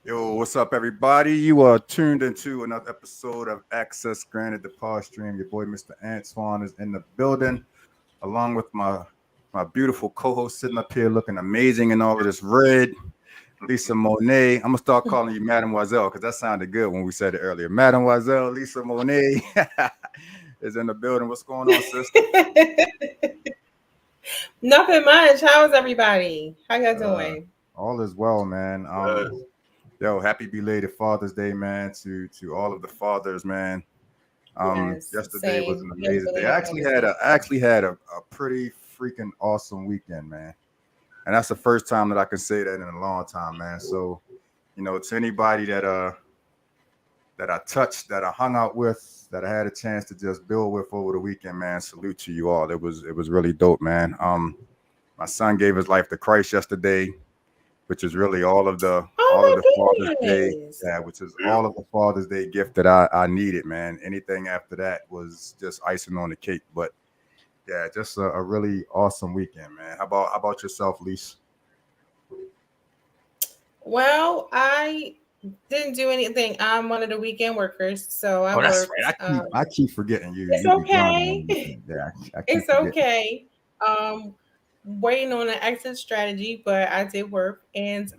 Yo, what's up, everybody? You are tuned into another episode of Access Granted, the Pod Stream. Your boy, Mr. Antoine, is in the building, along with my beautiful co-host sitting up here looking amazing in all of this red, Lisa Monet. I'm gonna start calling you Mademoiselle because that sounded good when we said it earlier. Mademoiselle Lisa Monet is in the building. What's going on, sister? Nothing much. How's everybody? How y'all doing? All is well, man. Yo, happy belated Father's Day, man, to all of the fathers, man. Yes, Yesterday was an same. amazing day. I actually had a pretty freaking awesome weekend, man. And that's the first time that I can say that in a long time, man. So, to anybody that I touched, that I hung out with, that I had a chance to just build with over the weekend, man, salute to you all. It was really dope, man. My son gave his life to Christ yesterday, which is really all of the Father's Day, which is all of the Father's Day gift that I needed, man. Anything after that was just icing on the cake. But yeah, just a really awesome weekend, man. How about yourself, Lise? Well, I didn't do anything. I'm one of the weekend workers, so I That's worked. right. I keep forgetting you. It's okay. Yeah, I keep It's forgetting. okay. Waiting on an exit strategy, but I did work, and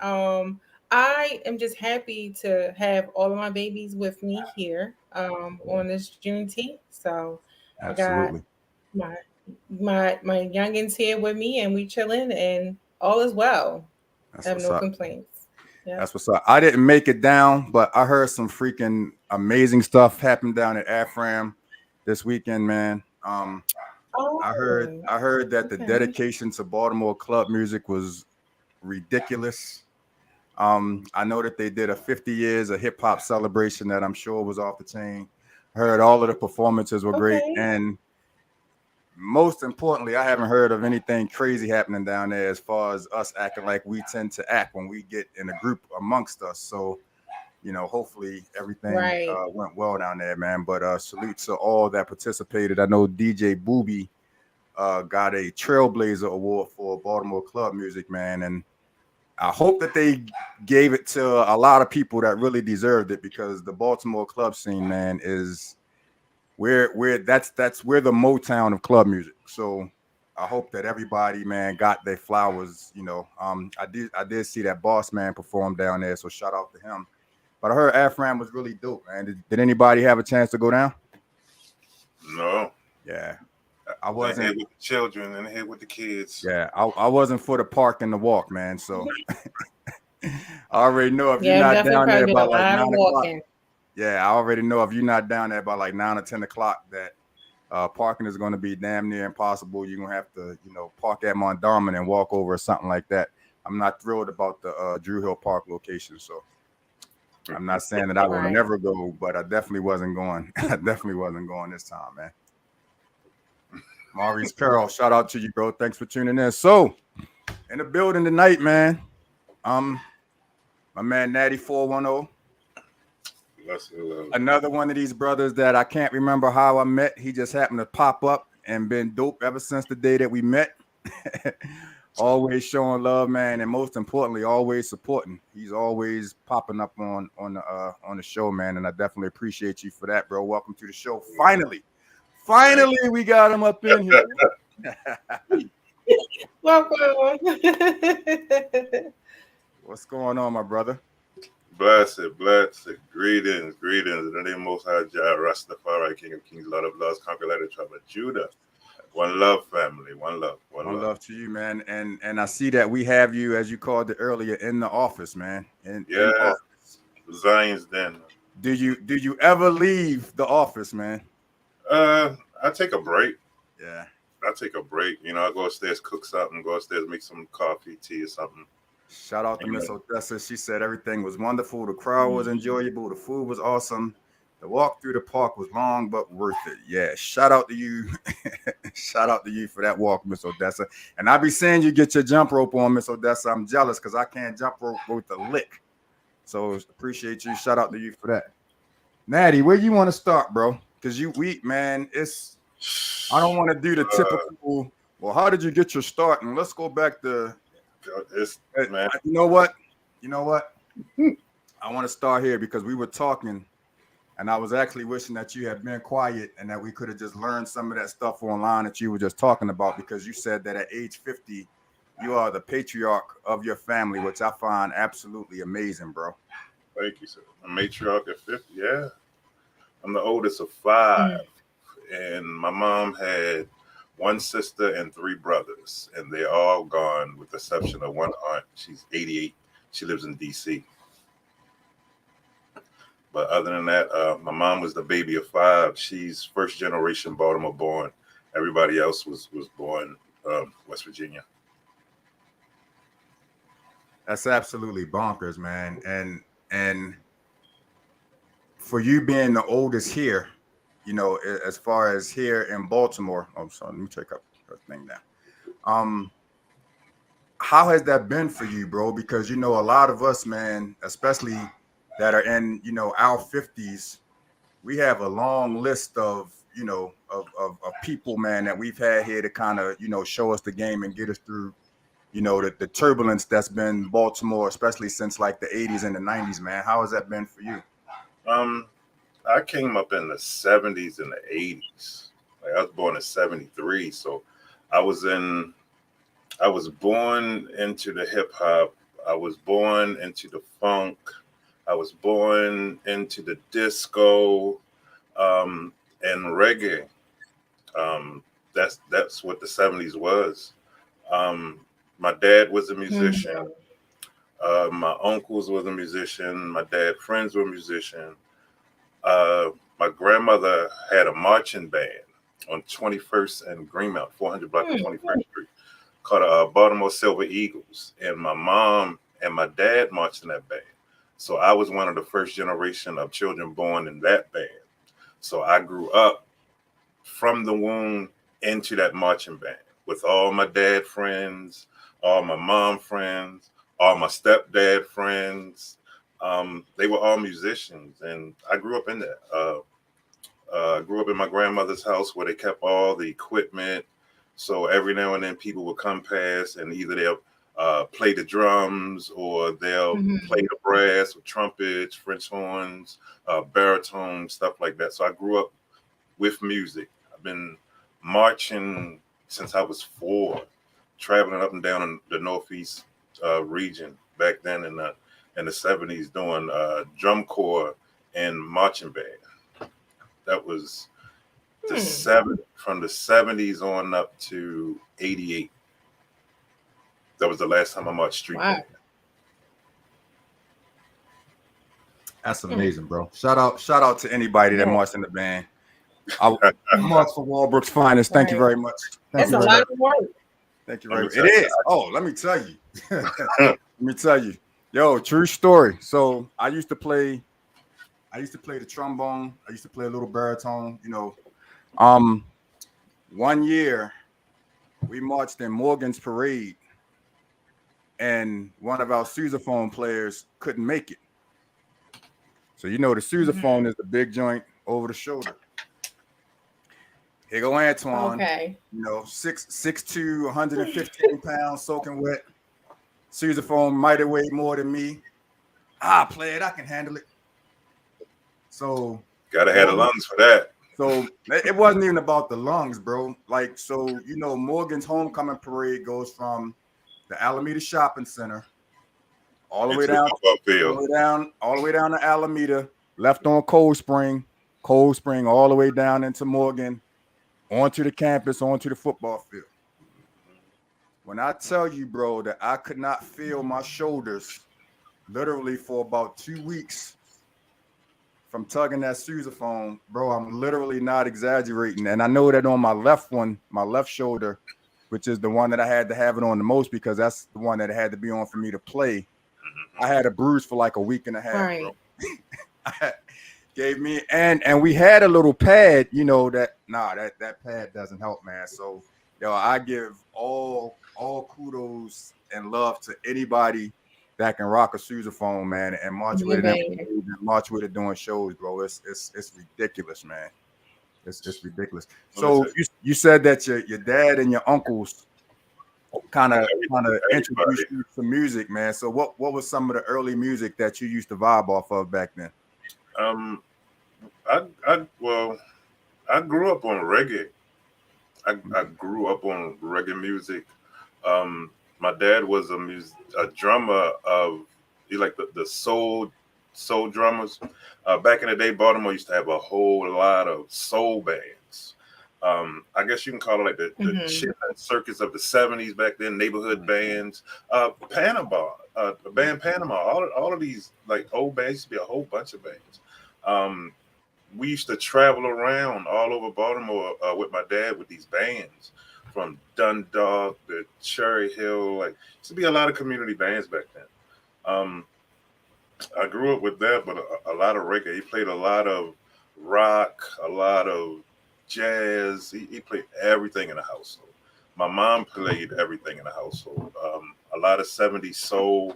I am just happy to have all of my babies with me here on this Juneteenth. So I got Absolutely. my my youngins here with me, and we chilling, and all is well. That's I have what's no up. complaints. Yeah. That's what's up. I didn't make it down, but I heard some freaking amazing stuff happen down at AFRAM this weekend, man. Oh, I heard that the okay. dedication to Baltimore club music was ridiculous. I know that they did a 50 years of hip hop celebration that I'm sure was off the chain. Heard all of the performances were great, Okay. and most importantly, I haven't heard of anything crazy happening down there as far as us acting like we tend to act when we get in a group amongst us. So, hopefully everything Right. went well down there, man. But salute to all that participated. I know DJ Booby got a Trailblazer Award for Baltimore club music, man, and I hope that they gave it to a lot of people that really deserved it because the Baltimore club scene, man, is that's where the Motown of club music. So I hope that everybody, man, got their flowers. I did see that Boss Man perform down there, so shout out to him. But I heard Afram was really dope, man. Did anybody have a chance to go down? No. Yeah, I wasn't here with the children and here with the kids. Yeah, I wasn't for the park and the walk, man. So I already know if you're Yeah, not definitely down there probably by doing a like lot of 9 o'clock. walking. Yeah, I already know if you're not down there by like 9 or 10 o'clock that parking is going to be damn near impossible. You're going to have to, park at Mondawmin and walk over or something like that. I'm not thrilled about the Drew Hill Park location. So I'm not saying that I will Right. never go, but I definitely wasn't going. I definitely wasn't going this time, man. Maurice Carroll, shout out to you, bro. Thanks for tuning in. So, in the building tonight, man. My man Knatty 410. Another one of these brothers that I can't remember how I met. He just happened to pop up and been dope ever since the day that we met. Always showing love, man, and most importantly, always supporting. He's always popping up on the show, man, and I definitely appreciate you for that, bro. Welcome to the show. Finally, we got him up in here. Welcome. What's going on, my brother? Blessed. Greetings. In the name of Most High Jah, Rastafari, King of Kings, Lord of Lords, Conquer Light of Tribe of Judah. One love, family. One love. One love to you, man. And I see that we have you, as you called it earlier, in the office, man. In office. Zion's Den. Do you ever leave the office, man? I take a break. Yeah. I take a break. You know, I go upstairs, cook something, go upstairs, make some coffee, tea, or something. Shout out to You Miss know, Odessa. She said everything was wonderful. The crowd was Mhm. enjoyable. The food was awesome. The walk through the park was long but worth it. Yeah. Shout out to you. Shout out to you for that walk, Miss Odessa. And I be seeing you get your jump rope on, Miss Odessa. I'm jealous because I can't jump rope with a lick. So appreciate you. Shout out to you for that. Natty, where you want to start, bro? Because man, I don't want to do the typical. Well, how did you get your start? And let's go back to. it's man. You know what? You know what? I want to start here because we were talking, and I was actually wishing that you had been quiet and that we could have just learned some of that stuff online that you were just talking about. Because you said that at age 50, you are the patriarch of your family, which I find absolutely amazing, bro. Thank you, sir. A matriarch at 50. Yeah, I'm the oldest of five, Mm. and my mom had one sister and three brothers, and they're all gone with the exception of one aunt. She's 88. She lives in D.C. But other than that, my mom was the baby of five. She's first generation Baltimore born. Everybody else was born West Virginia. That's absolutely bonkers, man. And for you being the oldest here, as far as here in Baltimore. Oh, sorry, let me check up the thing now. Um, how has that been for you, bro? Because a lot of us, man, especially that are in our 50s, we have a long list of of people, man, that we've had here to kind of show us the game and get us through the turbulence that's been Baltimore, especially since like the 80s and the 90s, man. How has that been for you? Um, I came up in the 70s and the 80s. Like I was born in 73, so I was in I was born into the hip hop. I was born into the funk. I was born into the disco and reggae. Um, that's what the 70s was. Um, my dad was a Mhm. musician. My uncles was a musician. My dad friends were musicians. My grandmother had a marching band on 21st and Greenmount, 400 block of Mm. 21st Street, called Baltimore Silver Eagles. And my mom and my dad marched in that band. So I was one of the first generation of children born in that band. So I grew up from the womb into that marching band with all my dad friends, all my mom friends, all my stepdad friends. They were all musicians, and I grew up in that. I grew up in my grandmother's house where they kept all the equipment. So every now and then people would come past and either they'll play the drums or they'll play Mhm. the brass or trumpets, French horns, baritone, stuff like that. So I grew up with music. I've been marching since I was 4, traveling up and down in the Northeast region back then in the 70s doing drum corps and marching band. That was Hmm. from the 70s on up to 88. That was the last time I marched street Wow. band. That's Mm. amazing, bro. Shout out to anybody that Yeah. marched in the band. I marched for Walbrook's finest. Thank you Right. very much. Thank That's you a very lot much. of work. Thank you Let very me much. It tell you. is. Oh, let me tell you. Let me tell you. Yo, true story. So I used to play the trombone. I used to play a little baritone. Um, one year we marched in Morgan's parade, and one of our sousaphone players couldn't make it. So the sousaphone Mhm. is the big joint over the shoulder. Here go Antoine. Okay. 6'2", 115 pounds, soaking wet. Sousaphone might have weighed more than me. Play it. I can handle it. So Gotta have the Morgan, lungs for that. so it wasn't even about the lungs, bro. Like, so Morgan's homecoming parade goes from the Alameda Shopping Center all the way Into the down, football field. all the way down to Alameda, left on Cold Spring, all the way down into Morgan, onto the campus, onto the football field. When I tell you, bro, that I could not feel my shoulders literally for about 2 weeks from tugging that sousaphone, bro. I'm literally not exaggerating. And I know that on my left one, my left shoulder, which is the one that I had to have it on the most because that's the one that had to be on for me to play. I had a bruise for like a week and a half, Right. bro. Gave me and we had a little pad, you know, that pad doesn't help, man. So I give all kudos and love to anybody that can rock a sousaphone, man, and march with it and march with it doing shows, bro. It's ridiculous, man. It's ridiculous. So you said that your dad and your uncles kind of introduced you to music, man. So what was some of the early music that you used to vibe off of back then? I grew up on reggae. I grew up on reggae music. My dad was a drummer of the soul drummers. Back in the day, Baltimore used to have a whole lot of soul bands. I guess you can call it like the Chitlin circus of the 70s back then, neighborhood bands. Panama, the band Panama, all of these like old bands, used to be a whole bunch of bands. We used to travel around all over Baltimore with my dad with these bands from Dundalk to Cherry Hill. Like, used to be a lot of community bands back then. I grew up with that, but a lot of reggae. He played a lot of rock, a lot of jazz. He played everything in the household. My mom played everything in the household. A lot of 70s soul,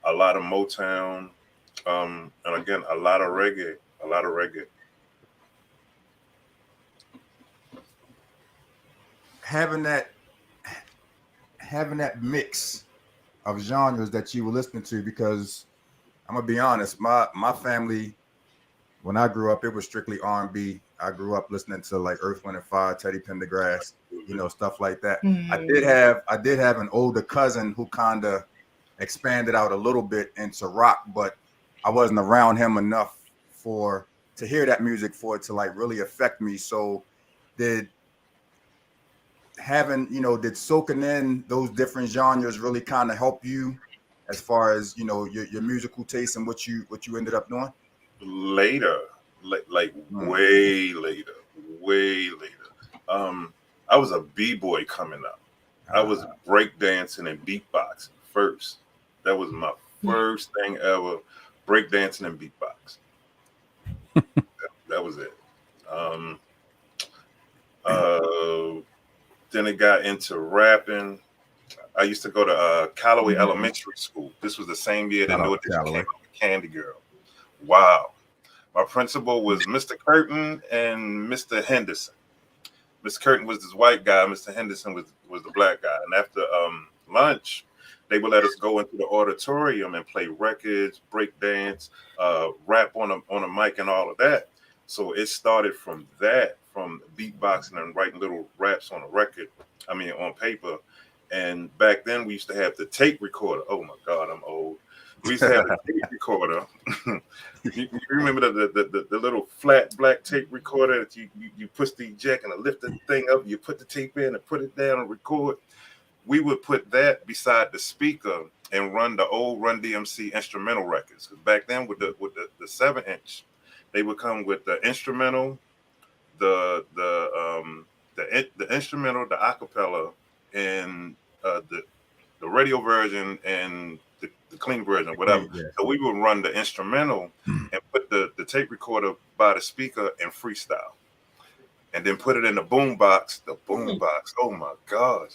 a lot of Motown, and again, a lot of reggae. Having that mix of genres that you were listening to, because I'm gonna be honest, my family, when I grew up, it was strictly R&B. I grew up listening to like Earth, Wind and Fire, Teddy Pendergrass, stuff like that. I did have an older cousin who kind of expanded out a little bit into rock, but I wasn't around him enough to hear that music for it to like really affect me. So did soaking in those different genres really kind of help you as far as your musical taste and what you ended up doing? Later, way later. I was a b-boy coming up. I was breakdancing and beatboxing first. That was my first thing ever, breakdancing and beatboxing. That was it. Then it got into rapping. I used to go to Callaway Elementary School. This was the same year that North came up with Candy Girl. Wow. My principal was Mr. Curtin and Mr. Henderson. Mr. Curtin was this white guy. Mr. Henderson was the black guy. And after lunch, they would let us go into the auditorium and play records, break dance, rap on a mic and all of that. So it started from that, from beatboxing and writing little raps on on paper. And back then we used to have the tape recorder. Oh my God, I'm old. We used to have a tape recorder. you remember the little flat black tape recorder that you push the eject and lift the thing up, you put the tape in and put it down and record? We would put that beside the speaker and run the old Run DMC instrumental records. Because back then with the 7-inch, they would come with the instrumental, the instrumental, the acapella, and the radio version and the clean version, whatever. Yeah. So we would run the instrumental and put the tape recorder by the speaker and freestyle, and then put it in the boom box. The boom box, oh my gosh!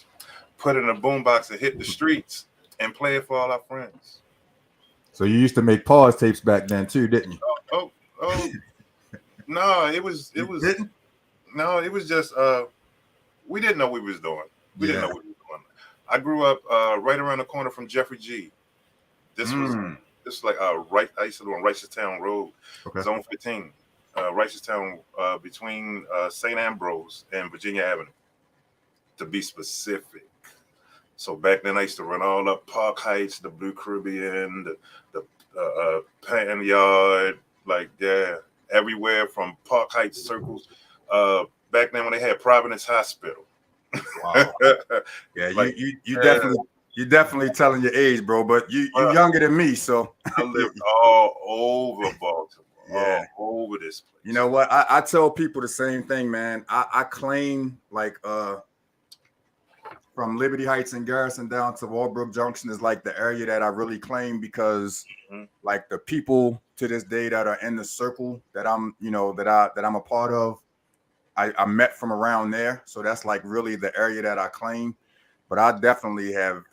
Put it in the boom box and hit the streets and play it for all our friends. So you used to make pause tapes back then too, didn't you? Oh. No, it was no, it was just we didn't know what we was doing. We didn't know what we was doing. I grew up right around the corner from Jeffrey G. This was like right. I used to live on Reisterstown Road, Zone 15, Reisterstown, between St. Ambrose and Virginia Avenue, to be specific. So back then I used to run all up Park Heights, the Blue Caribbean, the Pan Yard, like everywhere from Park Heights circles. Back then when they had Providence Hospital. Wow. Yeah, like, you're definitely telling your age, bro. But you're younger than me, so I lived all over Baltimore. Yeah. all over this place. You know what? I tell people the same thing, man. I claim like from Liberty Heights and Garrison down to Walbrook Junction is like the area that I really claim because like the people to this day that are in the circle that I'm, you know, that I'm a part of, I met from around there. So that's like really the area that I claim. But I definitely have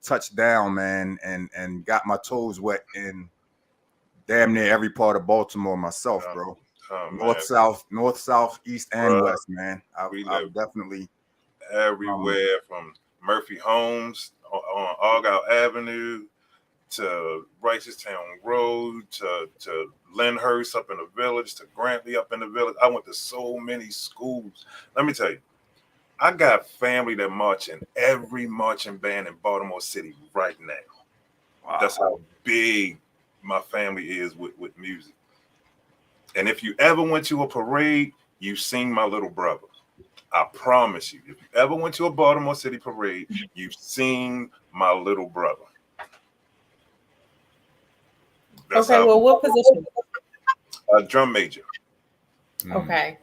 touched down, man, and got my toes wet in damn near every part of Baltimore myself, bro. North, south, east, and west, man. I've definitely everywhere from Murphy Homes on Argyle Avenue to Ricestown Road to Lyndhurst up in the village to Grantley up in the village. I went to so many schools. Let me tell you, I got family that march in every marching band in Baltimore City right now. Wow. That's how big my family is with music. And if you ever went to a parade, you've seen my little brother. I promise you, if you ever went to a Baltimore City parade, you've seen my little brother. That's okay, well, what position? Drum major. Okay.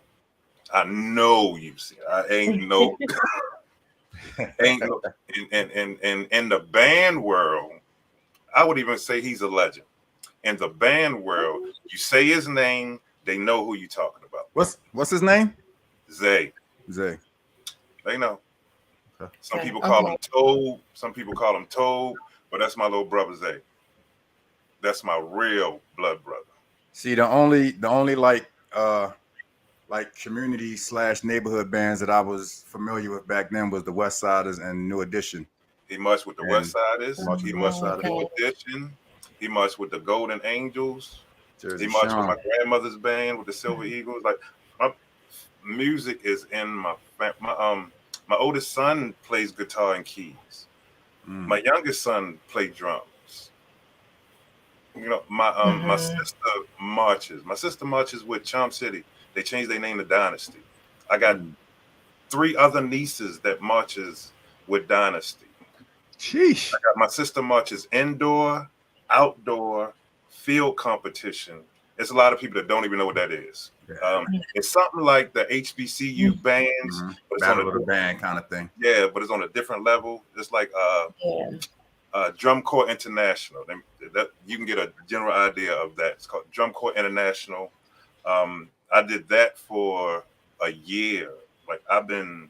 I know you've seen. I ain't no. In the band world, I would even say he's a legend. In the band world, you say his name, they know who you're talking about. What's his name? Zay. They know. Okay. Some people call him Toad. Some people call him Toad, but that's my little brother Zay. That's my real blood brother. See, the only like community / neighborhood bands that I was familiar with back then was the West Siders and New Edition. He marched with the West Siders. He marched with New Edition. He marched with the Golden Angels. He marched with my grandmother's band with the Silver Eagles. Like my music is in my oldest son plays guitar and keys. My youngest son plays drums. You know, my sister marches. My sister marches with Charm City. They changed their name to Dynasty. I got 3 other nieces that marches with Dynasty. Sheesh. I got my sister marches indoor, outdoor, field competition. There's a lot of people that don't even know what that is. It's something like the HBCU bands, but it's Battle of the Band kind of thing. Yeah, but it's on a different level. It's like Drum Corps International. You can get a general idea of that. It's called Drum Corps International. I did that for a year. Like I've been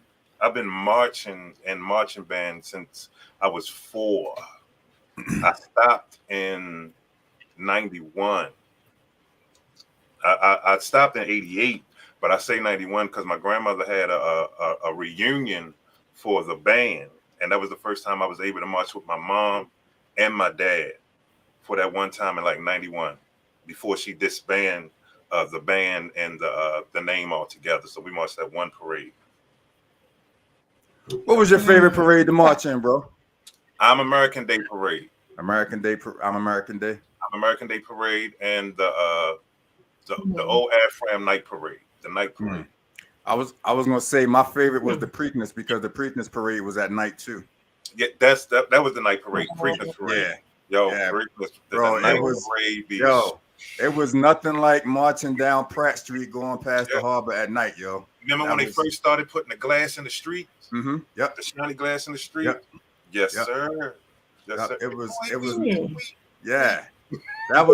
marching in marching band since I was 4. I stopped in 91. I stopped in 88, but I say 91 because my grandmother had a reunion for the band, and that was the first time I was able to march with my mom and my dad for that one time in like 91 before she disbanded the band and the name altogether. So we marched that one parade. What was your favorite parade to march in, bro? I'm American Day Parade. I'm American Day. I'm American Day Parade and the old Afram Night Parade. The night parade. I was gonna say my favorite was the Preakness because the Preakness parade was at night too. Yeah, that was the night parade. Preakness parade. Yeah. Bro, it was nothing like marching down Pratt Street going past the harbor at night, yo. Remember when they first started putting the glass in the street? Yep. The shiny glass in the street. Yep. Yes, sir. Yes, sir. It was. Yeah. That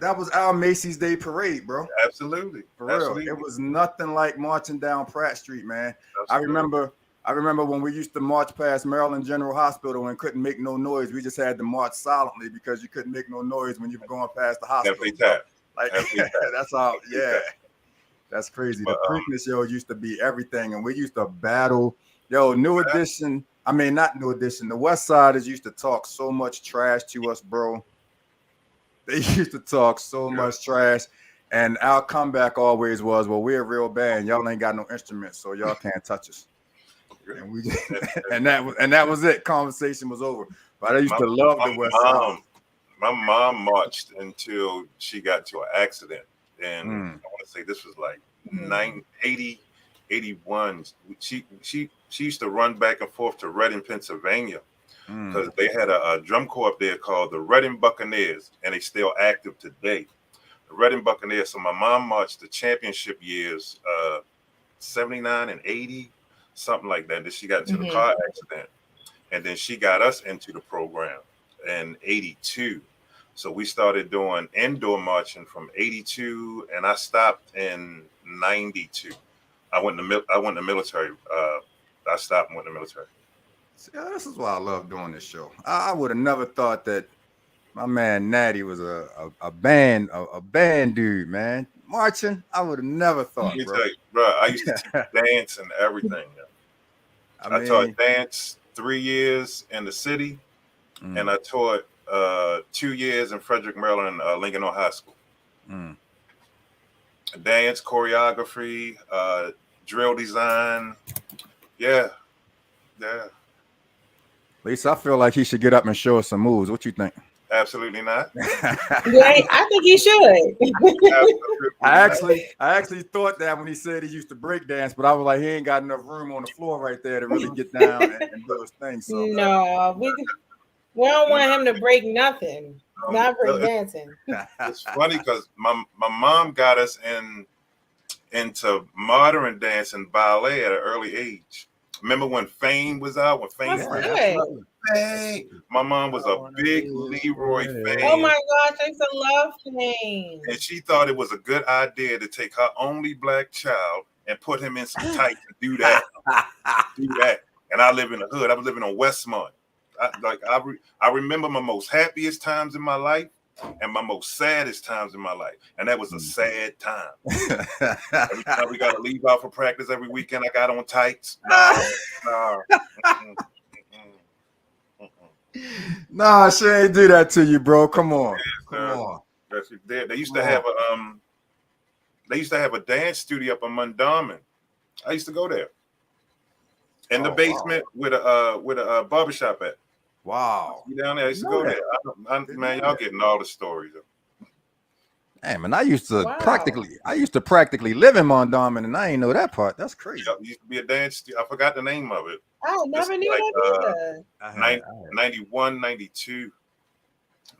was our Macy's Day Parade, bro. Absolutely. For real. It was nothing like marching down Pratt Street, man. Absolutely. I remember when we used to march past Maryland General Hospital and couldn't make no noise. We just had to march silently because you couldn't make no noise when you were going past the hospital. Like that's all. Yeah. That's crazy. The Preakness, used to be everything, and we used to battle. New Edition. I mean, not New Edition. The West Siders used to talk so much trash to us, bro. They used to talk so much trash, and our comeback always was, "Well, we're a real band. Y'all ain't got no instruments, so y'all can't touch us." And we and that was it. Conversation was over. But I used to love the West Side. My mom marched until she got to an accident, and I want to say this was like 81. She used to run back and forth to Reading, Pennsylvania, Mm. because they had a drum corps up there called the Reading Buccaneers, and they still active today. The Reading Buccaneers. So my mom marched the championship years, 79 and 80, something like that. Then she got into the car accident, and then she got us into the program in 82. So we started doing indoor marching from 82, and I stopped in 92. I went in the military. I stopped and went in the military. See, this is why I love doing this show. I would have never thought that my man Knatty was a band dude, man. Marching, I would have never Let thought, me bro. tell you, bro, I used to teach dance and everything. I I taught mean, dance 3 years in the city, and mm, I taught 2 years in Frederick, Maryland, Lincoln High School. mm. Dance, choreography, drill design. Yeah, yeah, Lisa, I feel like he should get up and show us some moves. What you think? absolutely not. Right? I think you should. Absolutely not. I actually thought that when he said he used to break dance, but I was like, he ain't got enough room on the floor right there to really get down and do his thing. So, No, we don't want him to break nothing. Not break No, dancing. it's funny because my mom got us into modern dance and ballet at an early age. Remember when Fame was out? When Fame That's first good. Fame, my mom was a big Leroy Oh fan, my gosh, I used to love Fame. and she thought it was a good idea to take her only black child and put him in some tights and do that. And I live in the hood. I was living on Westmont. I remember my most happiest times in my life and my most saddest times in my life, and that was a sad time. Every time we got to leave out for practice every weekend, I got on tights. No. nah, she ain't do that to you, bro. Come on. Come Uh, on. They used to have a dance studio up in Mondawmin. I used to go there in the Oh, basement with a barbershop at. Wow. You down there? I used to Know go that. there. Man, y'all getting all the stories. Hey man, I used to Wow. practically live in Mondawmin, and I ain't know that part. That's crazy. Yeah, used to be a dance studio. I forgot the name of it. I never knew like, that either. 91, 92.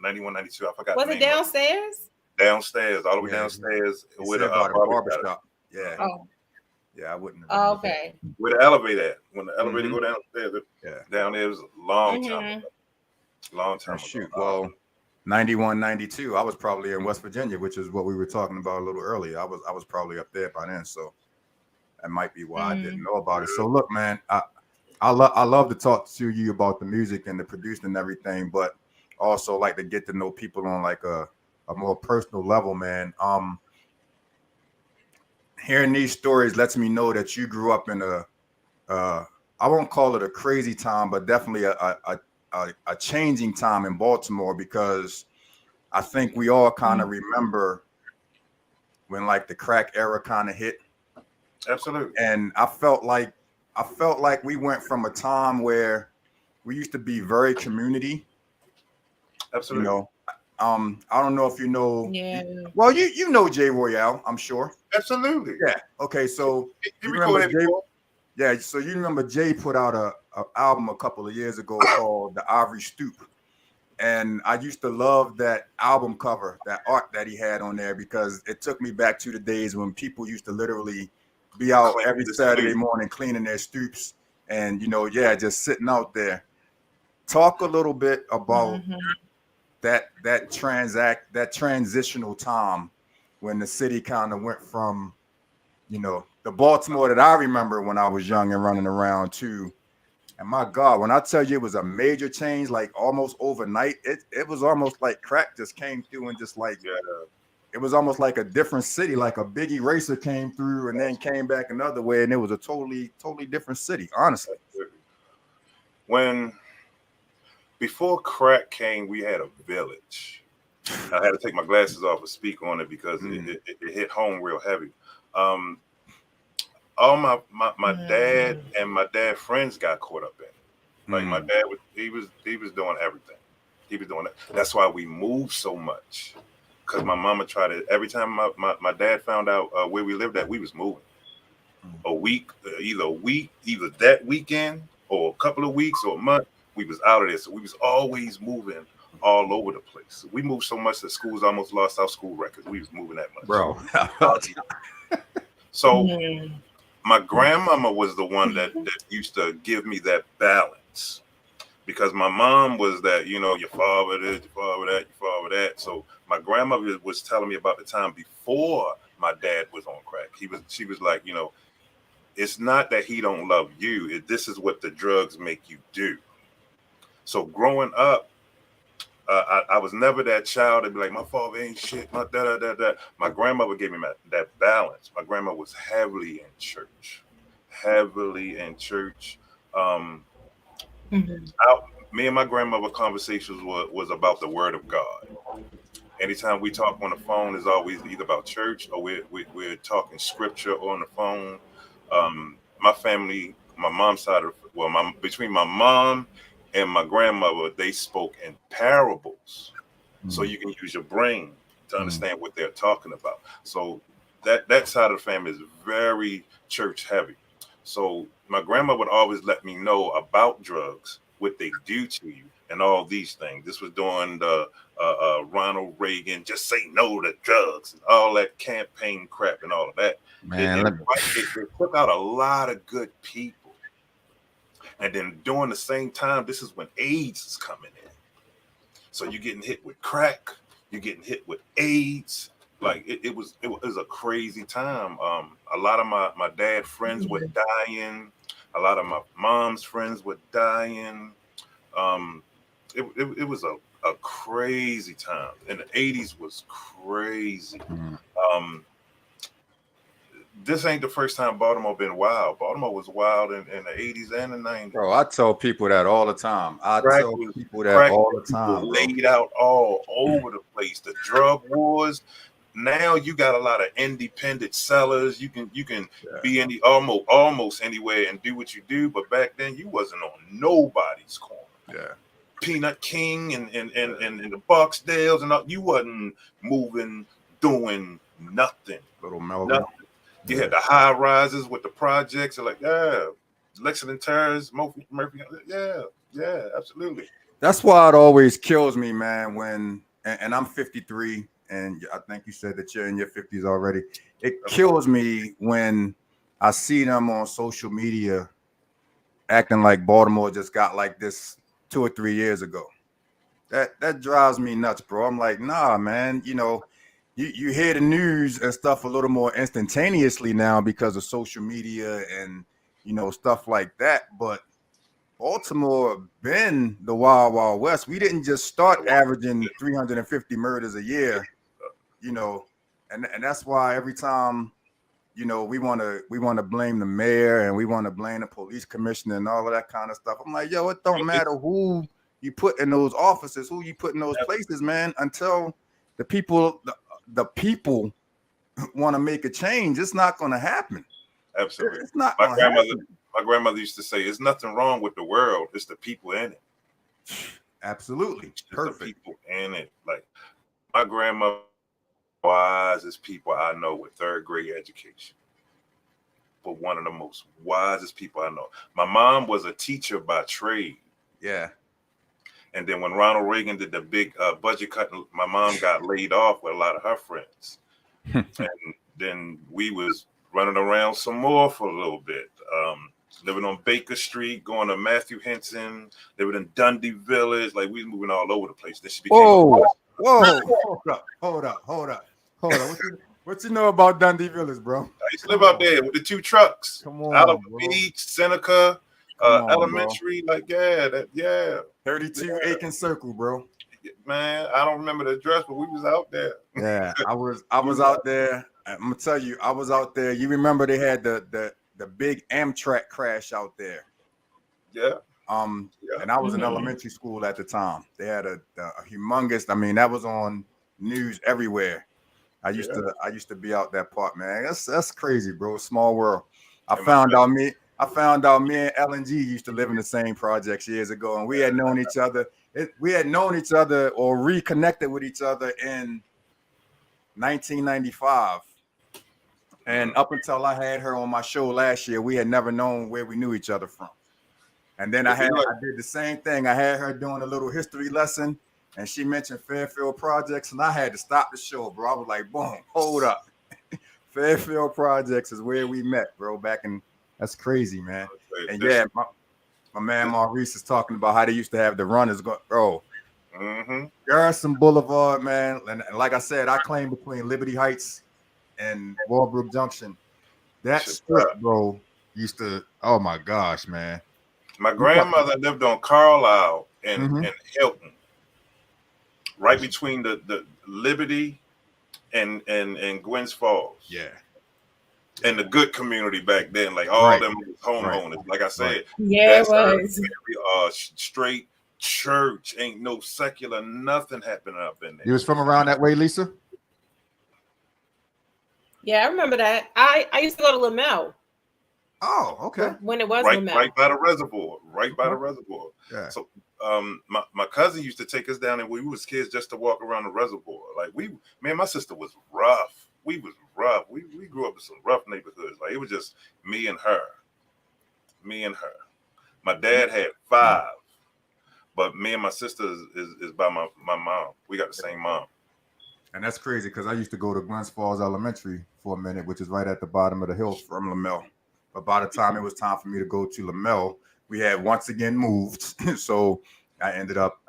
91, 92. I forgot Was the it name of downstairs? it. Downstairs, all the way Yeah, downstairs You with said a about a barbershop. barbershop. Yeah, Oh, yeah, I wouldn't have oh known. okay. Where the elevator at. When the elevator Mhm. go downstairs, Yeah. down there was a long time Mhm. ago. Long time Oh, shoot. ago. Well, 91, 92, I was probably in West Virginia, which is what we were talking about a little earlier. I was probably up there by then, so that might be why I didn't know about it. So look, man, I love to talk to you about the music and the producing and everything, but also like to get to know people on like a more personal level, man. Hearing these stories lets me know that you grew up in I won't call it a crazy time, but definitely a changing time in Baltimore, because I think we all kind of remember when like the crack era kind of hit. Absolutely. And I felt like we went from a time where we used to be very community, Absolutely. you know. I don't know if you know. Yeah. Well, you know Jay Royale, I'm sure. Absolutely. Yeah. Okay. So You remember recorded Jay? before? Yeah. So you remember Jay put out a album a couple of years ago called The Ivory Stoop, and I used to love that album cover, that art that he had on there, because it took me back to the days when people used to literally be out Clean every the Saturday stoop. morning cleaning their stoops, and just sitting out there. Talk a little bit about that transitional time when the city kind of went from the Baltimore that I remember when I was young and running around to, and my God, when I tell you it was a major change, like almost overnight, it was almost like crack just came through and just like Yeah. it was almost like a different city, like a big eraser came through and then came back another way, and it was a totally different city, honestly. When before crack came, we had a village. I had to take my glasses off and speak on it because it hit home real heavy. All my dad and my dad friends got caught up in it. Like my dad he was doing everything. He was doing it. That's why we moved so much. Because my mama tried to, every time my dad found out where we lived at, we was moving. Either that weekend or a couple of weeks or a month, we was out of there. So we was always moving all over the place. We moved so much that schools almost lost our school records. We was moving that much, bro. So Mhm. my grandmama was the one that used to give me that balance, because my mom was that, your father this, your father that, your father that. So my grandmother was telling me about the time before my dad was on crack. She was like, it's not that he don't love you. This is what the drugs make you do. So growing up, I was never that child to be like, my father ain't shit. My da da da da. My grandmother gave me that balance. My grandma was heavily in church, heavily in church. Um, Mhm. Me and my grandmother conversations was about the word of God. Anytime we talk on the phone is always either about church or we're talking scripture on the phone. My family, my mom's side of, between my mom and my grandmother, they spoke in parables. So you can use your brain to understand what they're talking about. So that side of the family is very church heavy. So my grandma would always let me know about drugs, what they do to you, and all these things. This was during the Ronald Reagan, just say no to drugs, and all that campaign crap and all of that. Man, It took out a lot of good people. And then during the same time, this is when AIDS is coming in. So you're getting hit with crack, you're getting hit with AIDS. Like it was a crazy time. A lot of my dad friends were dying. A lot of my mom's friends were dying. Um, it was a crazy time. And the 80s was crazy. Um, this ain't the first time Baltimore been wild. Baltimore was wild in the 80s and the 90s. bro, I tell people that all the time. Crack All the time, bro. laid out all over the place. The drug wars. Now you got a lot of independent sellers. You can be any almost anywhere and do what you do. But back then you wasn't on nobody's corner. Yeah. Peanut King and the Barksdales and all, you wasn't moving, doing nothing. Little Melvin. Nothing. You had the high rises with the projects. You're like, yeah, Lexington Terrace, Murphy. Yeah, absolutely. That's why it always kills me, man, when and I'm 53, and I think you said that you're in your 50s already. It kills me when I see them on social media acting like Baltimore just got like this 2 or 3 years ago. That drives me nuts, bro. I'm like, nah, man, you hear the news and stuff a little more instantaneously now because of social media and stuff like that. But Baltimore been the Wild Wild West. We didn't just start averaging 350 murders a year, and that's why every time we want to blame the mayor and we want to blame the police commissioner and all of that kind of stuff. I'm like, yo, it don't matter who you put in those offices, who you put in those places, man, until the people want to make a change. It's not going to happen. Absolutely. It's not going to happen. My grandmother used to say, "There's nothing wrong with the world. It's the people in it." Absolutely. It's perfect. The people in it. Like my grandmother, wisest people I know with third grade education. But one of the most wisest people I know. My mom was a teacher by trade. Yeah. And then when Ronald Reagan did the big budget cut, my mom got laid off with a lot of her friends. And then we was running around some more for a little bit. Living on Baker Street, going to Matthew Henson, living in Dundee Village. Like we was moving all over the place. Then she became Hold up. What you know about Dundee Village, bro? I used to live out there with the two trucks. Come on, Alabama bro. Beach, Seneca, Elementary, bro. 32 Yeah. Aiken Circle, bro. Man, I don't remember the address, but we was out there. Yeah, I was out there. I'm gonna tell you, I was out there. You remember they had the big Amtrak crash out there. Yeah. And I was in elementary school at the time. They had a humongous. I mean, that was on news everywhere. I used to be out that part, man. That's crazy, bro. Small world. I found out me and Ellen G used to live in the same projects years ago, and we had known each other. We had known each other or reconnected with each other in 1995. And up until I had her on my show last year, we had never known where we knew each other from. And then I did the same thing. I had her doing a little history lesson, and she mentioned Fairfield Projects, and I had to stop the show, bro. I was like, boom, hold up. Fairfield Projects is where we met, bro. That's crazy, man. And yeah, my man Maurice is talking about how they used to have the runners go, bro. Garrison Boulevard, man. And like I said, I claim between Liberty Heights and Walbrook Junction. That strip, bro, used to, oh my gosh, man. My grandmother lived on Carlisle and Hilton, right between the Liberty and Gwynns Falls. Yeah. And the good community back then, like all them homeowners. Like I said, yeah, it was straight church, ain't no secular, nothing happening up in there. You was from around that way, Lisa? Yeah, I remember that. I used to go to Lamel. Oh, okay. When it was Lamel. Right by the reservoir. Right by the reservoir. Yeah. So my cousin used to take us down, and we was kids just to walk around the reservoir. Like my sister was rough. We was rough. We grew up in some rough neighborhoods. Like it was just me and her. My dad had 5, but me and my sister is by my mom. We got the same mom. And that's crazy because I used to go to Gwynns Falls Elementary for a minute, which is right at the bottom of the hill from Lamel. But by the time it was time for me to go to Lamel, we had once again moved. So I ended up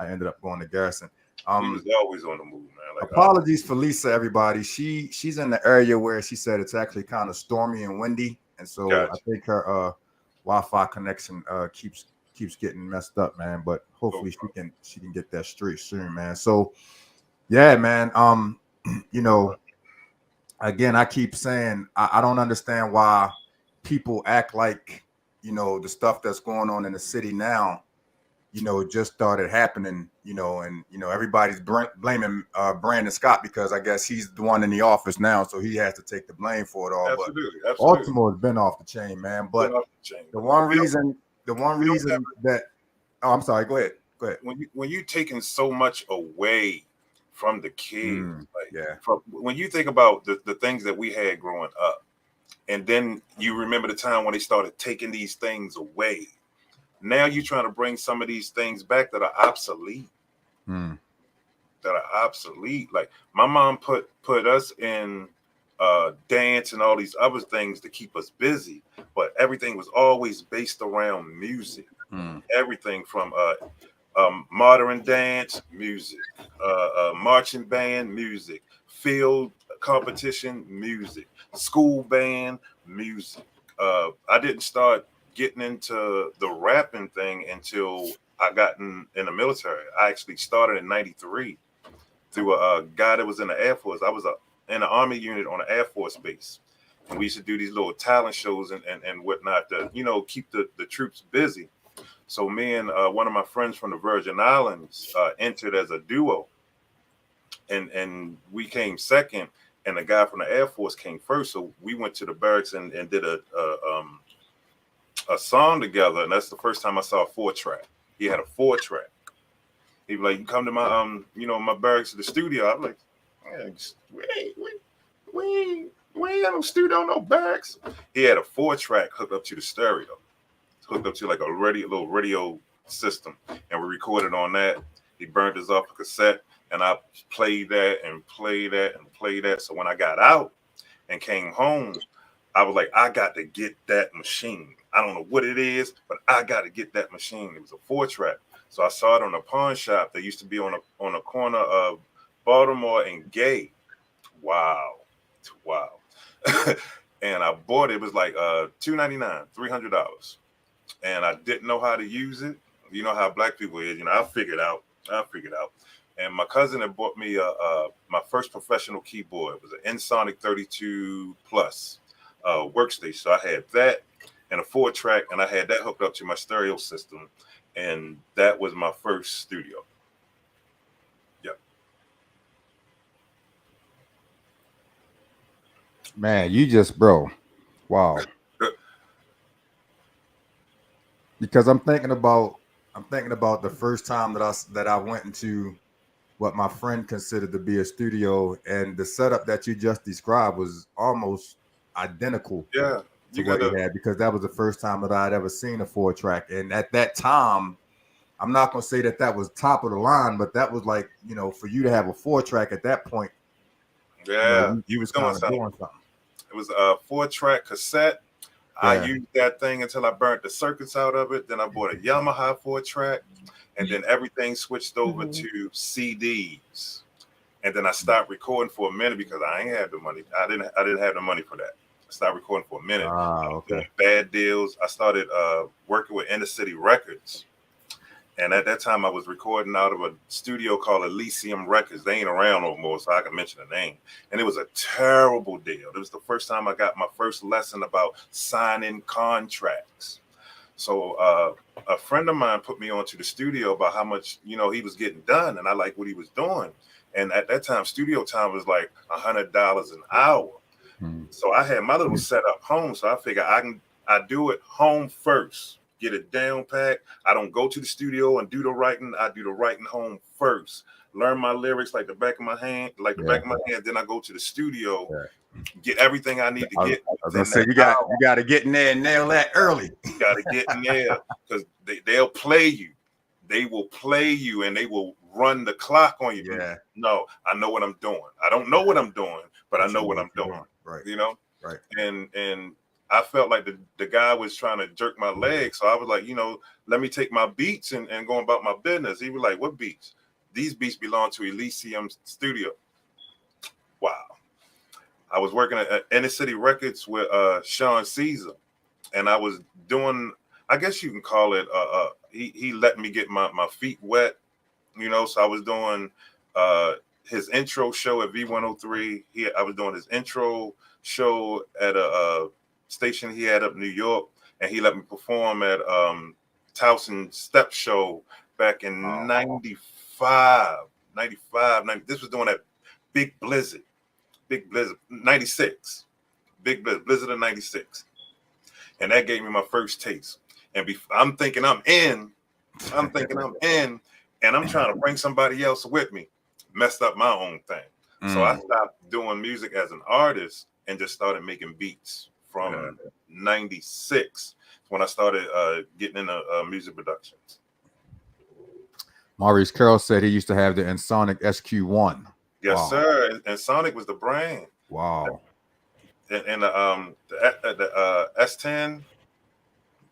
going to Garrison. He was always on the move, man. Like, apologies for Lisa, everybody. She's in the area where she said it's actually kind of stormy and windy, and so I think her Wi-Fi connection keeps getting messed up, man. But hopefully she can get that straight soon, man. So yeah, man. You know, again, I keep saying I don't understand why people act like, you know, the stuff that's going on in the city now, you know, just started happening, you know, and, you know, everybody's blaming Brandon Scott because I guess he's the one in the office now, so he has to take the blame for it all. Absolutely. Baltimore has been off the chain, man. But the one reason that, oh, I'm sorry, go ahead. When you taking so much away from the kids, when you think about the things that we had growing up, and then you remember the time when they started taking these things away. Now you're trying to bring some of these things back that are obsolete. Like my mom put us in dance and all these other things to keep us busy, but everything was always based around music. Everything from modern dance music, marching band music, field competition music, school band music. I didn't start getting into the rapping thing until I got in the military. I actually started in '93 through a guy that was in the Air Force. I was in the Army unit on the Air Force base, and we used to do these little talent shows and whatnot to, you know, keep the troops busy. So me and one of my friends from the Virgin Islands entered as a duo, and we came second, and the guy from the Air Force came first. So we went to the barracks and did a song together, and that's the first time I saw a 4-track. He had a 4-track. He'd be like, "You come to my my barracks to the studio." I'm like, we ain't got no studio, no barracks. He had a 4-track hooked up to the stereo, hooked up to like a little radio system, and we recorded on that. He burned us off a cassette, and I played that and played that and played that. So when I got out and came home, I was like, I got to get that machine. I don't know what it is, but I got to get that machine. It was a 4-track. So I saw it on a pawn shop that used to be on a corner of Baltimore and Gay. Wow. And I bought it. It was like $299, $300. And I didn't know how to use it. You know how black people is. You know, I figured out. And my cousin had bought me my first professional keyboard. It was an Ensoniq 32 Plus workstation. So I had that and a 4-track, and I had that hooked up to my stereo system, and that was my first studio. Yep. Man, you just, bro, wow. Because I'm thinking about the first time that I went into what my friend considered to be a studio, and the setup that you just described was almost identical. Yeah. to You what he gotta. had, because that was the first time that I'd ever seen a 4-track. And at that time, I'm not gonna say that was top of the line, but that was like, for you to have a 4-track at that point, Yeah, you he was was doing kind of something. doing something. It was a 4-track cassette. I Yeah. used that thing until I burnt the circuits out of it. Then I bought a Yamaha 4-track, and then everything switched over to CDs. And then I stopped recording for a minute because I ain't had the money. I didn't have the money for that. I stopped recording for a minute. I was doing Okay. bad deals. I started working with Inner City Records. And at that time, I was recording out of a studio called Elysium Records. They ain't around no more, so I can mention the name. And it was a terrible deal. It was the first time I got my first lesson about signing contracts. So a friend of mine put me onto the studio about how much, he was getting done. And I liked what he was doing. And at that time, studio time was like $100 an hour. So I had my little setup home. So I figured I do it home first, get it down pat. I don't go to the studio and do the writing. I do the writing home first. Learn my lyrics like the back of my hand, Then I go to the studio, get everything I need to get. I was gonna say you got to get in there and nail that early. You got to get in there because they'll play you. They will play you and they will run the clock on you. Yeah. No, I know what I'm doing. I don't know what I'm doing, but I know what I'm doing. Right. Right. And I felt like the guy was trying to jerk my leg. So I was like, let me take my beats and go about my business. He was like, what beats? These beats belong to Elysium Studio. Wow. I was working at Inner City Records with Sean Caesar. And I was doing, I guess you can call it, he let me get my feet wet, so I was doing his intro show at V103. I was doing his intro show at a station he had up in New York, and he let me perform at Towson Step Show back in 95. This was doing that Big Blizzard, 96. Big Blizzard of 96. And that gave me my first taste. And I'm thinking I'm in, and I'm trying to bring somebody else with me. Messed up my own thing. So I stopped doing music as an artist and just started making beats from 96 when I started getting into music productions. Maurice Carroll said he used to have the Ensoniq SQ1. Yes, sir. And Sonic was the brand. Wow. And the S10,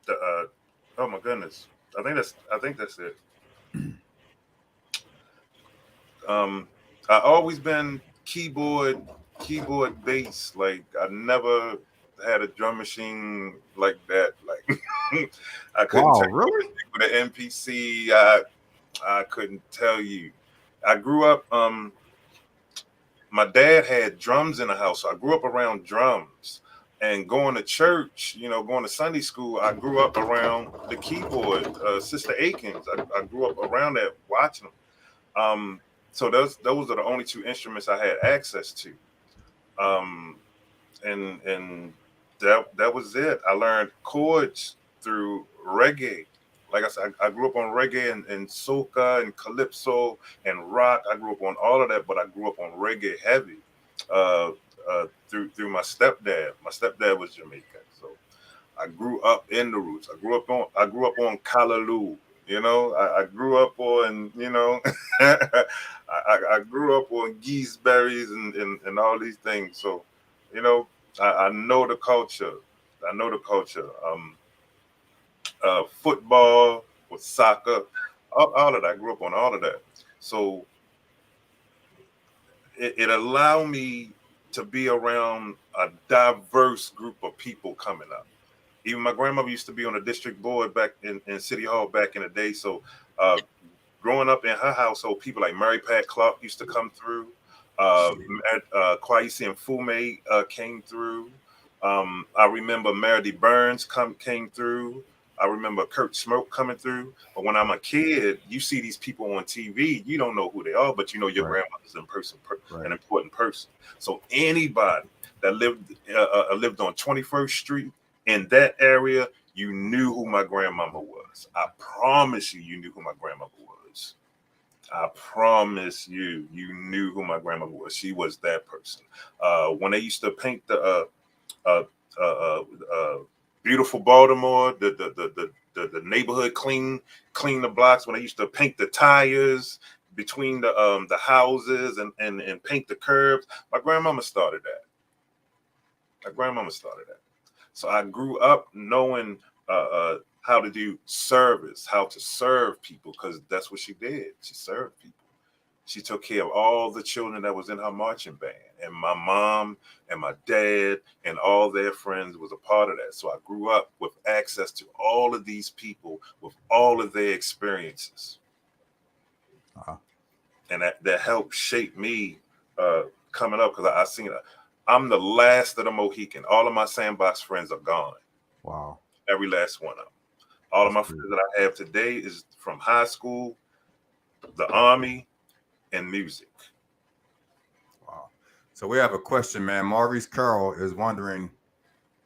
oh my goodness, I think that's it. I always been keyboard bass. Like I never had a drum machine like that. Like I couldn't tell really? you with an MPC. I couldn't tell you. I grew up. My dad had drums in the house, so I grew up around drums. And going to church, going to Sunday school, I grew up around the keyboard. Sister Akins, I grew up around that, watching them. So those are the only two instruments I had access to. And that was it. I learned chords through reggae. Like I said, I grew up on reggae and soca and calypso and rock. I grew up on all of that, but I grew up on reggae heavy through my stepdad. My stepdad was Jamaican, so I grew up in the roots. I grew up on Callaloo. I grew up on I grew up on geeseberries and all these things. So I know the culture. I know the culture. Football with soccer, all of that. I grew up on all of that. So it allowed me to be around a diverse group of people coming up. Even my grandmother used to be on the district board back in City Hall back in the day. So growing up in her household, people like Mary Pat Clark used to come through. Kwesi and Fume came through. I remember Meredith Burns came through. I remember Kurt Smoke coming through. But when I'm a kid, you see these people on TV. You don't know who they are, but you know your grandmother's an important person. So anybody that lived on 21st Street in that area, you knew who my grandmama was. I promise you knew who my grandmother was. I promise you knew who my grandmother was. She was that person. When they used to paint uh, uh, beautiful Baltimore, the neighborhood clean the blocks when I used to paint the tires between the houses and paint the curbs. My grandmama started that. My grandmama started that. So I grew up knowing how to do service, how to serve people, because that's what she did. She served people. She took care of all the children that was in her marching band, and my mom and my dad and all their friends was a part of that. So I grew up with access to all of these people with all of their experiences, and that helped shape me coming up, because I seen it. I'm the last of the Mohican. All of my sandbox friends are gone. Wow. Every last one of them. All That's of my cool. friends that I have today is from high school, the army, and music. Wow. So we have a question, man. Maurice Carroll is wondering,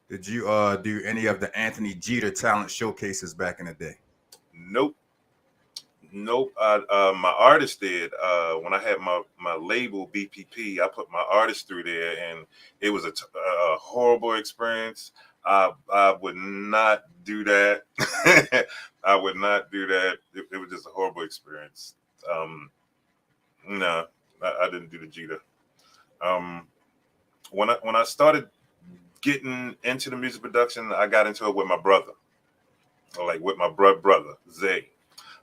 did you do any of the Anthony Jeter talent showcases back in the day? Nope. Nope. My artist did. When I had my label BPP, I put my artist through there, and it was a horrible experience. I would not do that. I would not do that. It was just a horrible experience. No, I didn't do the Jeter. Um, when I started getting into the music production, I got into it with my brother, like with my brother Zay.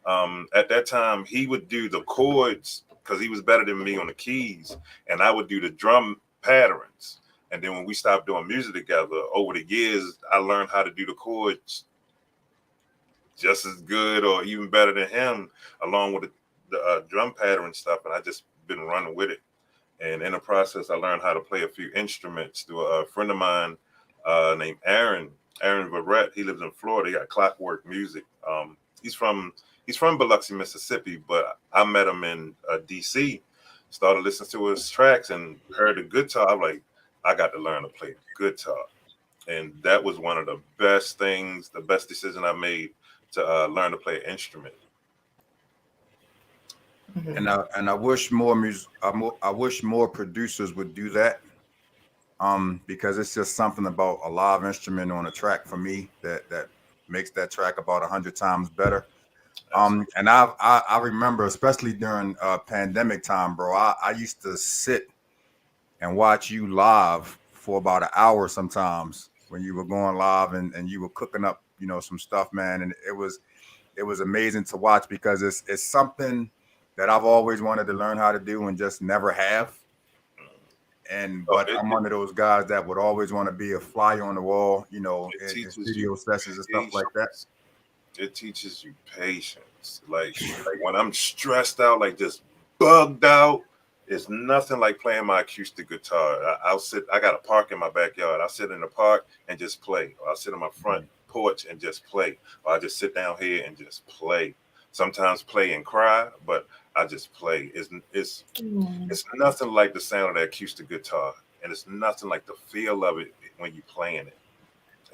At that time, he would do the chords because he was better than me on the keys, and I would do the drum patterns. And then when we stopped doing music together, over the years, I learned how to do the chords just as good or even better than him, along with the drum pattern stuff. And I just been running with it. And in the process, I learned how to play a few instruments through a friend of mine named Aaron Verrett. He lives in Florida. He got Clockwork Music. He's from Biloxi, Mississippi, but I met him in DC. Started listening to his tracks and heard the guitar. I'm like, I got to learn to play guitar, and that was one of the best things, the best decision I made to learn to play an instrument. And I wish more I wish more producers would do that. Because it's just something about a live instrument on a track for me that makes that track about 100 times better. And I remember, especially during pandemic time, bro, I used to sit and watch you live for about an hour sometimes when you were going live and you were cooking up, some stuff, man. And it was amazing to watch because it's something that I've always wanted to learn how to do and just never have. Oh, But I'm one of those guys that would always want to be a fly on the wall, it in teaches you studio sessions and stuff like that. patience. It teaches you patience. Like when I'm stressed out, like just bugged out, it's nothing like playing my acoustic guitar. I'll sit. I got a park in my backyard. I'll sit in the park and just play. Or I'll sit on my front porch and just play. Or I just sit down here and just play. Sometimes play and cry, but I just play. It's nothing like the sound of that acoustic guitar, and it's nothing like the feel of it when you playing it.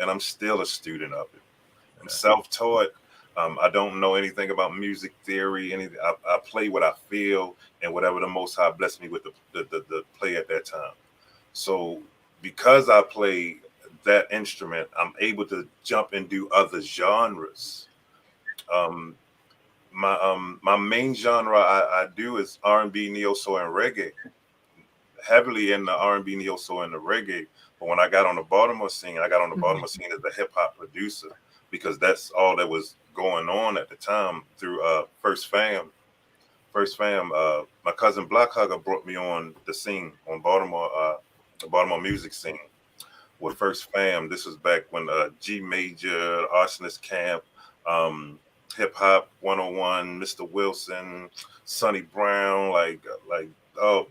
And I'm still a student of it. I'm self-taught. I don't know anything about music theory. Anything. I play what I feel and whatever the Most High blessed me with the play at that time. So because I play that instrument, I'm able to jump and do other genres. Um, my main genre I do is R&B, neo soul, and reggae. Heavily in the R&B, neo soul, and the reggae. But when I got on the Baltimore scene, I got on the Baltimore scene as a hip hop producer because that's all that was going on at the time through First Fam. First Fam, my cousin Block Hugger brought me on the scene on Baltimore, the Baltimore music scene with First Fam. This was back when G Major, Arsonist Camp, Hip Hop 101, Mr. Wilson, Sonny Brown, like oh,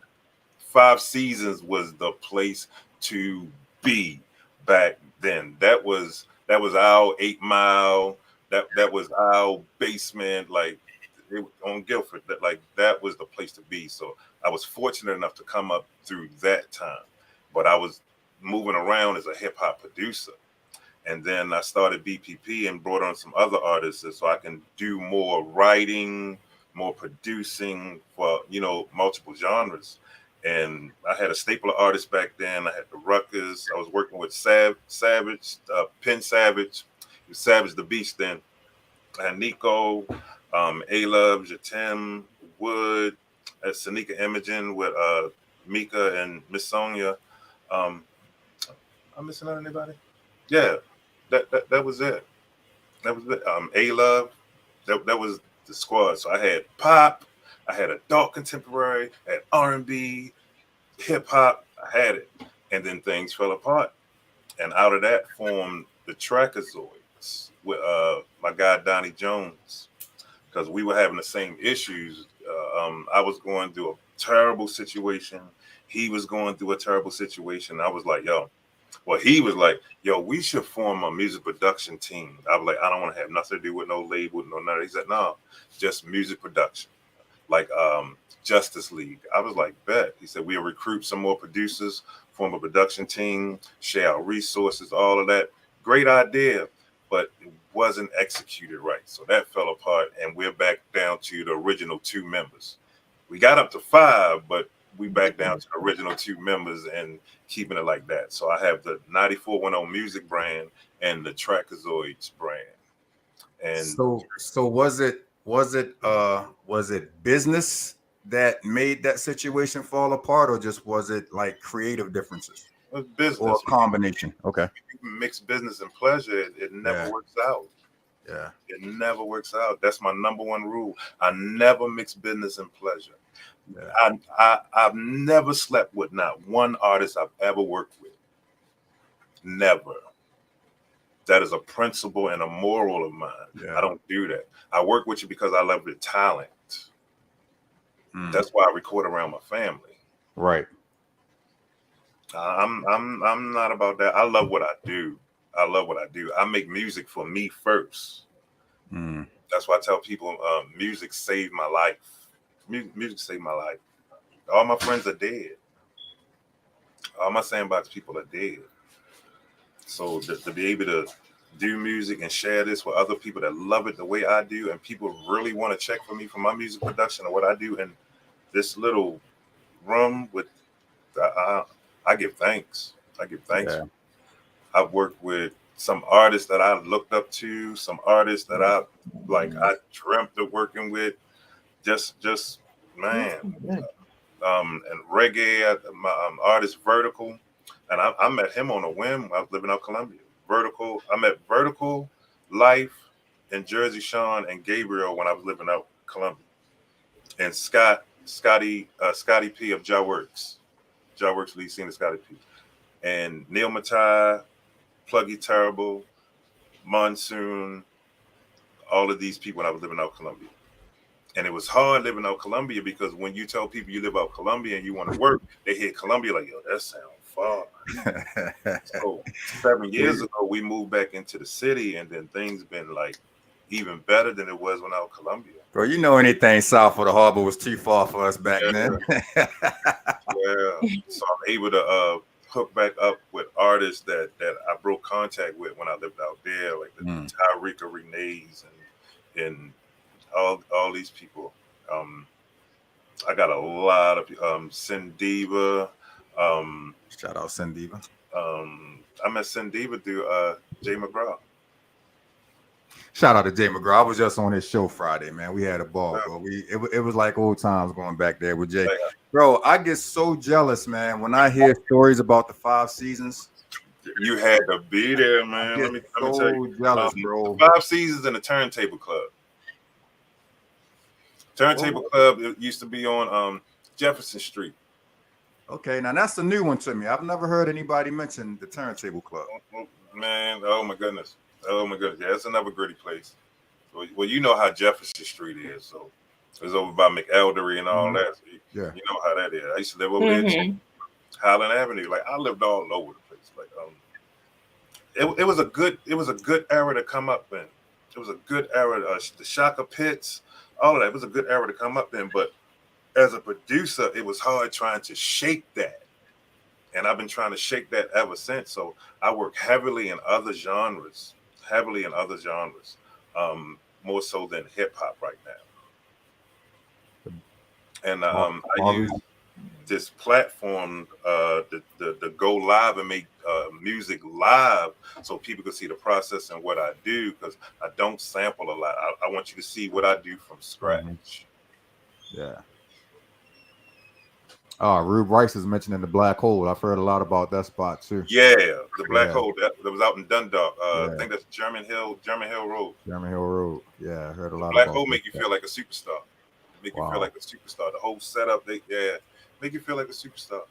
Five Seasons was the place to be back then. That was our 8 Mile. That was our basement. Like on Guilford. That was the place to be. So I was fortunate enough to come up through that time. But I was moving around as a hip hop producer. And then I started BPP and brought on some other artists so I can do more writing, more producing for multiple genres. And I had a staple of artists back then. I had the Ruckers. I was working with Savage, Penn Savage, Savage the Beast then. I had Nico, A-Love, Jatim, Wood, Sanika Imogen with Mika and Miss Sonia. Um, I'm missing out anybody? Yeah, that was it. That was it. A-Love, that was the squad. So I had pop, I had adult contemporary, I had R&B, hip hop. I had it, and then things fell apart, and out of that formed the Trackazoids with my guy Donnie Jones, because we were having the same issues. I was going through a terrible situation. He was going through a terrible situation. I was like, yo. Well, he was like, yo, we should form a music production team. I was like, I don't want to have nothing to do with no label, no nothing. He said, no, just music production. Like Justice League. I was like, bet. He said, we'll recruit some more producers, form a production team, share our resources, all of that. Great idea, but it wasn't executed right. So that fell apart, and we're back down to the original 2 members. We got up to 5, but we back down to the original 2 members and keeping it like that. So I have the 9410 music brand and the Trackazoids brand. And so was it business that made that situation fall apart, or just was it like creative differences business or a combination? Okay. Mix business and pleasure, it never works out. Yeah. It never works out. That's my number 1 rule. I never mix business and pleasure. Yeah. I've never slept with not one artist I've ever worked with. Never. That is a principle and a moral of mine. Yeah. I don't do that. I work with you because I love your talent. That's why I record around my family. Right. I'm not about that. I love what I do. I love what I do. I make music for me first. That's why I tell people music saved my life. Music saved my life. All my friends are dead. All my sandbox people are dead. So to be able to do music and share this with other people that love it the way I do, and people really want to check for me for my music production and what I do in this little room with, I give thanks. I give thanks. Yeah. I've worked with some artists that I looked up to, some artists that I dreamt of working with. Just man. And reggae, my artist Vertical, and I met him on a whim. I was living out Columbia. Vertical, I met Vertical, Life, and Jersey Sean and Gabriel when I was living out Columbia, and Scotty P of Jawworks lead singer Scotty P, and Neil Matai, Pluggy Terrible, Monsoon, all of these people when I was living out Columbia. And it was hard living out Columbia because when you tell people you live out Columbia and you want to work, they hear Columbia like, yo, that sounds far. So 7 years ago, we moved back into the city, and then things been like even better than it was when I was Columbia. Bro, you know anything south of the harbor was too far for us back then. Yeah. So I'm able to hook back up with artists that I broke contact with when I lived out there, like the Tyrika Renee's and all these people. I got a lot of Cindiva. Shout out Cindiva. I met Cindiva through Jay McGraw. Shout out to Jay McGraw. I was just on his show Friday, man. We had a ball, bro. It was like old times going back there with Jay. Bro, I get so jealous, man, when I hear stories about the 5 seasons. You had to be there, man. Let me tell you. Jealous, bro. 5 seasons in the Turntable Club. Turntable Club, it used to be on Jefferson Street. Okay, now that's a new one to me. I've never heard anybody mention the Turntable Club. Man, oh my goodness. Yeah, it's another gritty place. Well, you know how Jefferson Street is, so it's over by McElderry and all that. So you know how that is. I used to live over there too. Highland Avenue. Like I lived all over the place. Like it was a good era to come up in. It was a good era. The Shaka Pits, all of that. It was a good era to come up in. But as a producer, it was hard trying to shake that. And I've been trying to shake that ever since. So I work heavily in other genres. More so than hip hop right now. And this platform to go live and make music live so people can see the process and what I do, because I don't sample a lot. I want you to see what I do from scratch. Yeah. Rube Rice is mentioning the Black Hole. I've heard a lot about that spot too. Yeah, the Black Hole that was out in Dundalk. I think that's German Hill Road. German Hill Road. Yeah, I heard a lot Black about Hole that. make you feel like a superstar. Make you feel like a superstar. The whole setup, make you feel like a superstar.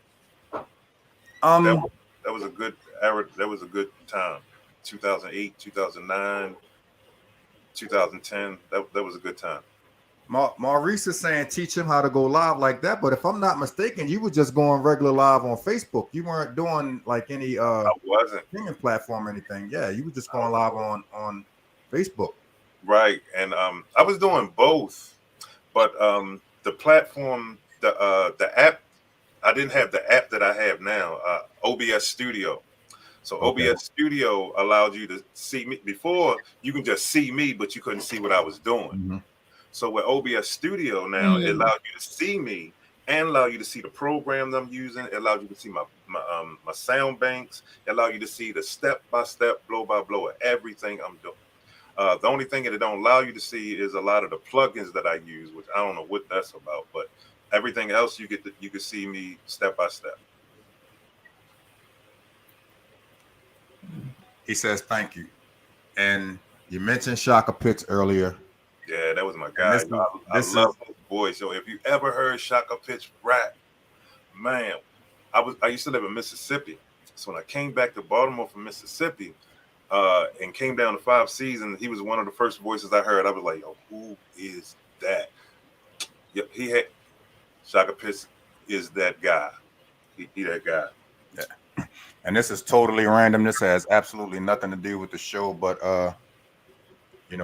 That was a good era. That was a good time. 2008, 2009, 2010. That was a good time. Maurice is saying teach him how to go live like that, but if I'm not mistaken, you were just going regular live on Facebook. You weren't doing like any I wasn't streaming platform or anything. Yeah, you were just going live on Facebook. Right, and I was doing both, but the platform, the app, I didn't have the app that I have now, OBS Studio. So OBS Studio allowed you to see me. Before, you can just see me, but you couldn't see what I was doing. Mm-hmm. So with OBS Studio now, it allowed you to see me and allow you to see the program that I'm using. It allowed you to see my sound banks. It allowed you to see the step-by-step, blow-by-blow of everything I'm doing. The only thing that it don't allow you to see is a lot of the plugins that I use, which I don't know what that's about, but everything else you can see me step by step. He says thank you, and you mentioned Shaka Pitts earlier. Yeah, that was my guy. I love his voice. So if you ever heard Shaka Pitts rap, man, I used to live in Mississippi. So when I came back to Baltimore from Mississippi, and came down to 5 Seasons, he was one of the first voices I heard. I was like, yo, who is that? Yeah, Shaka Pitts is that guy. He that guy. Yeah. And this is totally random. This has absolutely nothing to do with the show, but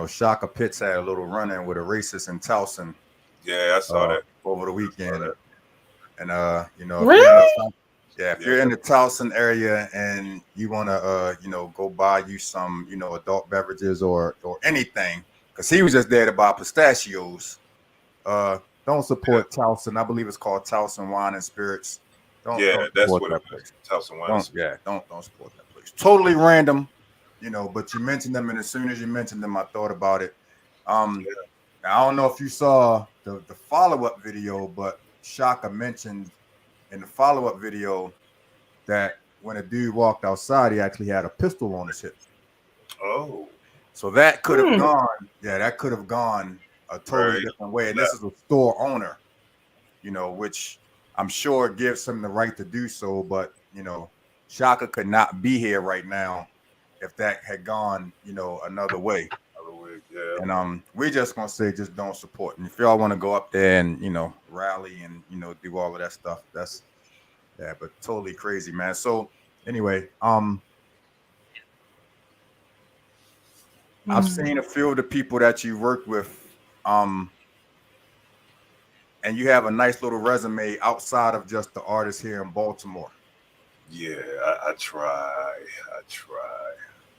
Shaka Pitts had a little run-in with a racist in Towson. Yeah, I saw that over the weekend. And really? if you're in the Towson area and you want to, go buy you some, adult beverages or anything, because he was just there to buy pistachios. Don't support Towson. I believe it's called Towson Wine and Spirits. Don't that's what it is. Towson Wine. Don't support that place. Totally random, but you mentioned them, and as soon as you mentioned them, I thought about it. I don't know if you saw the follow-up video, but Shaka mentioned in the follow-up video that when a dude walked outside, he actually had a pistol on his hip. Oh. So that could have gone, that could have gone a totally different way. And this is a store owner, which I'm sure gives him the right to do so. But, Shaka could not be here right now if that had gone, another way. Yeah. And we're just gonna say just don't support. And if y'all want to go up there and rally and do all of that stuff, that's but totally crazy, man. So anyway, I've seen a few of the people that you work with, and you have a nice little resume outside of just the artist here in Baltimore. Yeah, I try.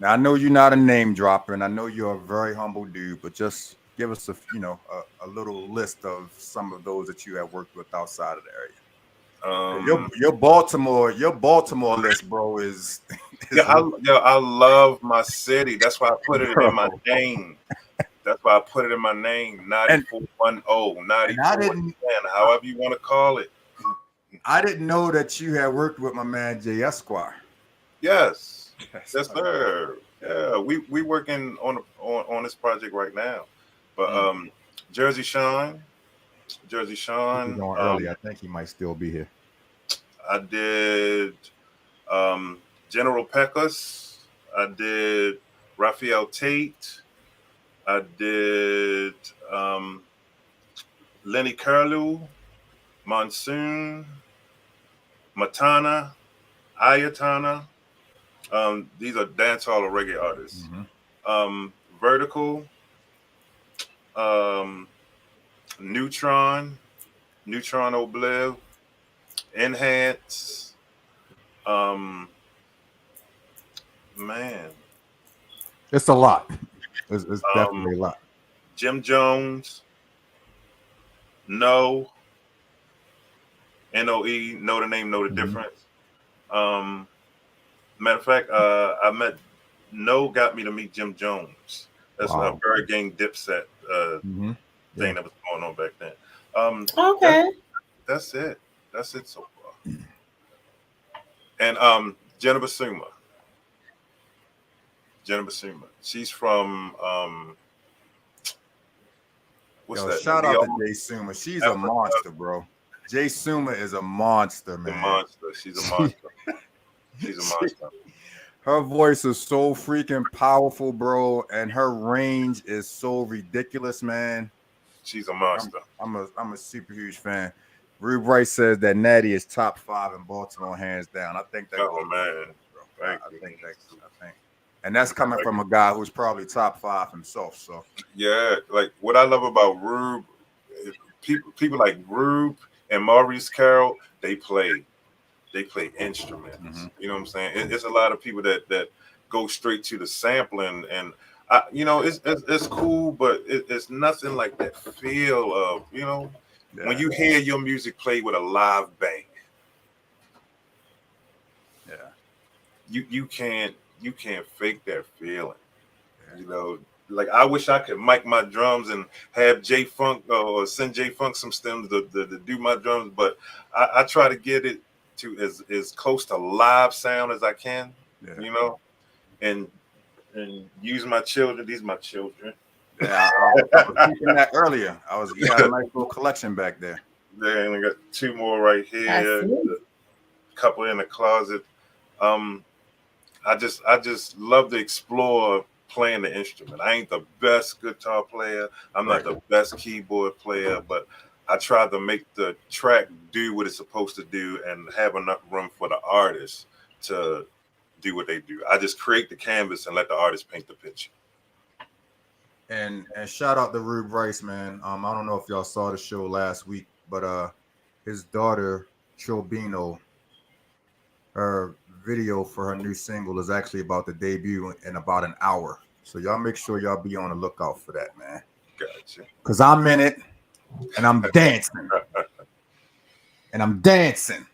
Now I know you're not a name dropper, and I know you're a very humble dude, but just give us a little list of some of those that you have worked with outside of the area. Your Baltimore list, bro, is I love my city. That's why I put it in my name. That's why I put it in my name. 9410, 9410, however you want to call it. I didn't know that you had worked with my man Jay Esquire. Yes, sir. Yeah, we working on this project right now. But Jersey Sean. He's on early. I think he might still be here. I did General Pecos. I did Raphael Tate. I did Lenny Curlew, Monsoon, Matana, Ayatana. These are dancehall or reggae artists. Vertical, Neutron Obliv, Enhance. Man, it's a lot. It's definitely a lot. Jim Jones, No, NOE, know the name, know the Mhm. difference. Matter of fact, I met got me to meet Jim Jones. That's a Wow. Bird Gang Dipset Hmm. Yeah. thing that was going on back then. Um, that, Okay. that's it. That's it so far. And Jenna Basuma. Jenna Basuma. She's from what's Yo, that? shout The out to Jay Suma. She's a monster, bro. Jay Suma is a monster, the man. monster. She's a She, monster. She's a she, monster. her voice is so freaking powerful, bro, and her range is so ridiculous, man. She's a I'm monster. I'm a super huge fan. Rube Wright says that Natty is top 5 in Baltimore, hands down. I think that goes Oh both man. ways, bro. Thank I you. think that I think, and that's coming from a guy who's probably top 5 himself. So Yeah, like what I love about Rube, people like Rube and Maurice Carroll, they play instruments. mhm. You know what I'm saying? It's a lot of people that go straight to the sampling, and it's cool, but it's nothing like that feel of when Yeah, you hear your music played with a live band. yeah, You can't fake that feeling. yeah. You know, like I wish I could mic my drums and have J Funk or send J Funk some stems to do my drums, but I try to get it to as close to live sound as I can, Yeah. you know, and use my children. These are my children. Yeah, I was thinking that earlier. You got a nice little collection back there. They only got two more right I here, see. a couple in the closet. Um, I just love to explore playing the instrument. I ain't the best guitar player. I'm not Right. the best keyboard player, but I try to make the track do what it's supposed to do and have enough room for the artist to do what they do. I just create the canvas and let the artist paint the picture. And shout out to Rube Rice, man. I don't know if y'all saw the show last week, but his daughter Chobino, her video for her new single is actually about to debut in about an hour. So y'all make sure y'all be on the lookout for that, man. Gotcha. Cause I'm in it and I'm dancing and I'm dancing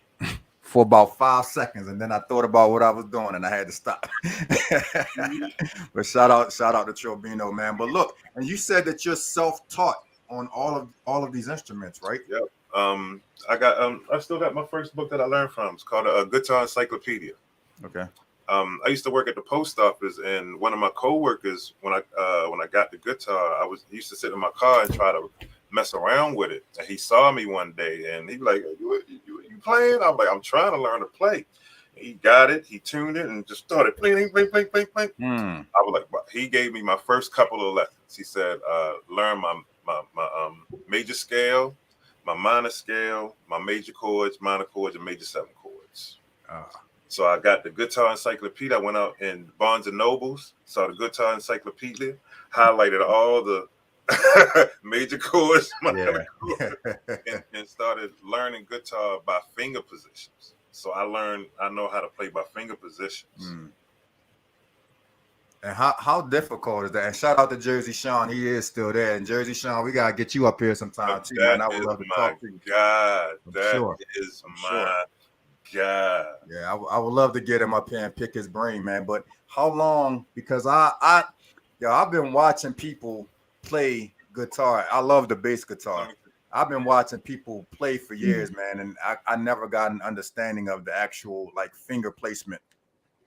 for about 5 seconds, and then I thought about what I was doing and I had to stop. But shout out to Chobino, man. But look, and you said that you're self-taught on all of these instruments, right? Yep. Um, I still got my first book that I learned from. It's called a Guitar Encyclopedia. Okay. I used to work at the post office, and one of my coworkers, when I got the guitar, used to sit in my car and try to mess around with it. And he saw me one day, and he was like, "You playing?" I'm like, "I'm trying to learn to play." He got it, he tuned it, and just started playing, playing, playing, playing, playing. Hmm. I was like, he gave me my first couple of lessons. He said, "Learn my major scale, my minor scale, my major chords, minor chords, and major seven chords." So I got the Guitar Encyclopedia. I went out in Barnes and Nobles, saw the Guitar Encyclopedia, highlighted all the major chords, minor Yeah. chords, and started learning guitar by finger positions. So I know how to play by finger positions. Hmm. And how difficult is that? And shout out to Jersey Sean. He is still there. And Jersey Sean, we gotta get you up here sometime too, man. That I would is love to my talk to you. God. I'm That sure. is I'm sure. my God. Yeah, I would love to get him up here and pick his brain, man. But how long? Because I've been watching people play guitar. I love the bass guitar. I've been watching people play for years, man, and I never got an understanding of the actual like finger placement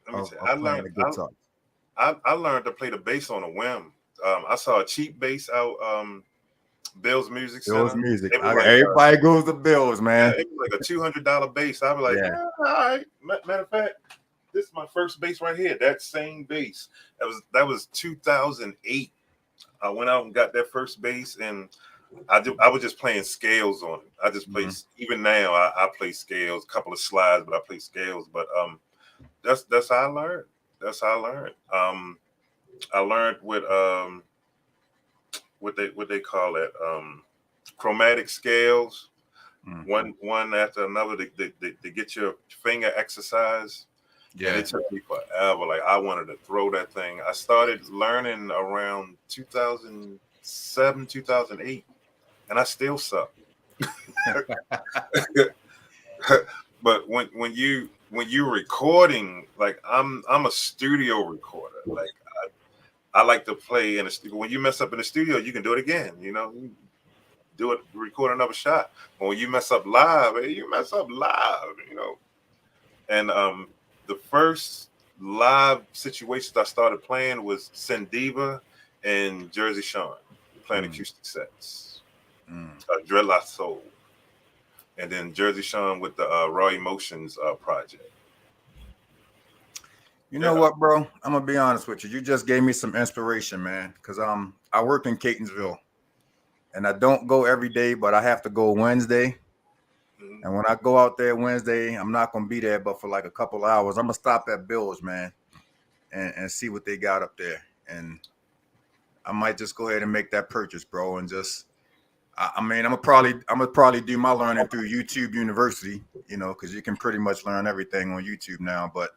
Let me of, tell you, of playing the guitar. I learned to play the bass on a whim. I saw a cheap bass out Bill's Music Bill's Center. music. It was like Everybody goes to Bill's, man. it was like a $200 bass. I was like, Yeah. all right. Matter of fact, this is my first bass right here. That same bass. That was 2008. I went out and got that first bass, and I was just playing scales on it. I just play even now. I play scales, a couple of slides, but I play scales. But that's how I learned. That's how I learned. I learned with what they call it chromatic scales, one after another to get your finger exercise. Yeah. And it took me forever. Like I wanted to throw that thing. I started learning around 2007, 2008, and I still suck. But when you're recording, like I'm a studio recorder. Like I like to play in the studio. When you mess up in the studio, you can do it again. You do it, record another shot. But when you mess up live, you mess up live. And the first live situations I started playing was Sendiva and Jersey Sean playing acoustic sets, Dreadlock Soul, and then Jersey Sean with the Raw Emotions project. You know what, bro? I'm gonna be honest with you. You just gave me some inspiration, man. Cause I work in Catonsville, and I don't go every day, but I have to go Wednesday. Mhm. And when I go out there Wednesday, I'm not gonna be there, but for like a couple hours, I'm gonna stop at Bill's, man, and see what they got up there. And I might just go ahead and make that purchase, bro. And just, I mean, I'm gonna probably do my learning through YouTube University, because you can pretty much learn everything on YouTube now. But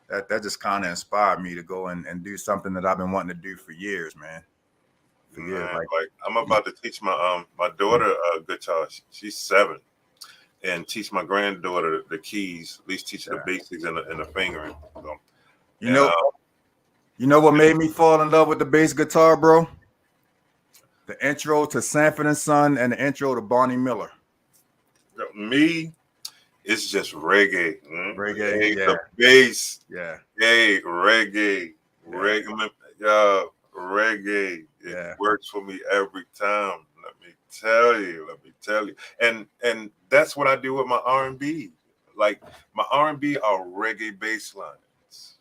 that just kind of inspired me to go and do something that I've been wanting to do for years, man. For years, Man, like like I'm about to teach my daughter guitar. She's 7, and teach my granddaughter the keys. At least teach her the basics and the fingering. So, you and know, you know what made me fall in love with the bass guitar, bro? The intro to Sanford and Son and the intro to Barney Miller. me, it's just reggae. Reggae, Hey, yeah, the bass. yeah, Hey, reggae, yeah, reggae. It yeah. works for me every time. Let me tell you. And that's what I do with my R&B. Like my R&B are reggae bass lines.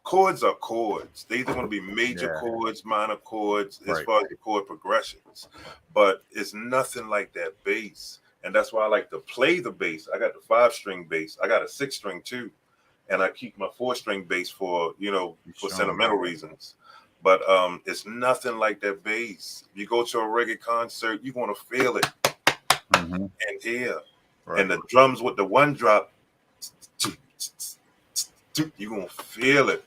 Chords are chords. They either going to be major Yeah. chords, minor chords, as Right. far as the chord progressions. But it's nothing like that bass. And that's why I like to play the bass. I got the 5-string bass. I got a 6-string too. And I keep my 4-string bass for sentimental reasons. But it's nothing like that bass. You go to a reggae concert, you're gonna feel it and hear. Right. And the drums with the one drop, you're gonna feel it.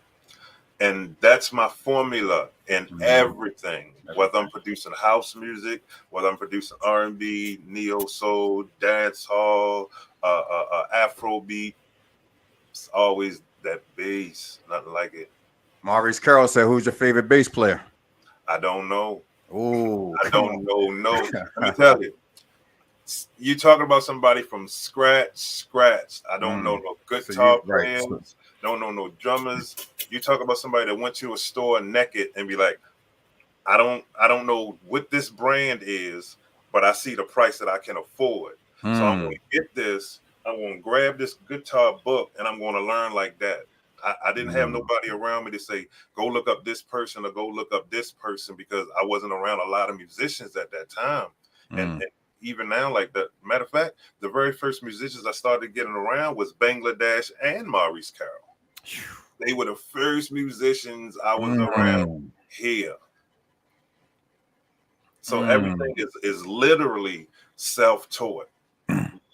And that's my formula in everything. Whether I'm producing house music, whether I'm producing R&B, neo soul, dance hall, Afrobeat, it's always that bass, nothing like it. Maurice Carroll said, "Who's your favorite bass player?" I don't know. Oh, I come don't on. know. No, let me tell you. You talking about somebody from scratch. I don't know no guitar players. Don't know no drummers. You talk about somebody that went to a store naked and be like, I don't know what this brand is, but I see the price that I can afford. So I'm going to get this. I'm going to grab this guitar book and I'm going to learn like that. I didn't have nobody around me to say, go look up this person or go look up this person, because I wasn't around a lot of musicians at that time. And even now, like that, matter of fact, the very first musicians I started getting around was Bangladesh and Maurice Carroll. They were the first musicians I was around here. So everything is literally self-taught.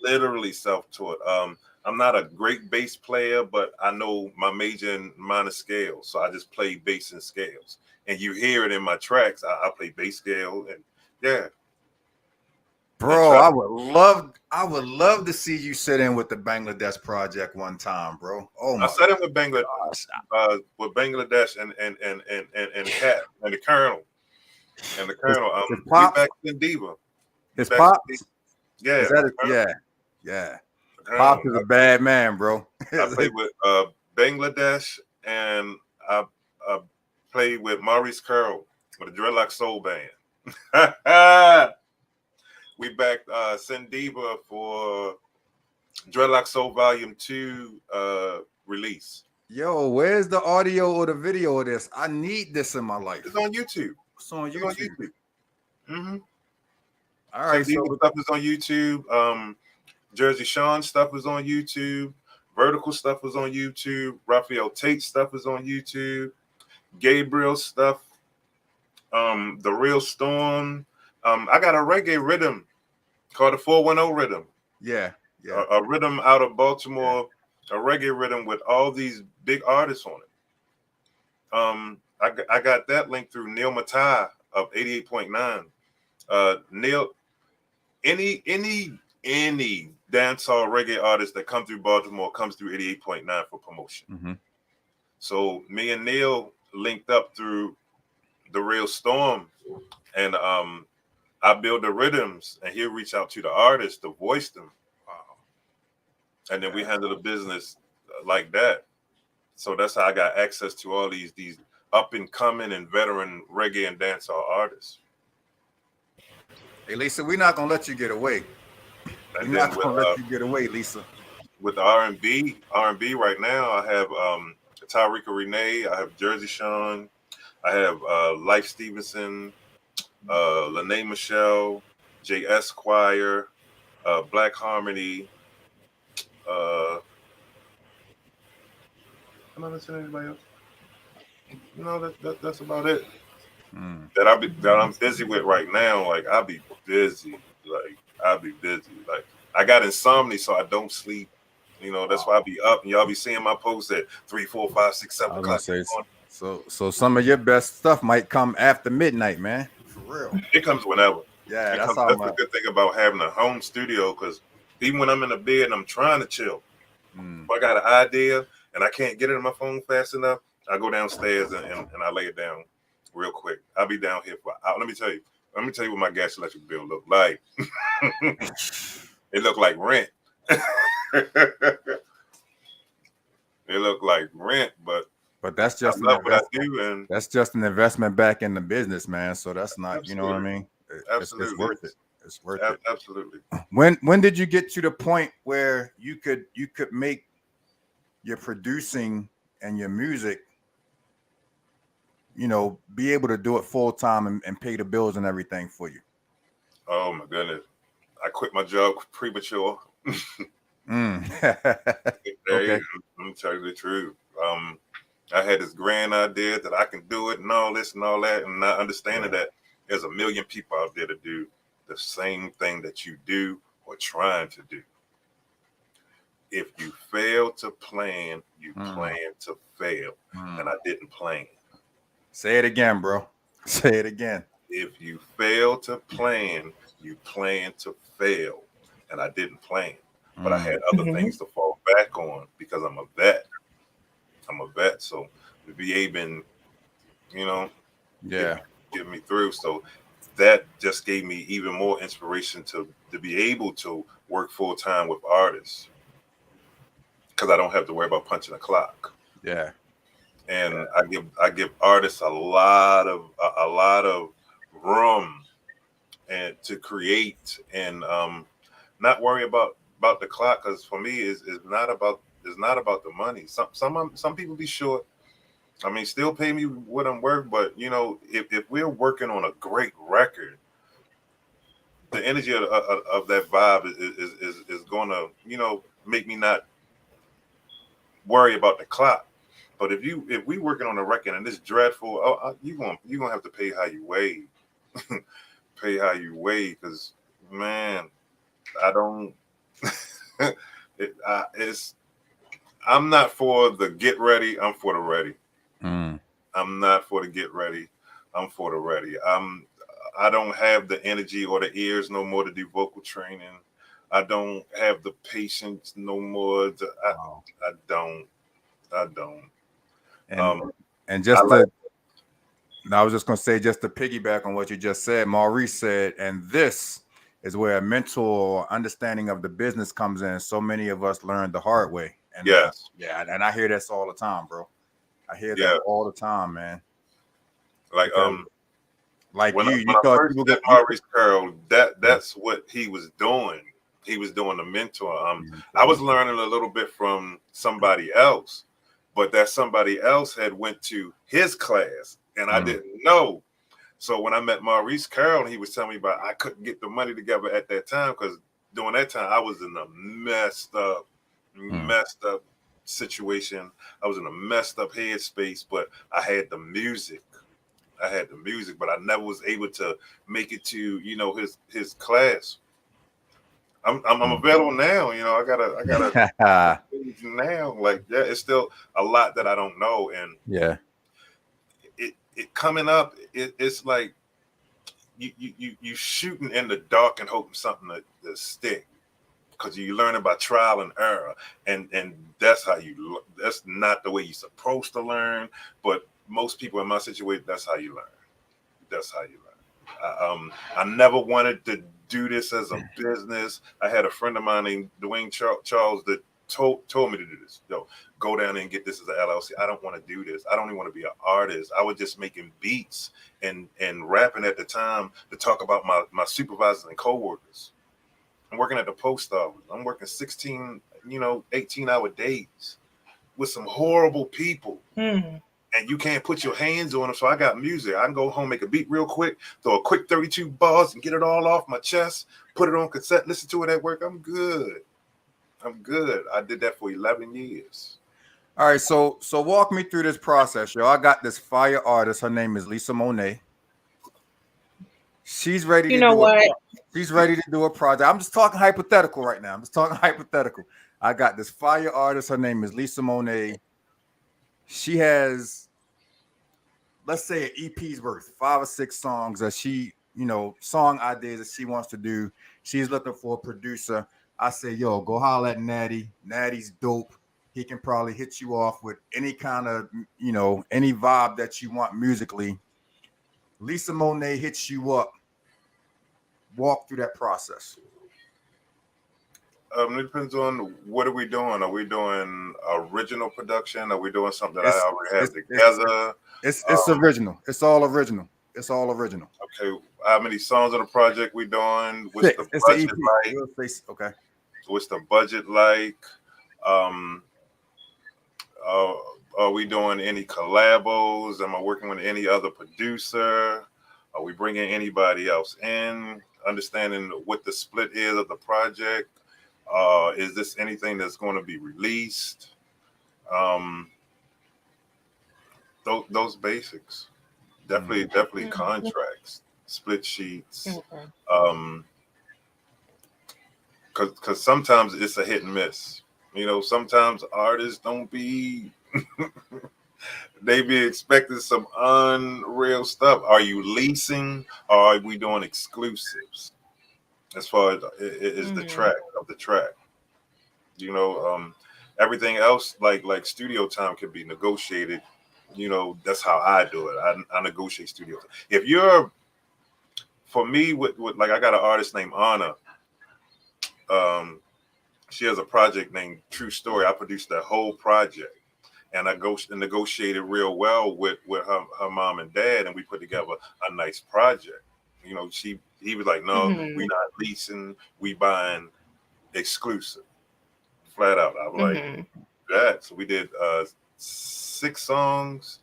Literally self-taught. I'm not a great bass player, but I know my major and minor scales. So I just play bass and scales. And you hear it in my tracks. I play bass scale and yeah. Bro, I would love to see you sit in with the Bangladesh project one time, bro. Oh my! I sat in with Bangladesh and Cat and the Colonel and the Colonel. His pop, back in Diva. His pop, yeah, yeah. Pop is a bad man, bro. I played with Bangladesh and I played with Maurice Carroll with the Dreadlock Soul Band. We backed Sendiva for Dreadlock Soul Volume 2 release. Yo, where's the audio or the video of this? I need this in my life. It's on YouTube. It's on YouTube. All right, Sendiva stuff is on YouTube. Jersey Sean stuff is on YouTube. Vertical stuff is on YouTube. Raphael Tate stuff is on YouTube. Gabriel stuff. The Real Storm. I got a reggae rhythm called the 410 rhythm. Yeah. A rhythm out of Baltimore, a reggae rhythm with all these big artists on it. I got that linked through Neil Matai of 88.9. Neil, any dancehall reggae artists that come through Baltimore comes through 88.9 for promotion. Mm-hmm. So me and Neil linked up through the Real Storm, and I build the rhythms, and he'll reach out to the artists to voice them, and then we handle the business like that. So that's how I got access to all these up and coming and veteran reggae and dancehall artists. Hey, Lisa, we're not gonna let you get away. We're And not then gonna let you get away, Lisa. with R&B right now, I have Tyreeka Renee, I have Jersey Sean, I have Life Stevenson, Lene Michelle, J. Esquire, Black Harmony. Am I missing anybody else? No, that's about it. That I'm busy with right now. Like I'll be busy. Like I got insomnia, so I don't sleep. You know, that's why I be up and y'all be seeing my posts at 3, 4, 5, 6, 7 I was gonna o'clock. say, so some of your best stuff might come after midnight, man. For real. It comes whenever. Yeah, That's the good thing about having a home studio, because even when I'm in the bed and I'm trying to chill, if I got an idea and I can't get it in my phone fast enough, I go downstairs and I lay it down real quick. I'll be down here for let me tell you what my gas electric bill look like. It looked like rent. It looked like rent, but that's just I love what I do, and that's just an investment back in the business, man. So that's not, absolutely. You know what I mean? It's worth it. It's worth it. Absolutely. When did you get to the point where you could make your producing and your music, be able to do it full time and pay the bills and everything for you? Oh my goodness. I quit my job premature. Okay. I'm telling you the truth. I had this grand idea that I can do it and all this and all that, and not understanding that there's a million people out there to do the same thing that you do or trying to do. If you fail to plan, you plan to fail. And I didn't plan. Say it again, bro. Say it again. If you fail to plan, you plan to fail. And I didn't plan. But I had other things to fall back on because I'm a vet. So the VA been, get me through. So that just gave me even more inspiration to be able to work full time with artists, because I don't have to worry about punching a clock. Yeah. And I give artists a lot of room and to create and not worry about the clock, because for me is not about the money. Some people be short. I mean, still pay me what I'm worth, but if we're working on a great record, the energy of that vibe is going to make me not worry about the clock. But if we working on a record and it's dreadful, you gonna have to pay how you weigh, because man, I don't. I'm not for the get ready. I'm for the ready. I'm not for the get ready. I'm for the ready. I don't have the energy or the ears no more to do vocal training. I don't have the patience no more. I don't. And just I was just gonna say, just to piggyback on what you just said, Maurice said, and this is where a mental understanding of the business comes in. So many of us learned the hard way. And yes. And I hear this all the time, bro. I hear that all the time, man. Like like when you I thought first people met Maurice Curl, that's what he was doing. He was doing the mentor. I was learning a little bit from somebody else, but that somebody else had went to his class and I didn't know. So when I met Maurice Curl, he was telling me about I couldn't get the money together at that time, because during that time I was in a messed up situation. I was in a messed up headspace, but I had the music. But I never was able to make it to his class. I'm available now. I gotta now. Like it's still a lot that I don't know, and it coming up. It's like you shooting in the dark and hoping something to stick. because you learn it by trial and error, and that's how that's not the way you're supposed to learn, but most people in my situation, that's how you learn. That's how you learn. I never wanted to do this as a business. I had a friend of mine named Dwayne Charles that told me to do this. Go down and get this as an LLC. I don't want to do this. I don't even want to be an artist. I was just making beats and rapping at the time to talk about my supervisors and coworkers. I'm working at the post office. I'm working 16, 18-hour days with some horrible people. And you can't put your hands on them. So I got music. I can go home, make a beat real quick, throw a quick 32 bars and get it all off my chest, put it on cassette, listen to it at work. I'm good. I did that for 11 years. All right, so walk me through this process, yo. I got this fire artist. Her name is Lisa Monet. She's ready she's ready to do a project. I'm just talking hypothetical right now. I got this fire artist. Her name is Lisa Monet. She has, let's say, an EP's worth, 5 or 6 songs that she, song ideas that she wants to do. She's looking for a producer. I say, yo, go holler at Knatty. Natty's dope. He can probably hit you off with any kind of, any vibe that you want musically. Lisa Monet hits you up. Walk through that process. It depends on what are we doing. Are we doing original production? Are we doing something that I already have together? It's original. It's all original. Okay. How many songs on the project we doing? What's the budget like? Okay. What's the budget like? Are we doing any collabos? Am I working with any other producer? Are we bringing anybody else in? Understanding what the split is of the project. Is this anything that's going to be released? Those basics. Definitely contracts, split sheets. Because sometimes it's a hit and miss. Sometimes artists don't be they be expecting some unreal stuff. Are you leasing or are we doing exclusives? As far as is the track. Everything else like studio time can be negotiated. That's how I do it. I negotiate studio time. For me, with like I got an artist named Anna. She has a project named True Story. I produced that whole project. And I negotiated real well with her mom and dad, and we put together a nice project. He was like, no, we're not leasing, we buying exclusive, flat out. I was like that. So we did 6 songs,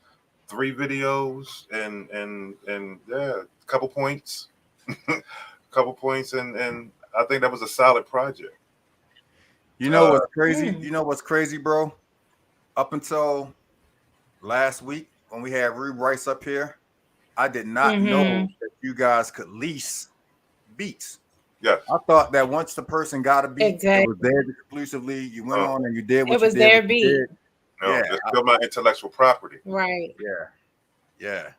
3 videos, and yeah, a couple points, and I think that was a solid project. What's crazy? What's crazy, bro? Up until last week when we had Rube Rice up here, I did not know that you guys could lease beats. Yeah, I thought that once the person got a beat, it was theirs exclusively. You went on and you did what you did. It was their beat. That's still my intellectual property. Right. Yeah.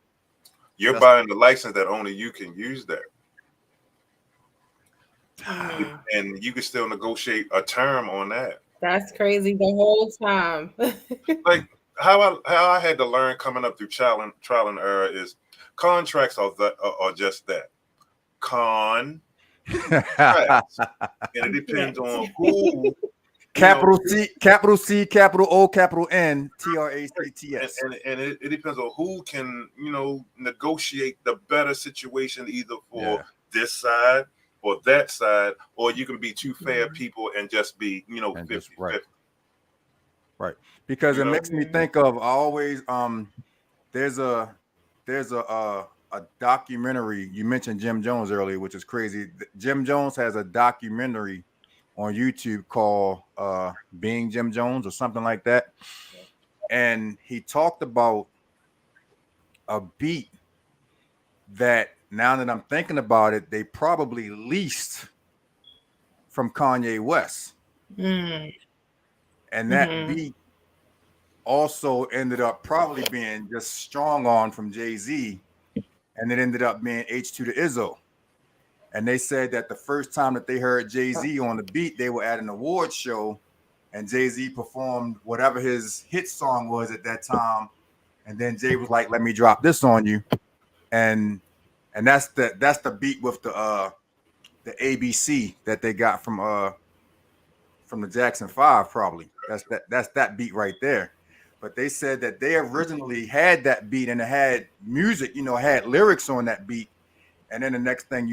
You're buying the license that only you can use that. And you can still negotiate a term on that. That's crazy the whole time. Like how I had to learn coming up through trial and error is contracts are just that. Contracts. And it depends on who. Capital C, capital O, capital N, TRACTS. And it depends on who can, negotiate the better situation either for this side or that side, or you can be 2 fair people and just be, 50. Right. Because it makes me think of always there's a documentary. You mentioned Jim Jones earlier, which is crazy. Jim Jones has a documentary on YouTube called Being Jim Jones or something like that. And he talked about a beat that, now that I'm thinking about it, they probably leased from Kanye West. And that beat also ended up probably being just Strong On from Jay-Z. And it ended up being H2 to Izzo. And they said that the first time that they heard Jay-Z on the beat, they were at an award show, and Jay-Z performed whatever his hit song was at that time. And then Jay was like, "Let me drop this on you," and that's the beat with the ABC that they got from the Jackson 5, probably. That's that beat right there. But they said that they originally had that beat and it had music, had lyrics on that beat. And then the next thing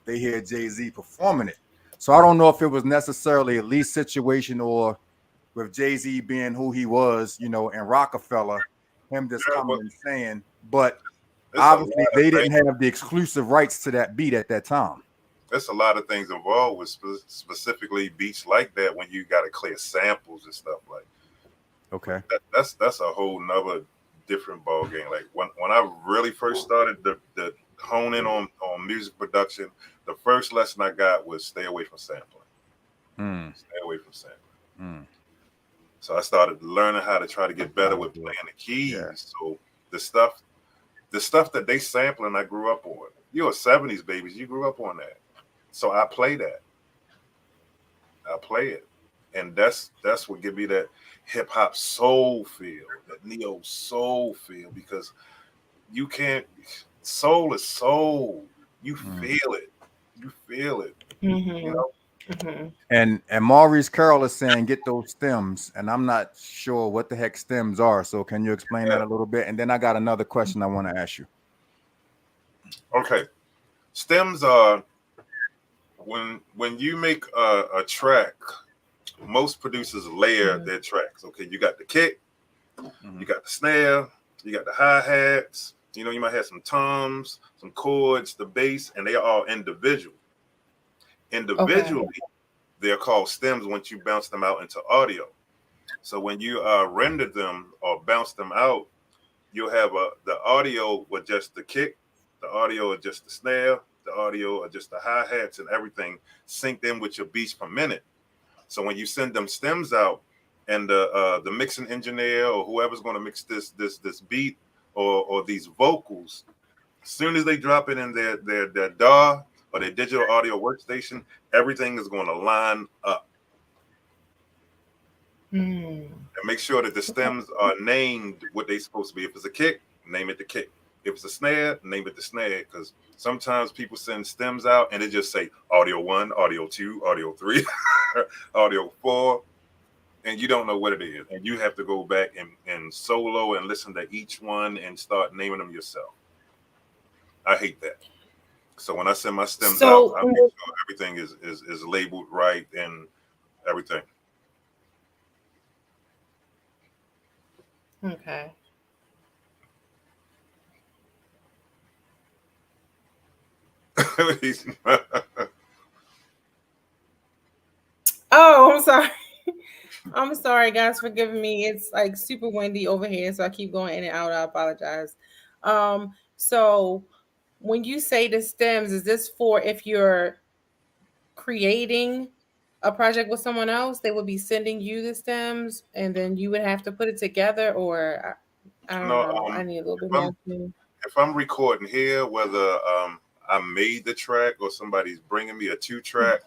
they hear Jay-Z performing it. So I don't know if it was necessarily a lease situation or with Jay-Z being who he was, in Rockefeller, him just coming and saying, but obviously they didn't have the exclusive rights to that beat at that time. There's a lot of things involved with specifically beats like that when you got to clear samples and stuff like. Okay. That's a whole nother different ball game. Like when I really first started the hone in on music production, the first lesson I got was stay away from sampling. Stay away from sampling. So I started learning how to try to get better with playing the keys. Yeah. So the stuff that they sampling, I grew up on. You're 70s babies, you grew up on that. So I play that. I play it. And that's what give me that hip hop soul feel, that neo soul feel, because you can't, soul is soul. You feel it. You feel it. And Maurice Carroll is saying get those stems, and I'm not sure what the heck stems are. So can you explain that a little bit? And then I got another question I want to ask you. Okay. Stems are when you make a track, most producers layer their tracks. Okay, you got the kick, you got the snare, you got the hi-hats, you might have some toms, some chords, the bass, and they are all individual. Individually, they're called stems once you bounce them out into audio. So when you render them or bounce them out, you'll have the audio with just the kick, the audio with just the snare, the audio or just the hi-hats and everything synced in with your beats per minute. So when you send them stems out and the mixing engineer or whoever's going to mix this beat or these vocals, as soon as they drop it in their DAW or their digital audio workstation, everything is going to line up. And make sure that the stems are named what they're supposed to be. If it's a kick, name it the kick. If it's a snare, name it the snare, because sometimes people send stems out and they just say audio 1, audio 2, audio 3, audio 4, and you don't know what it is. And you have to go back and solo and listen to each one and start naming them yourself. I hate that. So when I send my stems out, I make sure everything is labeled right and everything. Okay. Oh, I'm sorry. I'm sorry, guys, for giving me. It's like super windy over here, so I keep going in and out. I apologize. So when you say the stems, is this for if you're creating a project with someone else, they would be sending you the stems and then you would have to put it together, or I don't know. I need a little bit more. If I'm recording here, whether I made the track or somebody's bringing me a 2-track,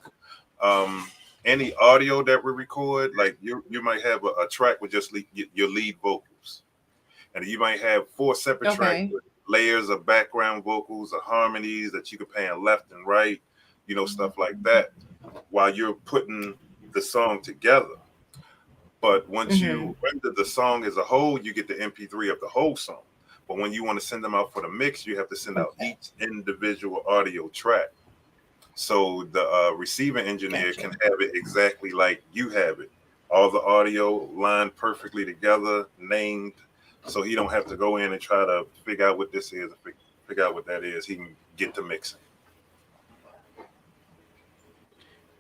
any audio that we record, like you might have a track with just your lead vocals, and you might have 4 separate tracks with layers of background vocals or harmonies that you can pan left and right, stuff like that, while you're putting the song together. But once you render the song as a whole, you get the MP3 of the whole song. But when you want to send them out for the mix, you have to send out each individual audio track. So the receiving engineer can have it exactly like you have it. All the audio lined perfectly together, named, so he don't have to go in and try to figure out what this is, figure out what that is. He can get to mixing.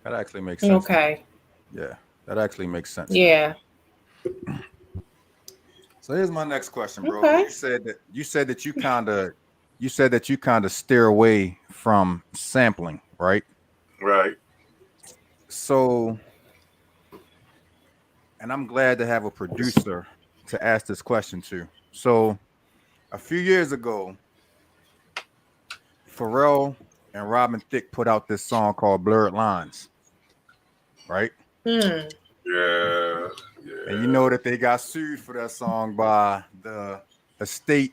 That actually makes sense. Okay. Yeah, that actually makes sense. Yeah. So here's my next question, bro. Okay. You said that you kind of steer away from sampling, right? Right. So, and I'm glad to have a producer to ask this question to. So, a few years ago, Pharrell and Robin Thicke put out this song called Blurred Lines, right? Hmm. Yeah, And you yeah. know that they got sued for that song by the estate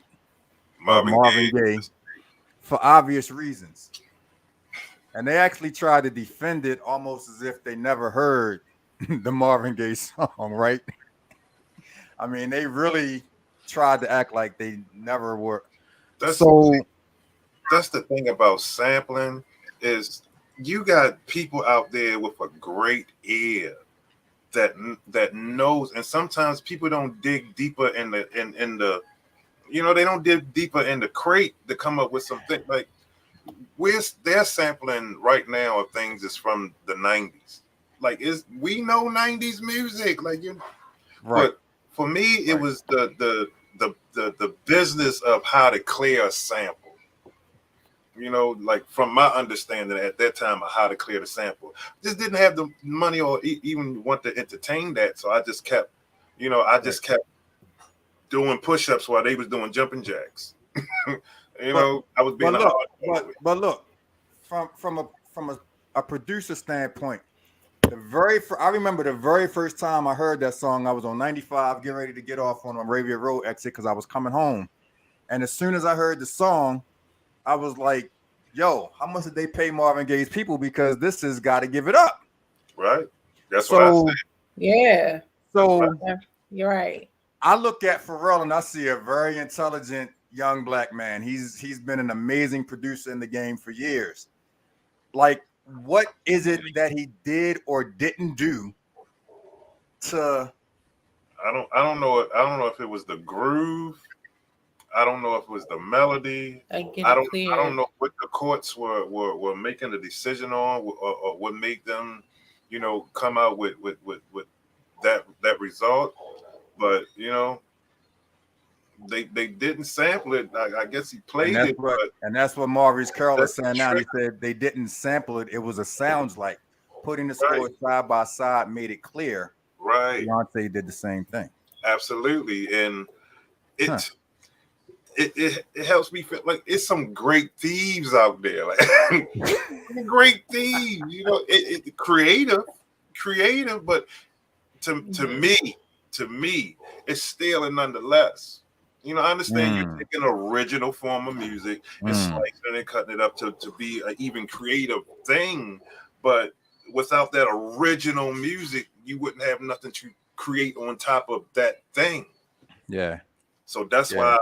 of Marvin Marvin Gaye. Gaye for obvious reasons. And they actually tried to defend it almost as if they never heard the Marvin Gaye song, right? I mean, they really tried to act like they never were. That's So, that's the thing about sampling is you got people out there with a great ear that that knows, and sometimes people don't dig deeper in the they don't dig deeper in the crate to come up with something like they're sampling right now of things that's from the 90s. Like is we know 90s music like you right, but for me it right. was the business of how to clear a sample. Like from my understanding at that time of how to clear the sample, just didn't have the money or even want to entertain that. So I just kept, Right. doing push-ups while they was doing jumping jacks. But I was but being a look, hard with it. but look, from a producer standpoint, I remember the very first time I heard that song. I was on 95, getting ready to get off on Arabia Road exit because I was coming home. And as soon as I heard the song, I was like, "Yo, how much did they pay Marvin Gaye's people? Because this has got to give it up." Right? That's what I So, said. Yeah. That's what so Yeah, you're right. I look at Pharrell and I see a very intelligent young black man. He's been an amazing producer in the game for years. Like, what is it that he did or didn't do to I don't know if it was the groove. I don't know if it was the melody. Like get I it don't I don't cleared. know what the courts were making the decision on, or what made them, come out with that result. But they didn't sample it. I guess he and played it, but that's what Maurice Carroll is that's the saying now. trick, He said they didn't sample it. It was a sounds like putting the right? scores side by side made it clear. Right. Beyonce did the same thing. Absolutely, and Huh. it it helps me feel like it's some great thieves out there, like great thieves. Creative, but to Mhm. me, it's still and nonetheless. I understand you're Mm, taking original form of music and mm. slicing it and cutting it up to be an even creative thing, but without that original music, you wouldn't have nothing to create on top of that thing. Yeah, So that's yeah. why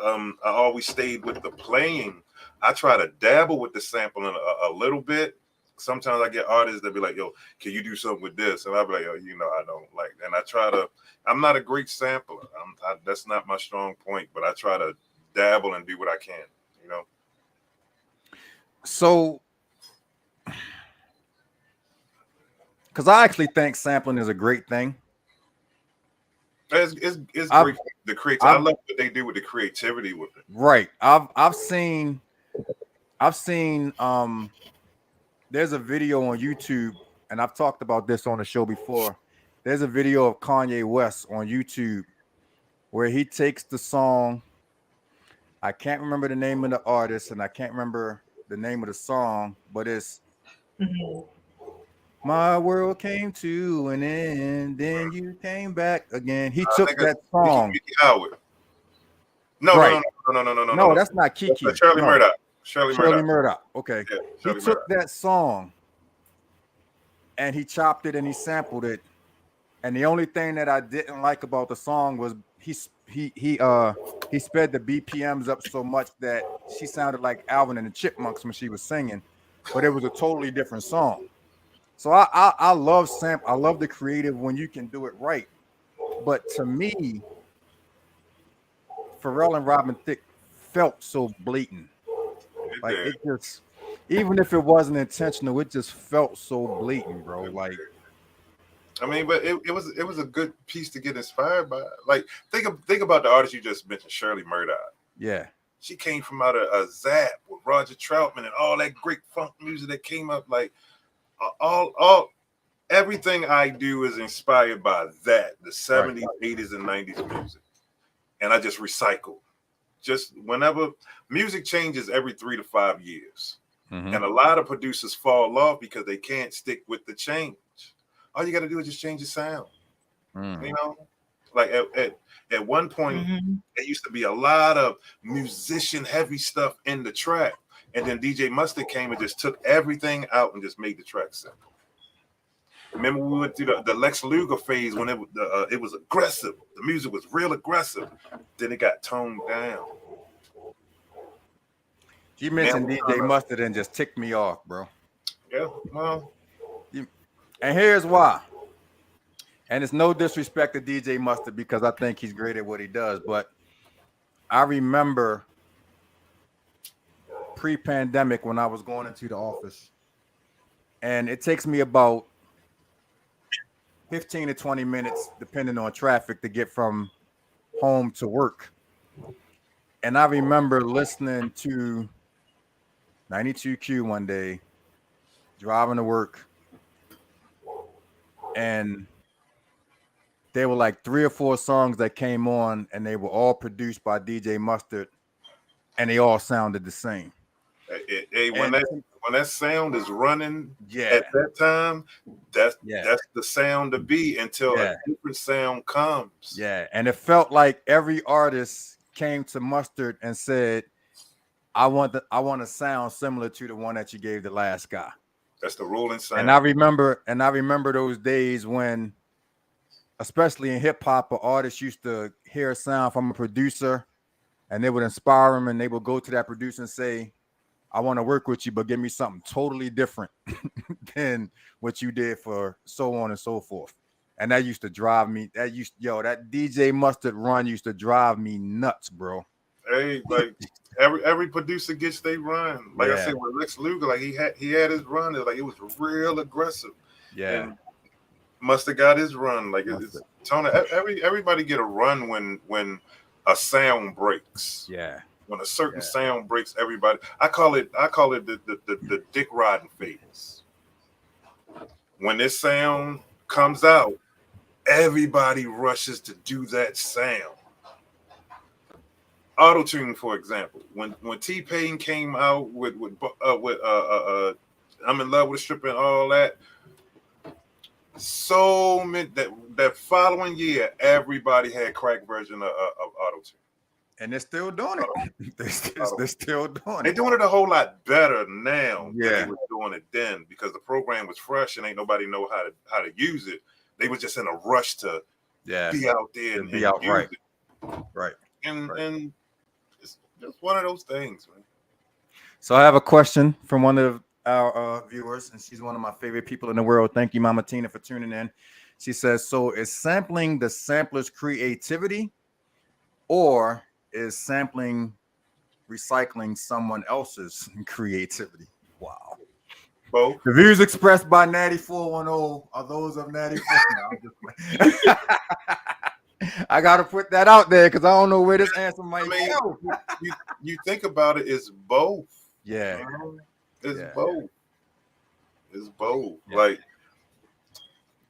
I always stayed with the playing. I try to dabble with the sampling a little bit. Sometimes I get artists that be like, "Yo, can you do something with this?" And I'll be like, "Oh, I don't like." And I try to. I'm not a great sampler. That's not my strong point. But I try to dabble and do what I can. You know. So, because I actually think sampling is a great thing. It's I've, great. The creative. I I've, love what they do with the creativity with it. right. I've seen. There's a video on YouTube, and I've talked about this on the show before. There's a video of Kanye West on YouTube where he takes the song. I can't remember the name of the artist, and I can't remember the name of the song, but it's Mhm. My World Came to an End, then you came back again. He I took think it's that song. Mickey Howard. No, no, Right. no, no, no, no, no, no, No, no. that's not That's Kiki. Shirley No, Murdoch. Shirley Shirley Murdoch. Murdoch. Okay. Yeah, He Shirley took Murdoch. that song and he chopped it and he sampled it. And the only thing that I didn't like about the song was he sped the BPMs up so much that she sounded like Alvin and the Chipmunks when she was singing, but it was a totally different song. So I love I love the creative when you can do it right. But to me, Pharrell and Robin Thicke felt so blatant. It Like did. it just, even if it wasn't intentional, it just felt so blatant, bro. Like, I mean, but it was a good piece to get inspired by. Like think about the artist you just mentioned, Shirley Murdoch. yeah, She came from out of a Zap with Roger Troutman and all that great funk music that came up. Like all everything I do is inspired by that, the right, 70s, 80s, and 90s music. And I just recycle. Just whenever music changes every 3 to 5 years. And a lot of producers fall off because they can't stick with the change. All you got to do is just change the sound. You know, like at one point, there used to be a lot of musician heavy stuff in the track. And then DJ Mustard came and just took everything out and just made the track simple. Remember, we went through the Lex Luger phase when it was aggressive. The music was real aggressive. Then it got toned down. You mentioned DJ Mustard and just ticked me off, bro. Yeah, well. And here's why. And it's no disrespect to DJ Mustard because I think he's great at what he does. But I remember pre-pandemic when I was going into the office. And it takes me about 15 to 20 minutes, depending on traffic, to get from home to work. And I remember listening to 92Q one day, driving to work. And there were like 3 or 4 songs that came on, and they were all produced by DJ Mustard, and they all sounded the same. Hey, when that sound is running at that time, that's the sound to be until a different sound comes. Yeah, and it felt like every artist came to Mustard and said, I want a sound similar to the one that you gave the last guy. That's the ruling sound. And I remember those days when, especially in hip hop, an artist used to hear a sound from a producer and they would inspire them, and they would go to that producer and say, I want to work with you, but give me something totally different than what you did, for so on and so forth. And that used to drive me. That DJ Mustard run used to drive me nuts, bro. Hey, like every producer gets their run. Like I said with Lex Luger, like he had his run. Like it was real aggressive. Yeah. And Mustard got his run. Like it's Tony. Everybody get a run when a sound breaks. Yeah. When a certain sound breaks, everybody. I call it the dick riding phase. When this sound comes out, everybody rushes to do that sound. Auto-tune, for example. When T-Pain came out with I'm in Love with a Stripper and all that, so many that following year, everybody had crack version of auto-tune. And they're still doing it. They're still doing it. They're doing it a whole lot better now than they were doing it then, because the program was fresh and ain't nobody know how to use it. They was just in a rush to be out there and be out use it. Right. And it's just one of those things, man. So I have a question from one of our viewers, and she's one of my favorite people in the world. Thank you, Mama Tina, for tuning in. She says, so is sampling the sampler's creativity, or is sampling recycling someone else's creativity? Wow. Both. The views expressed by Knatty 410 are those of Knatty 410. I gotta put that out there because I don't know where this answer might go. You think about it, it's both. Yeah. It's both. It's both. Yeah. Like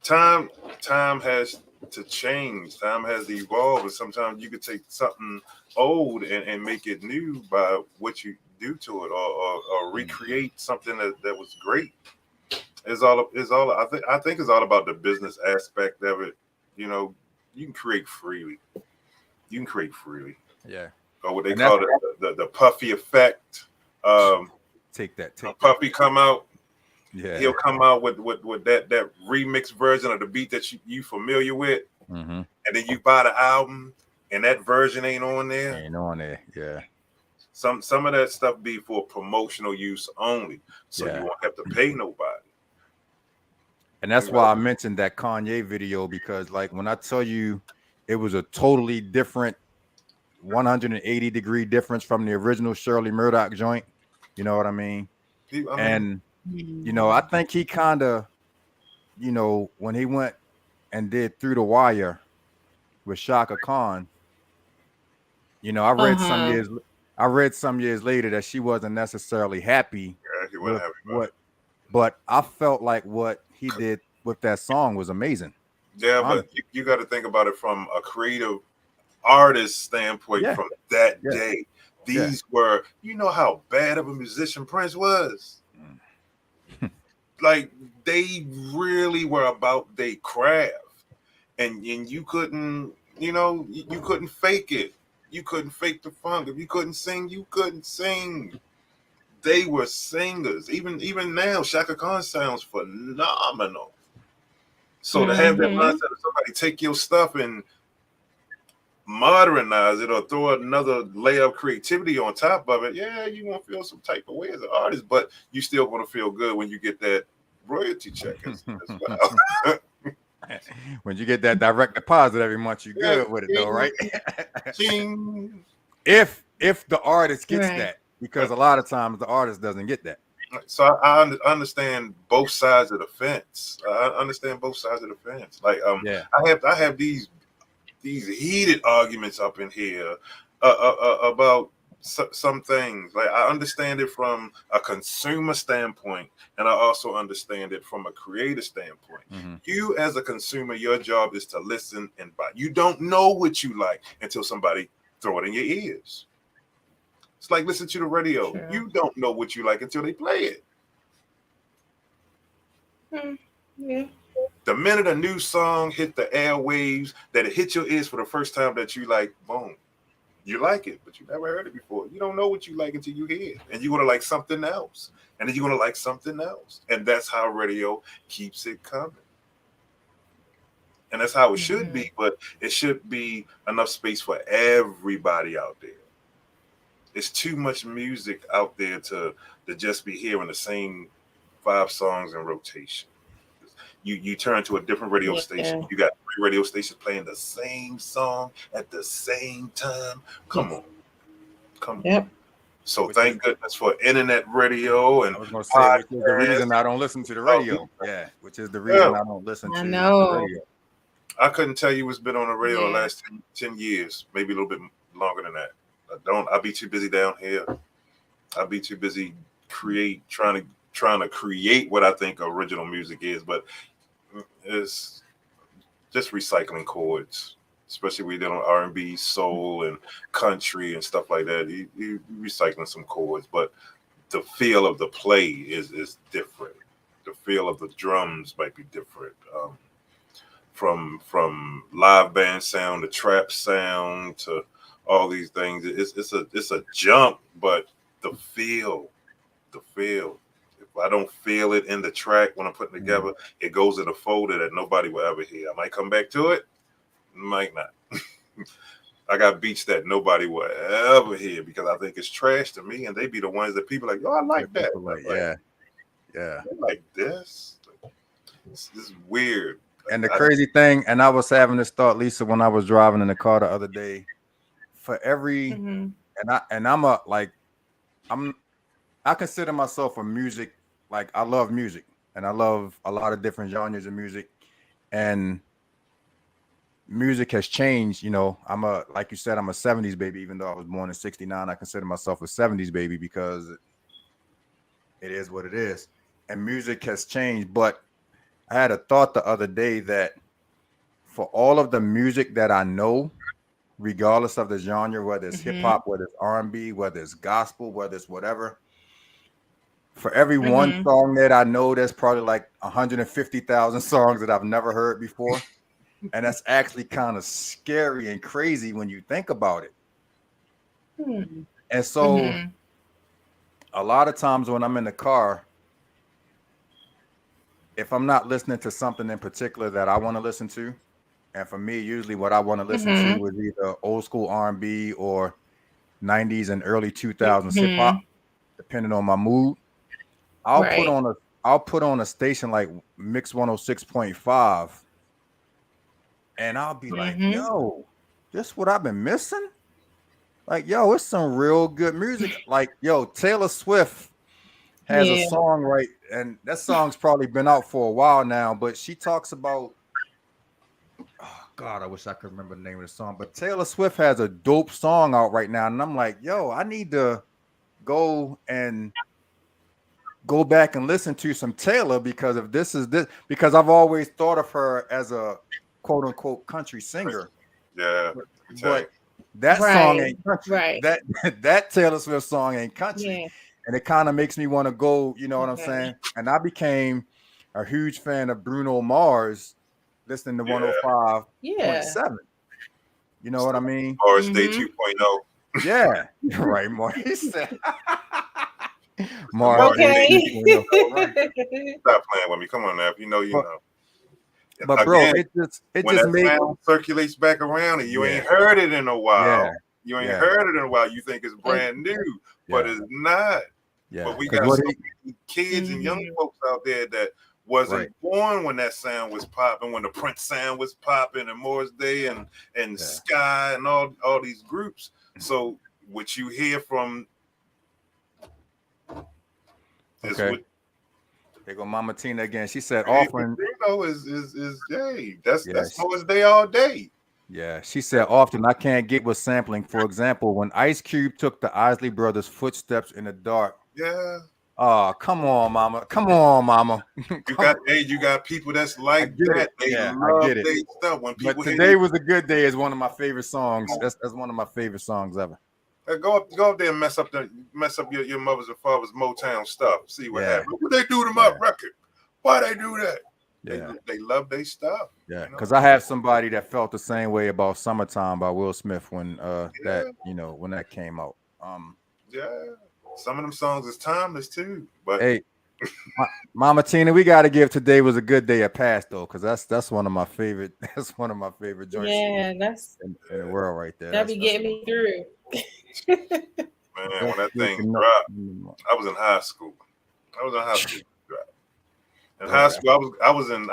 time has to change. Time has to evolve, and sometimes you could take something old and make it new by what you do to it, or recreate something that was great. It's all. I think it's all about the business aspect of it. You know, you can create freely. Yeah. Or what they call it, the puffy effect. Take that. Puffy come out. Yeah. He'll come out with that remix version of the beat that you familiar with, and then you buy the album and that version ain't on there. Yeah. Some of that stuff be for promotional use only, so you won't have to pay nobody. And that's why I mentioned that Kanye video, because like when I tell you it was a totally different 180-degree difference from the original Shirley Murdoch joint. You know what I mean? And you know, I think he kind of, you know, when he went and did Through the Wire with Shaka Khan, you know, I read some years later that she wasn't necessarily happy. Yeah, she wasn't happy. But I felt like what he did with that song was amazing. Yeah, but you got to think about it from a creative artist standpoint from that day. These were, you know how bad of a musician Prince was? Like, they really were about their craft. And you couldn't, you couldn't fake it. You couldn't fake the funk. If you couldn't sing, you couldn't sing. They were singers. Even now, Shaka Khan sounds phenomenal. So to have that mindset of somebody take your stuff and modernize it or throw another layer of creativity on top of it, yeah, you won't feel some type of way as an artist, but you still want to feel good when you get that royalty check as well. When you get that direct deposit every month, you're good with it though, right? if the artist gets that, because a lot of times the artist doesn't get that. So I understand both sides of the fence. Like I have these heated arguments up in here about some things. Like, I understand it from a consumer standpoint, and I also understand it from a creative standpoint. You as a consumer, your job is to listen and buy. You don't know what you like until somebody throw it in your ears. It's like listen to the radio. Sure. You don't know what you like until they play it. Yeah. The minute a new song hit the airwaves, that it hit your ears for the first time, that you like, boom, you like it, but you never heard it before. You don't know what you like until you hear it. And you're going to like something else. And then you're going to like something else. And that's how radio keeps it coming. And that's how it should be, but it should be enough space for everybody out there. It's too much music out there to just be hearing the same 5 songs in rotation. You turn to a different radio station. You got 3 radio stations playing the same song at the same time. Come on. So thank goodness for internet radio. And I was going to say, which is the reason I don't listen to the radio. Which is the reason I don't listen to the radio. I couldn't tell you what's been on the radio the last 10 years, maybe a little bit longer than that. I'll be too busy down here. I'll be too busy trying to create what I think original music is, but it's just recycling chords, especially when you're doing R&B, soul, and country and stuff like that. You recycling some chords, but the feel of the play is different. The feel of the drums might be different. From live band sound to trap sound to all these things, it's a jump, but the feel. If I don't feel it in the track when I'm putting together, it goes in a folder that nobody will ever hear. I might come back to it, might not. I got beats that nobody will ever hear because I think it's trash to me, and they be the ones that people like, I like that. Like this. This is weird. And the crazy thing, and I was having this thought, Lisa, when I was driving in the car the other day. For every I consider myself a music, like I love music and I love a lot of different genres of music, and music has changed. Like you said, I'm a 70s baby, even though I was born in 69. I consider myself a 70s baby because it is what it is. And music has changed. But I had a thought the other day that for all of the music that I know, regardless of the genre, whether it's hip hop, whether it's R&B, whether it's gospel, whether it's whatever, for every one song that I know, there's probably like 150,000 songs that I've never heard before. And that's actually kind of scary and crazy when you think about it. And so a lot of times when I'm in the car, if I'm not listening to something in particular that I want to listen to, and for me, usually what I want to listen to is either old school R&B or 90s and early 2000s hip hop, depending on my mood. I'll put on a station like Mix 106.5, and I'll be like, yo, this what I've been missing? Like, yo, it's some real good music. Like, yo, Taylor Swift has a song, right? And that song's probably been out for a while now, but she talks about, oh God, I wish I could remember the name of the song, but Taylor Swift has a dope song out right now. And I'm like, yo, I need to go back and listen to some Taylor because if this is this, because I've always thought of her as a quote unquote country singer. Yeah. But That song Right. ain't country. Right. That Taylor Swift song ain't country. Yeah. And it kind of makes me want to go, you know what I'm Okay. saying? And I became a huge fan of Bruno Mars listening to Yeah. Yeah. 105.7. You know what I mean? Mars Day Mm-hmm. 2.0. Yeah. Right, Mars. He said The Mars Mars Day Day Okay. 2.0. Right. 2.0. Stop playing with me. Come on now. If you know, you But know. but bro, Again, it when just that made sound circulates back around and you yeah, ain't heard it in a yeah, while, you ain't yeah, heard it in a while, you think it's brand new, but yeah, it's not. yeah. But we Because got what so he many kids and young Mhm. folks out there that right. wasn't born when that sound was popping, when the Prince sound was popping, and Morris Day and Yeah. Sky and all these groups. So what you hear from is Okay. what There go Mama Tina again. She said you hear from often, Bruno is hey, that's yeah, Morris Day all day. yeah. She said often I can't get with sampling. For example, when Ice Cube took the Isley Brothers' Footsteps in the Dark. Yeah. Oh, come on, Mama. Come on, Mama. Come on. You got people that's I like get it. that. They Yeah, I love get it. their stuff. When But people hear Today Was a Good Day is one of my favorite songs. That's one of my favorite songs ever. go up there and mess up your mother's and father's Motown stuff. See what Yeah. happens. What they do to Yeah. my record? Why they do that? Yeah. They love their stuff. Yeah. You know? Because I have somebody that felt the same way about Summertime by Will Smith when Yeah. when that came out. Yeah. Some of them songs is timeless too. But Hey, Mama Tina, we got to give Today Was a Good Day a pass though, because that's one of my favorite. That's one of my favorite joints Yeah, that's in the world right there. that be That's getting me through. man, when that thing freaking dropped, nuts. I was in high school. In high Bro, school, I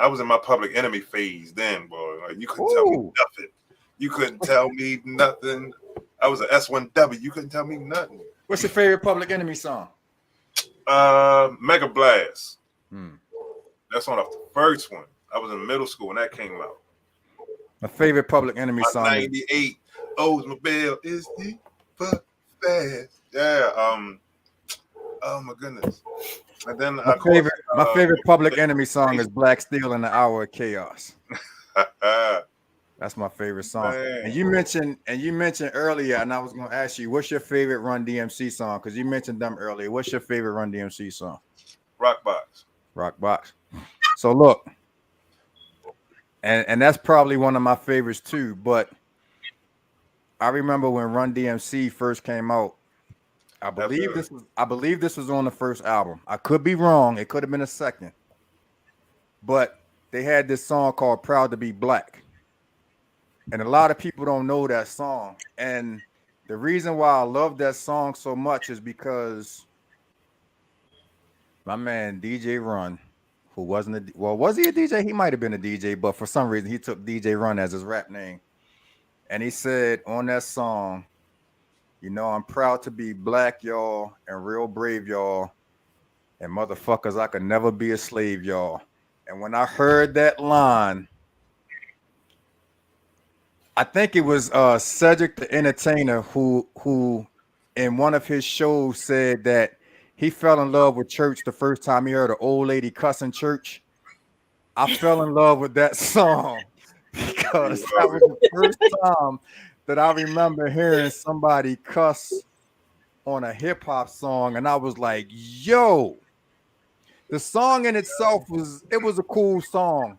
was in my Public Enemy phase then, boy. Like you couldn't tell me ooh, nothing. You couldn't tell me nothing. I was an S1W. You couldn't tell me nothing. what's your favorite Public Enemy song? Mega Blast. Hmm. That's on the first one. I was in middle school when that came out. My favorite Public Enemy My song is 98 Oldsmobile is the fast. Yeah. Oh my goodness. And then my favorite Public Enemy song is Black Steel in the Hour of Chaos. That's my favorite song. Man. And you mentioned earlier, and I was gonna ask you, what's your favorite Run DMC song? Because you mentioned them earlier. What's your favorite Run DMC song? Rockbox. Rockbox. So look, and that's probably one of my favorites too. But I remember when Run DMC first came out. I believe this was on the first album. I could be wrong. It could have been a second. But they had this song called Proud to Be Black. And a lot of people don't know that song. And the reason why I love that song so much is because my man DJ Run, who wasn't was he a DJ? He might have been a DJ, but for some reason he took DJ Run as his rap name. And he said on that song, I'm proud to be black, y'all, and real brave, y'all. And motherfuckers, I could never be a slave, y'all. And when I heard that line, I think it was Cedric the Entertainer who in one of his shows said that he fell in love with church the first time he heard an old lady cuss in church. I fell in love with that song because that was the first time that I remember hearing somebody cuss on a hip hop song, and I was like, yo, the song in itself was a cool song,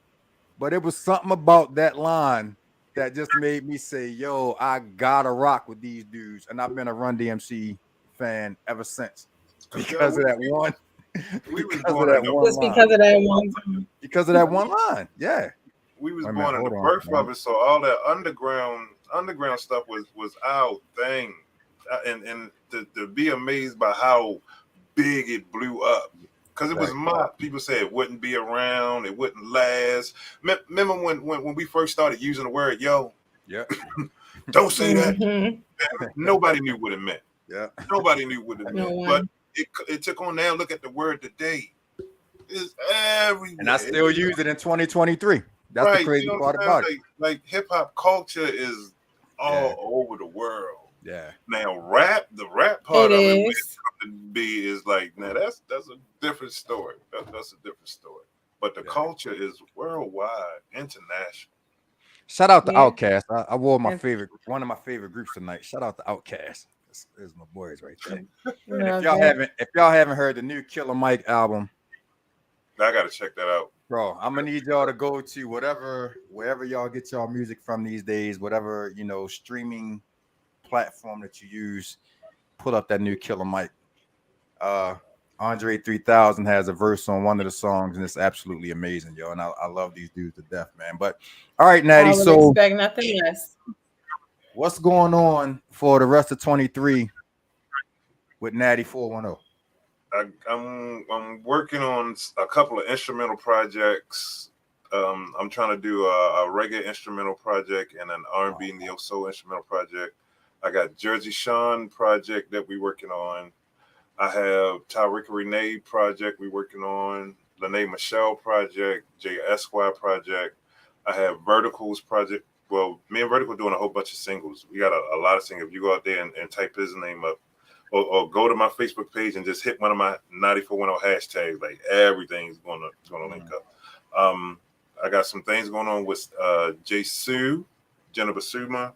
but it was something about that line that just made me say, yo, I gotta rock with these dudes. And I've been a Run DMC fan ever since because of that one. Because of that one Just line. because of that one time. Because of that one line. Yeah. We was Wait a born minute, in the hold on, birth man. of it, so all that underground stuff was our thing, and to be amazed by how big it blew up, because it was mock. People said it wouldn't be around, it wouldn't last. Remember when we first started using the word "yo"? Yeah. Don't say that. Mhm. Nobody knew what it meant. Yeah. Nobody knew what it No meant. one. But it took on. Now look at the word today. It's everywhere. And I still use it in 2023. That's right, the crazy part about it. Like hip hop culture is all over the world. Yeah. Now the rap part It of it is. to be is like, now that's a different story. That's a different story. But the culture is worldwide, international. Shout out to Yeah. Outcast. I wore And one of my favorite groups tonight. Shout out to Outcast. There's my boys right there. And love that. if y'all haven't heard the new Killer Mike album, I gotta check that out. bro, I'm gonna need y'all to go to wherever y'all get y'all music from these days, whatever streaming platform that you use. Pull up that new Killer Mike. Andre 3000 has a verse on one of the songs, and it's absolutely amazing, yo. And I love these dudes to death, man. But all right, Natty. I would So expect nothing less. what's going on for the rest of 23 with Natty 410? I'm working on a couple of instrumental projects. I'm trying to do a reggae instrumental project and an R&B neo soul instrumental project. I got Jersey Sean project that we working on. I have Tyrica Renee project we working on. Lene Michelle project, JSY project. I have Verticals project. Well, me and Vertical doing a whole bunch of singles. We got a lot of singles. If you go out there and type his name up, or go to my Facebook page and just hit one of my 9410 hashtags, like everything's gonna link up. I got some things going on with J Sue, Jennifer Suma.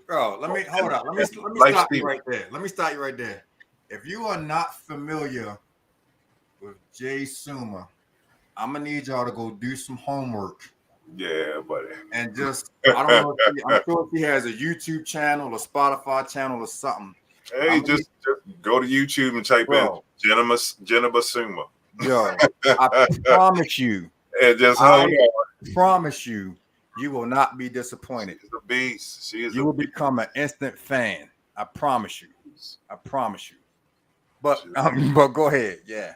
Bro, let me hold on. Let me stop you right there. Let me stop you right there. If you are not familiar with Jay Suma, I'm gonna need y'all to go do some homework. Yeah, buddy. And just I don't know. I'm sure if he has a YouTube channel, a Spotify channel, or something. Hey, just go to YouTube and type in Jennifer Suma. Yo, I promise you. And just hold on. Promise you, you will not be disappointed. She's a beast. You will become an instant fan. I promise you. I promise you. But go ahead. Yeah.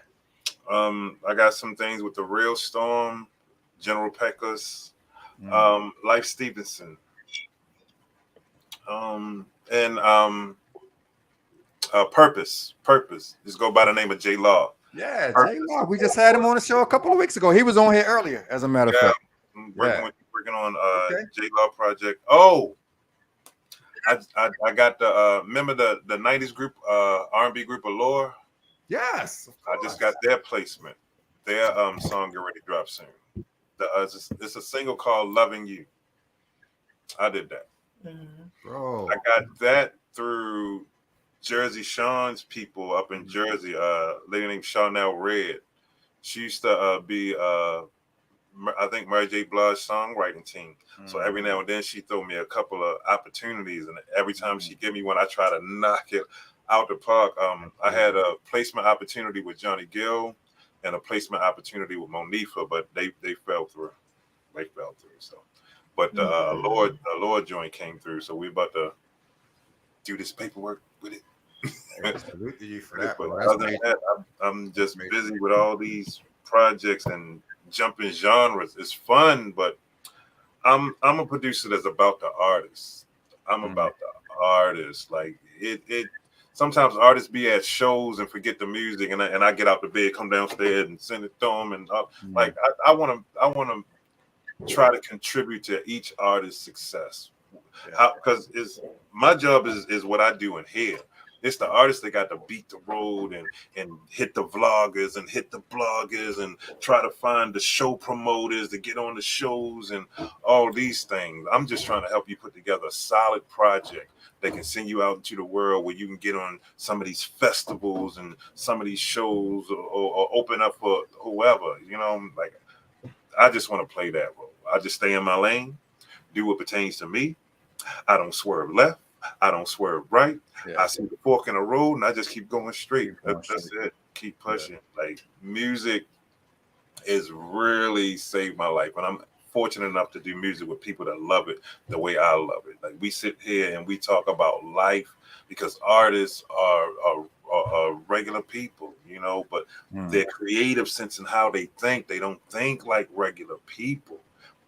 I got some things with the Real Storm, General Pecos, Life Stevenson, and Purpose. Just go by the name of J Law. Yeah, J Law. We just had him on the show a couple of weeks ago. He was on here earlier, as a matter of fact. I'm working on J Law project. Oh, I got the remember the 90s group R&B group Allure? Yes. I just got their placement. Their song already dropped soon. It's a single called Loving You. I did that. Bro. I got that through Jersey Sean's people up in Jersey, a lady named Chanel Red. She used to be I think Mary J. Blige's songwriting team. So every now and then she throw me a couple of opportunities, and every time she give me one, I try to knock it out the park. I had a placement opportunity with Johnny Gill and a placement opportunity with Monifa, but they fell through. They fell through. So, but the Lord joint came through, so we about to do this paperwork with it. Salute to you for that. But other than that, I'm just busy with all these projects and jumping genres. It's fun, but I'm a producer that's about the artist. I'm about the artist. Like it. Sometimes artists be at shows and forget the music, and I get out the bed, come downstairs, and send it to them. And like I want to try to contribute to each artist's success, because my job is what I do in here. It's the artists that got to beat the road and hit the vloggers and hit the bloggers and try to find the show promoters to get on the shows and all these things. I'm just trying to help you put together a solid project that can send you out into the world where you can get on some of these festivals and some of these shows or open up for whoever. Like I just want to play that role. I just stay in my lane, do what pertains to me. I don't swerve left. I don't swerve right. I see the fork in the road and I just keep going straight. That's it. Keep pushing. Like music has really saved my life. And I'm fortunate enough to do music with people that love it the way I love it. Like we sit here and we talk about life because artists are regular people, but their creative sense in how they think, they don't think like regular people.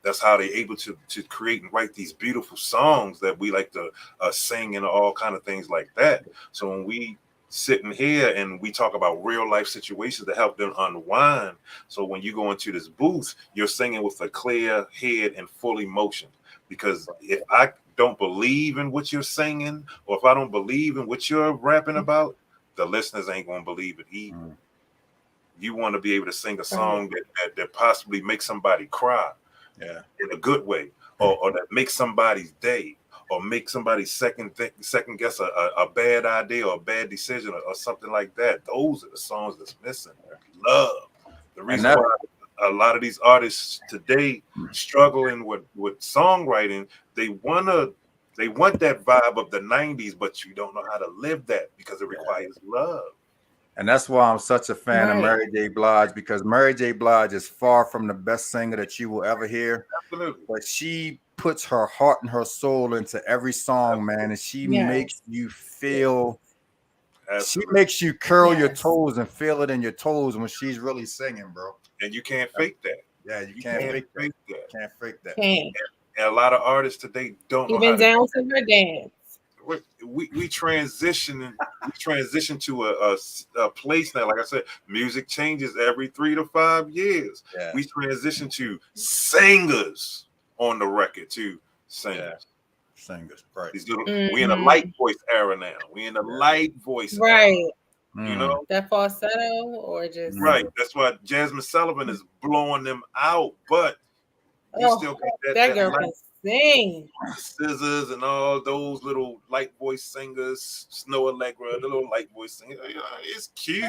That's how they're able to create and write these beautiful songs that we like to sing and all kind of things like that. So when we sit in here and we talk about real life situations to help them unwind. So when you go into this booth, you're singing with a clear head and full emotion. Because if I don't believe in what you're singing, or if I don't believe in what you're rapping about, the listeners ain't going to believe it either. You want to be able to sing a song that possibly makes somebody cry. Yeah. in a good way, or that makes somebody's day, or make somebody second guess a bad idea or a bad decision or something like that. Those are the songs that's missing. Love. The reason why a lot of these artists today struggling with songwriting, they want that vibe of the 90s, but you don't know how to live that because it requires love. And that's why I'm such a fan of Right. Mary J. Blige, because Mary J. Blige is far from the best singer that you will ever hear. Absolutely. But she puts her heart and her soul into every song, man, and she makes Yes. you feel. She Absolutely. makes you curl your Yes. toes and feel it in your toes when she's really singing, bro. And you can't fake that. Yeah, you You can't can't fake that. fake that. Can't fake that. Can. And a lot of artists today don't know how Even to down to her dance. we transition to a place now. Like I said, music changes every 3 to 5 years. Yeah. We transition to singers on the record to singers. Singers, right? These little, we in a light voice era now. We in a light voice era, Right. you know. That falsetto or just Right. That's why Jasmine Sullivan is blowing them out, but you still got that girl light can sing. Scissors and all those little light voice singers, Snow Allegra, the little light voice singer. It's cute.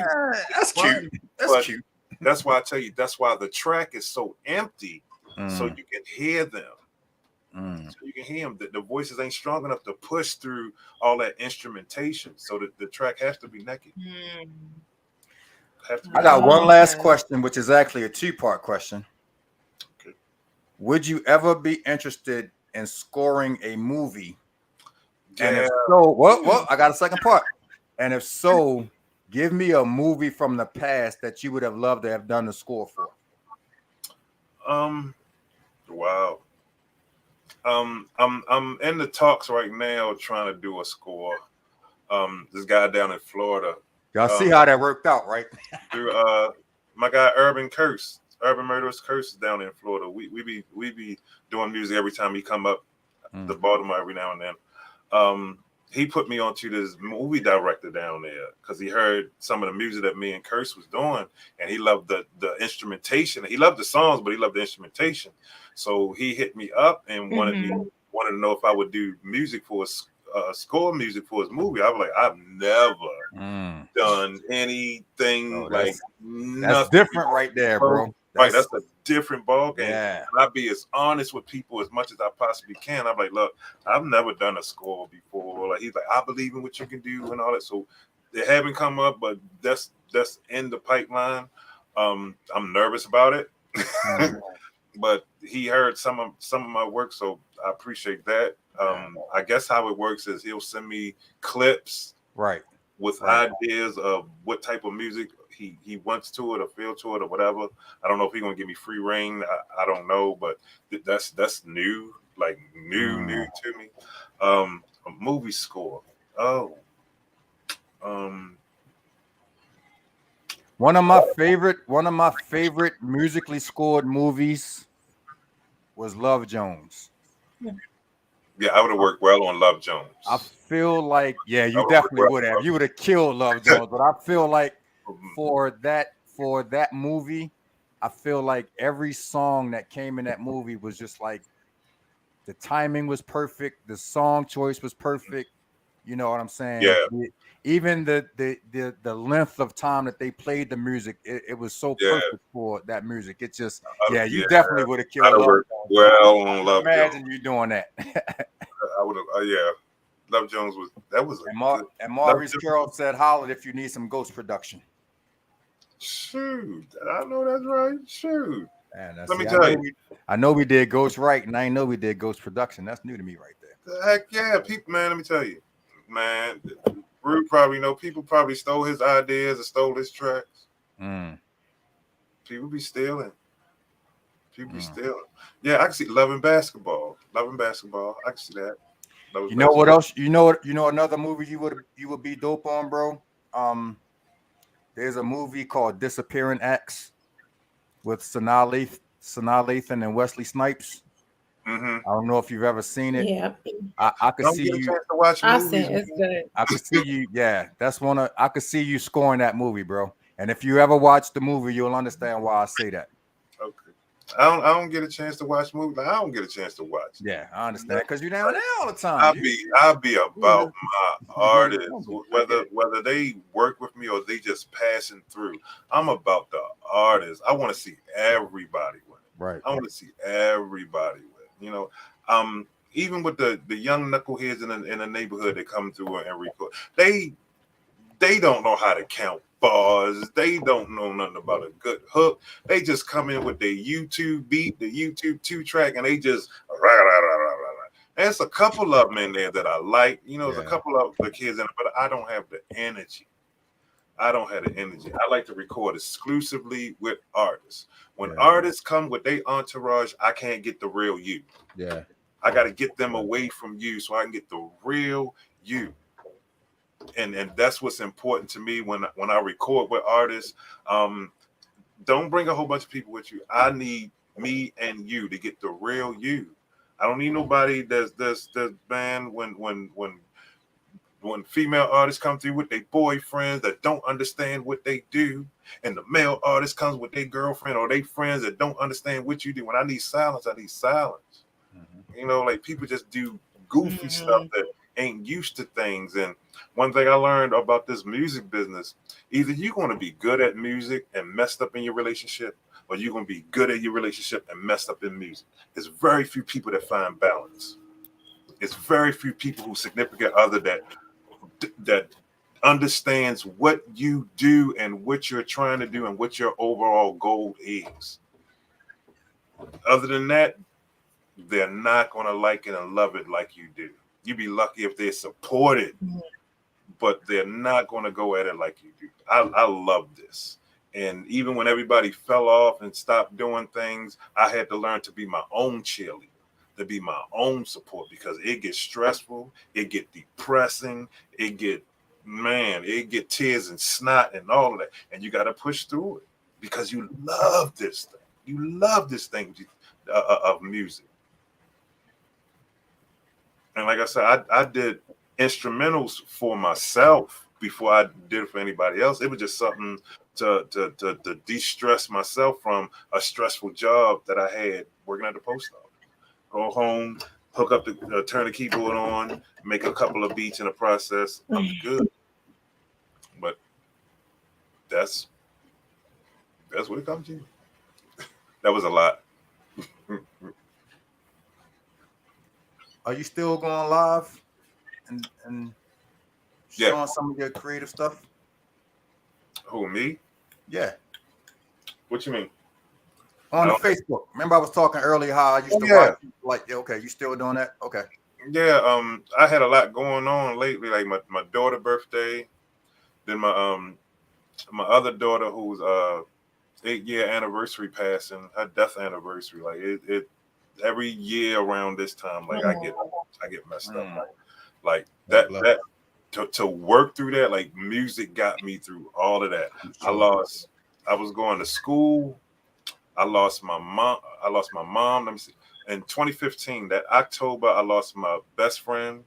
That's cute. That's cute. That's why I tell you, that's why the track is so empty, so you can hear them. So you can hear them. The voices ain't strong enough to push through all that instrumentation. So the track has to be naked. I got one last question, which is actually a two-part question. Okay. Would you ever be interested in scoring a movie? Yeah. And if so, well, I got a second part. And if so, give me a movie from the past that you would have loved to have done the score for. Wow. I'm in the talks right now trying to do a score. This guy down in Florida. Y'all see how that worked out, right? Through my guy Urban Murderous Curse is down in Florida. We be doing music every time he come up to Baltimore every now and then. He put me onto this movie director down there because he heard some of the music that me and Curse was doing, and he loved the instrumentation. He loved the songs, but he loved the instrumentation. So he hit me up and wanted to know if I would do music for score music for his movie. I was like, I've never done anything like nothing. That's different right there, bro. That's a different ball game. Yeah. And I'd be as honest with people as much as I possibly can. I'm like, look, I've never done a score before. Like he's like, I believe in what you can do and all that. So they haven't come up, but that's in the pipeline. I'm nervous about it. But he heard some of my work, so I appreciate that. I guess how it works is he'll send me clips, with ideas of what type of music he wants to it or feel to it or whatever. I don't know if he's gonna give me free reign. I don't know, but that's new, like new to me. A movie score. One of my favorite musically scored movies was Love Jones. Yeah, I would have worked well on Love Jones. I feel like, yeah, you definitely would have. You would have killed Love Jones, but I feel like for that movie, I feel like every song that came in that movie was just like the timing was perfect, the song choice was perfect. You know what I'm saying? Yeah. Even the length of time that they played the music, it was so perfect for that music. It just, you definitely would have killed Love Jones. Well on Love Jones. Imagine you doing that. I would have, Love Jones was and Maurice Carroll said, "Holler if you need some ghost production." Shoot, I know that's right. Shoot. Let me tell you. I know we did Ghost Right, and I know we did Ghost Production. That's new to me right there. Heck yeah, people, man. Let me tell you, man. Rude probably people probably stole his ideas and stole his tracks. People be stealing. Yeah, I can see Loving Basketball. I can see that. You know what else? You know another movie you would be dope on, bro. There's a movie called Disappearing Acts with Sanaa Lathan and Wesley Snipes. I don't know if you've ever seen it. Yeah, I could see you. I seen it's good. I could see you. Yeah, that's I could see you scoring that movie, bro. And if you ever watch the movie, you'll understand why I say that. Okay. I don't get a chance to watch movies. Like, I don't get a chance to watch. Yeah, I understand because you're down there all the time. I'll be about my artists, I whether they work with me or they just passing through. I'm about the artists. I want to see everybody win. Right. I want to see everybody win. Even with the young knuckleheads in the neighborhood that come through and record, they don't know how to count bars. They don't know nothing about a good hook. They just come in with their YouTube beat, the YouTube 2-track, and they just rah, rah, rah, rah, rah. There's a couple of them in there that I like. There's a couple of the kids in it, but I don't have the energy. I don't have the energy. I like to record exclusively with artists. When artists come with their entourage, I can't get the real you. Yeah. I got to get them away from you so I can get the real you. And that's what's important to me when I record with artists. Don't bring a whole bunch of people with you. I need me and you to get the real you. I don't need nobody that's banned when female artists come through with their boyfriends that don't understand what they do, and the male artist comes with their girlfriend or their friends that don't understand what you do. When I need silence, I need silence. Like people just do goofy stuff that ain't used to things. And one thing I learned about this music business, either you're going to be good at music and messed up in your relationship, or you're going to be good at your relationship and messed up in music. There's very few people that find balance. It's very few people who significant other that understands what you do and what you're trying to do and what your overall goal is. Other than that, they're not going to like it and love it like you do. You'd be lucky if they support it, but they're not going to go at it like you do. I love this. And even when everybody fell off and stopped doing things, I had to learn to be my own cheerleader, to be my own support, because it gets stressful, it get depressing, it get tears and snot and all of that. And you got to push through it because you love this thing. You love this thing of music. And like I said, I did instrumentals for myself before I did it for anybody else. It was just something to de-stress myself from a stressful job that I had working at the post office. Go home, hook up turn the keyboard on, make a couple of beats in the process. I'm good. But that's what it comes to. That was a lot. Are you still going live and showing some of your creative stuff? Who, me? Yeah. What you mean? On the Facebook. Remember I was talking earlier how I used to watch. Like, okay, you still doing that? Okay. Yeah. I had a lot going on lately, like my daughter's birthday, then my other daughter who's 8-year anniversary passing, her death anniversary. Like it every year around this time, like I get messed up. Like that to work through that, like music got me through all of that. I was going to school. I lost my mom. Let me see. In 2015, that October, I lost my best friend,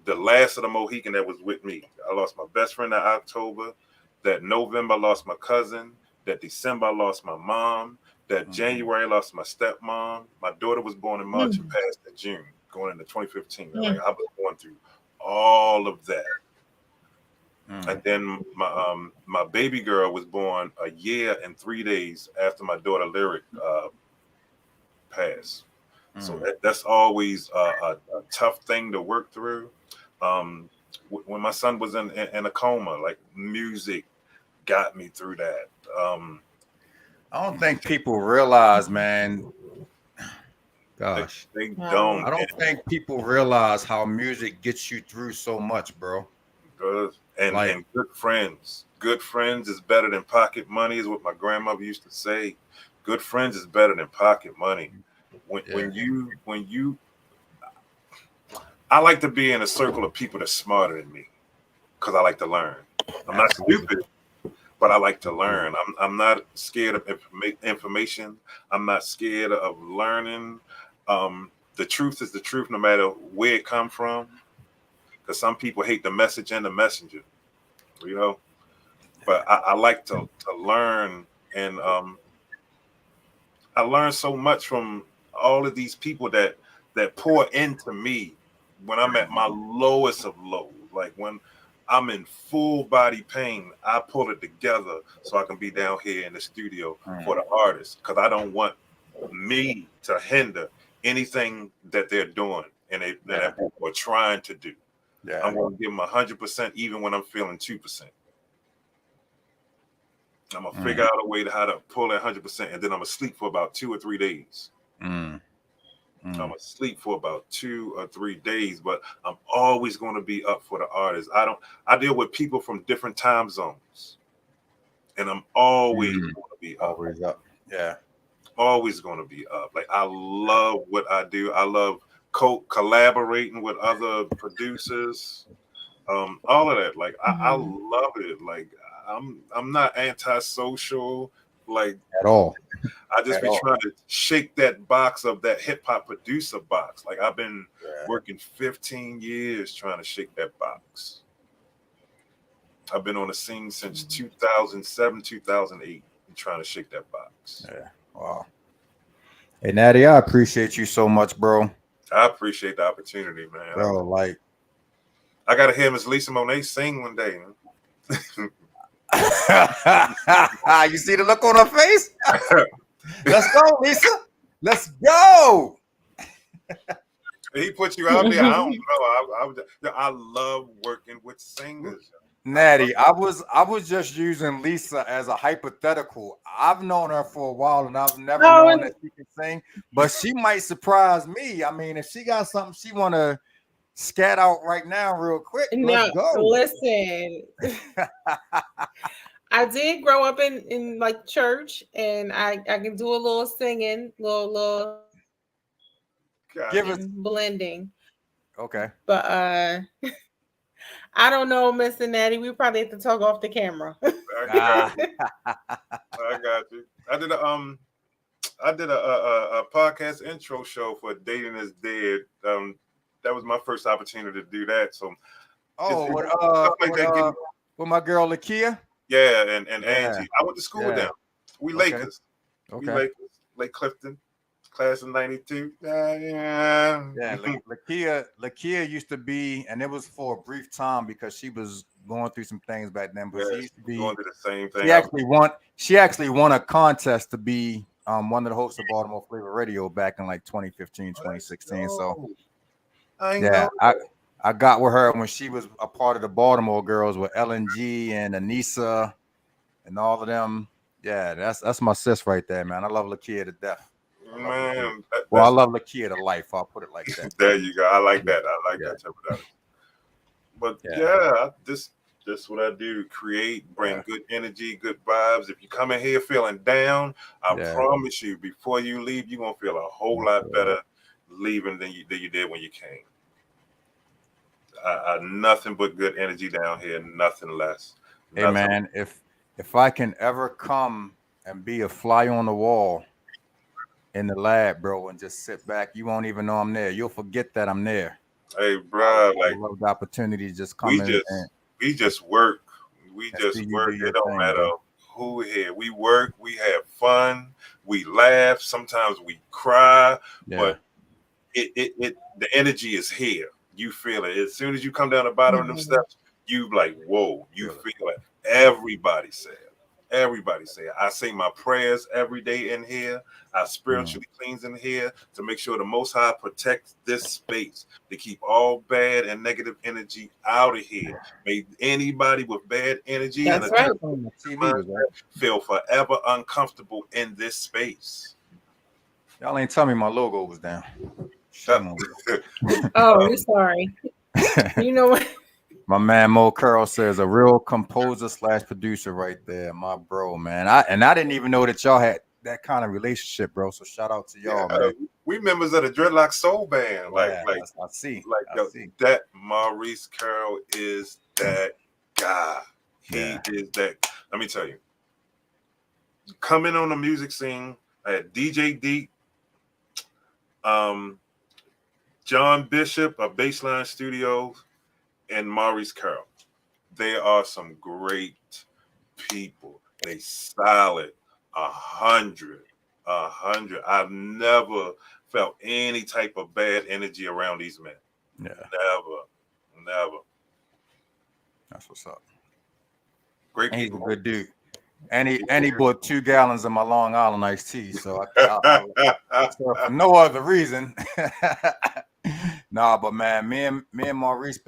the last of the Mohican that was with me. I lost my best friend that October. That November, I lost my cousin. That December, I lost my mom. That January, I lost my stepmom. My daughter was born in March and passed in June, going into 2015. Like I was going through all of that. And then my baby girl was born a year and 3 days after my daughter Lyric passed. So that's always a tough thing to work through. When my son was in a coma, like music got me through that. I don't think people realize, man. Gosh, they don't. I don't think people realize how music gets you through so much, bro. And good friends. Good friends is better than pocket money, is what my grandmother used to say. Good friends is better than pocket money. When you I like to be in a circle of people that's smarter than me because I like to learn. I'm not stupid, but I like to learn. I'm not scared of information. I'm not scared of learning. The truth is the truth, no matter where it come from. Because some people hate the message and the messenger, But I like to learn, and I learned so much from all of these people that pour into me when I'm at my lowest of lows. Like when I'm in full body pain, I pull it together so I can be down here in the studio for the artists, because I don't want me to hinder anything that they're doing and that people are trying to do. Yeah. I'm going to give them 100% even when I'm feeling 2%. I'm going to figure out a way to how to pull that 100%, and then I'm going to sleep for about 2 or 3 days. I'm going to sleep for about 2 or 3 days, but I'm always going to be up for the artists. I deal with people from different time zones, and I'm always going to be up. Always up. Yeah. Always going to be up. Like, I love what I do. I love collaborating with other producers. All of that. Like, I love it. Like, I'm not antisocial. Like, At all. I just be trying to shake that box of that hip hop producer box. Like, I've been working 15 years trying to shake that box. I've been on the scene since 2007, 2008, and trying to shake that box. Yeah. Wow. Hey, Knatty, I appreciate you so much, bro. I appreciate the opportunity, man. Bro, like, I gotta hear Miss Lisa Monet sing one day. you see the look on her face? Let's go, Lisa. Let's go. He put you out there. I don't know. I love working with singers. Knatty, I was just using Lisa as a hypothetical. I've known her for a while, and I've never known that she can sing, but she might surprise me. I mean, if she got something she want to scat out right now real quick, let's go. Listen. I did grow up in like church, and I can do a little singing, little blending. Okay. But I don't know, Mr. Knatty. We probably have to talk off the camera. I got you. I did a podcast intro show for Dating is Dead. That was my first opportunity to do that. So with my girl Lakia. Yeah, and Angie. I went to school with them. We Lakers. Okay. We Lakers. Lake Clifton. Class of 92. Yeah. Lakia used to be, and it was for a brief time because she was going through some things back then. But she used to be going through the same thing. She actually won a contest to be one of the hosts of Baltimore Flavor Radio back in like 2015, 2016. So I got with her when she was a part of the Baltimore Girls with LNG and Anissa and all of them. Yeah, that's my sis right there, man. I love Lakia to death. Man, I love Lakia to life. I'll put it like that. There you go. I like that. I like that type of that. But this what I do: create, bring good energy, good vibes. If you come in here feeling down, I promise you, before you leave, you're gonna feel a whole lot better leaving than you did when you came. Nothing but good energy down here, nothing less. Hey man, if I can ever come and be a fly on the wall in the lab, bro, and just sit back, you won't even know I'm there. You'll forget that I'm there. Hey, bro, I love the opportunity to just come in. We just work. We just work. It don't matter who here. We work. We have fun. We laugh. Sometimes we cry. But the energy is here. You feel it. As soon as you come down the bottom of them steps, you like, whoa, you feel it. Everybody say it. Everybody say it. I say my prayers every day in here. I spiritually cleanse in here to make sure the Most High protects this space, to keep all bad and negative energy out of here. May anybody with bad energy feel forever uncomfortable in this space. Y'all ain't tell me my logo was down. Oh, sorry. You know what? My man Mo Curl says a real composer / producer right there, my bro, man. I didn't even know that y'all had that kind of relationship, bro. So shout out to y'all, man. We members of the Dreadlock Soul Band. I see. That Maurice Curl is that guy. He is that. Let me tell you. Coming on the music scene, I had DJ Deep, John Bishop of Baseline Studios, and Maurice Curl. They are some great people. They solid 100. 100. I've never felt any type of bad energy around these men. Yeah, Never. that's what's up. Great And he's a people. good dude. And he bought 2 gallons of my Long Island iced tea. So so for no other reason. Nah, but man, me and Maurice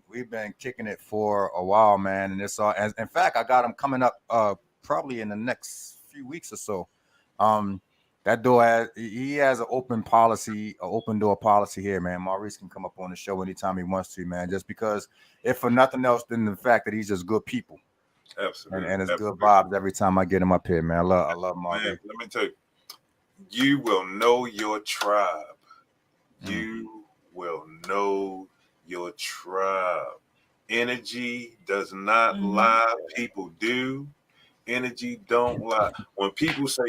we've been kicking it for a while, man. And it's all, as in fact, I got him coming up probably in the next few weeks or so. That door he has an open door policy here, man. Maurice can come up on the show anytime he wants to, man. Just because, if for nothing else than the fact that he's just good people. Absolutely. And it's good vibes every time I get him up here, man. I love Maurice. Man, let me tell you, you will know your tribe. You will know your tribe. Energy does not lie. People do. Energy don't lie. When people say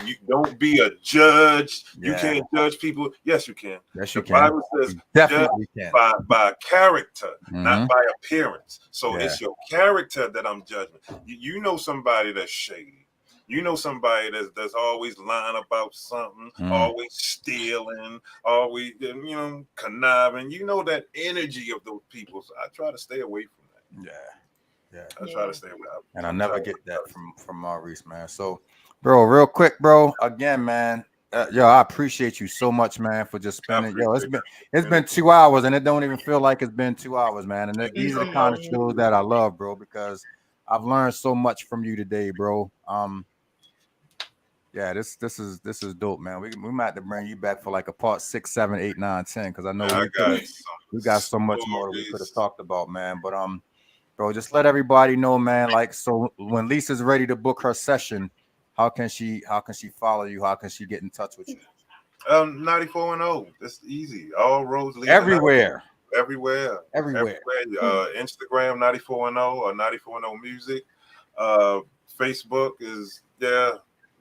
you don't be a judge, you can't judge people. Yes, you can. Yes, you the can. Bible says Definitely can. by character, not by appearance. So it's your character that I'm judging. You know somebody that's shady. You know somebody that's always lying about something, always stealing, always conniving. You know that energy of those people. So I try to stay away from that. Yeah. I try to stay away. And I never get that from Maurice, man. So, bro, real quick, bro. Again, man. I appreciate you so much, man, for just spending. It's been 2 hours, and it don't even feel like it's been 2 hours, man. And these are the kind of shows that I love, bro, because I've learned so much from you today, bro. Yeah, this is dope, man. We might have to bring you back for like a part 6, 7, 8, 9, 10, because I know we got so much more that we could have talked about, man. But bro, just let everybody know, man. Like, so when Lisa's ready to book her session, how can she follow you? How can she get in touch with you? 9410. That's easy. All roads lead everywhere. Everywhere. Instagram 9410 or 9410 Music. Facebook is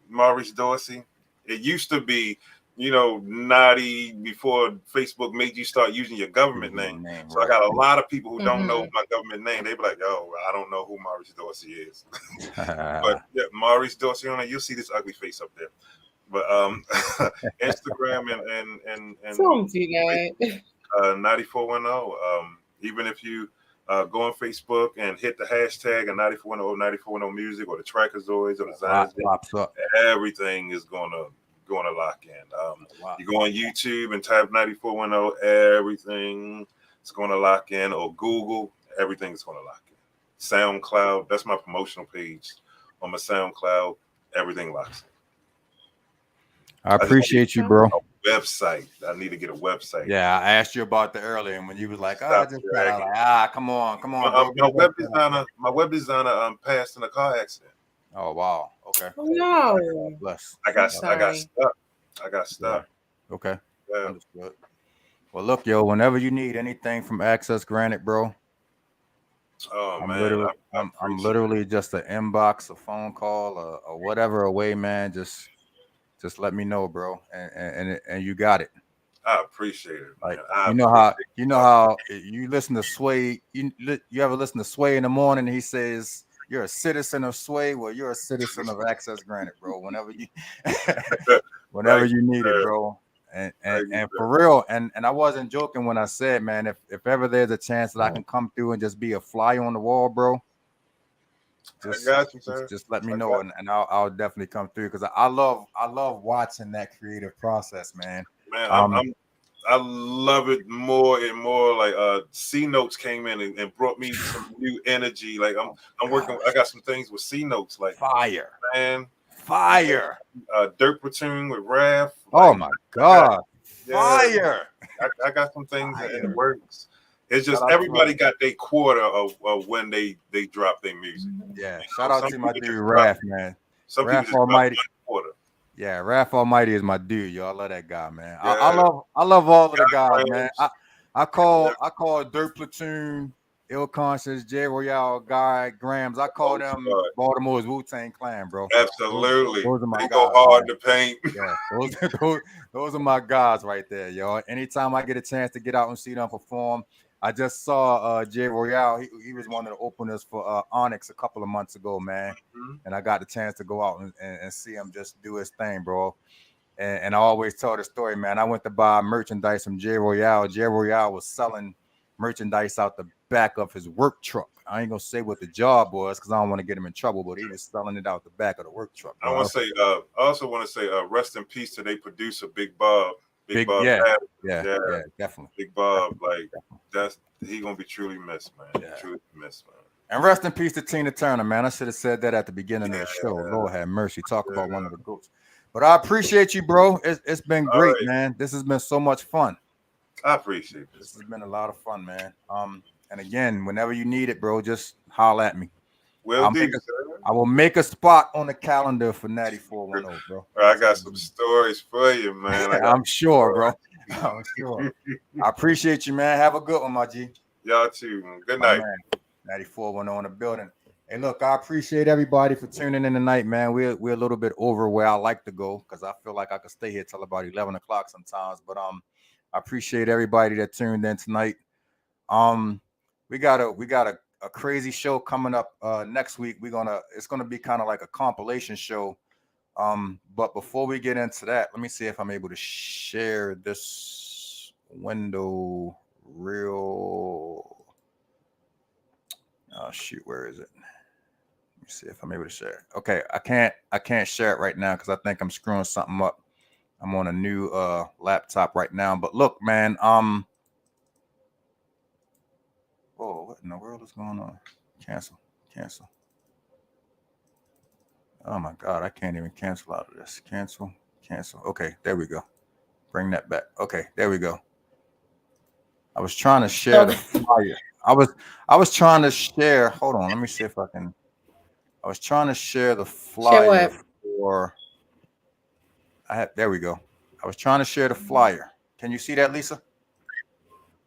Maurice Dorsey. It used to be, Knatty before Facebook made you start using your government name. So right. I got a lot of people who don't know my government name. They be like, "Oh, I don't know who Maurice Dorsey is." But Maurice Dorsey on it. You'll see this ugly face up there. But Instagram and don't do that. 9410. Even if you go on Facebook and hit the hashtag of 9410 Music or the Trackazoids or the Zions, everything is gonna lock in. You go on YouTube and type 9410, everything is gonna lock in, or Google, everything is gonna lock in. SoundCloud, that's my promotional page on my SoundCloud, everything locks in. I appreciate you, bro. Website. I need to get a website. Yeah, I asked you about that earlier, and when you was like, I just got like, come on, my web designer passed in a car accident. Oh wow. Okay. Oh, no. Bless. I got stuck. Yeah. Okay. Yeah. Understood. Well, look, yo, whenever you need anything from Access Granite, bro. Oh, I'm literally just an inbox, a phone call, or whatever away, man. Just let me know, bro, and you got it. I appreciate it. Like you know how you listen to Sway. You ever listen to Sway in the morning? And he says you're a citizen of Sway. Well, you're a citizen of Access Granite, bro. Whenever you need it, bro. And for real, and I wasn't joking when I said, man, if ever there's a chance that I can come through and just be a fly on the wall, bro. Just let me know, and I'll definitely come through, because I love watching that creative process, man. I love it more and more. Like C Notes came in and brought me some new energy. Like I'm working. I got some things with C Notes, like fire. Dirt Platoon with Raph. Oh my God, fire! I got some things in the works. It's just everybody got their quarter of when they drop their music. Yeah, shout out to my dude Raph, man. Some Raph people Almighty. Quarter. Yeah, Raph Almighty is my dude, yo. I love that guy, man. Yeah. I love all of the guys, man. I call Dirt Platoon, Ill Conscious, J Royale, Guy, Grams. I call them Baltimore's Wu-Tang Clan, bro. Absolutely. Those are my guys. Go hard to paint. Yeah, those are my guys right there, yo. Anytime I get a chance to get out and see them perform, I just saw Jay Royale. He was one of the openers for Onyx a couple of months ago, man. Mhm. And I got the chance to go out and see him just do his thing, bro. And I always tell the story, man. I went to buy merchandise from Jay Royale. Jay Royale was selling merchandise out the back of his work truck. I ain't gonna say what the job was because I don't want to get him in trouble, but he was selling it out the back of the work truck, I want bro. to say, I also want to say, rest in peace to their producer, Big Bob. Big Big, Bob yeah, Patterson. yeah, Yeah, yeah, definitely, Big Bob. definitely, Like definitely. that's he gonna be truly missed, man. Yeah. Truly missed, man. And rest in peace to Tina Turner, man. I should have said that at the beginning of the show. Yeah, Lord have mercy. Talk about one yeah. of the goats. But I appreciate you, bro. It's been All great, right, man. This has been so much fun. I appreciate this, This has man. been a lot of fun, man. And again, whenever you need it, bro, just holler at me. Will I'll do, make a, sir. I will make a spot on the calendar for Natty 410, bro. I got some stories for you, man. I got I'm sure, bro. some I'm sure. stories. I appreciate you, man. Have a good one, my G. Y'all too, man. Good My night. man. Natty 410 in the building. Hey, look, I appreciate everybody for tuning in tonight, man. We're a little bit over where I like to go because I feel like I could stay here till about 11 o'clock sometimes. But I appreciate everybody that tuned in tonight. Um, we got a crazy show coming up next week. It's gonna be kind of like a compilation show. But before we get into that, let me see if I'm able to share this window real. Oh shoot, where is it? Let me see if I'm able to share it. Okay, I can't share it right now because I think I'm screwing something up. I'm on a new laptop right now. But look, man, whoa, what in the world is going on? Cancel, cancel. Oh my god, I can't even cancel out of this. Cancel, cancel. Okay, there we go. Bring that back. Okay, there we go. I was trying to share the Okay. flyer. I was trying to share. Hold on, let me see if I can. I was trying to share the Share flyer what? for. I had. There we go. I was trying to share the flyer. Can you see that, Lisa?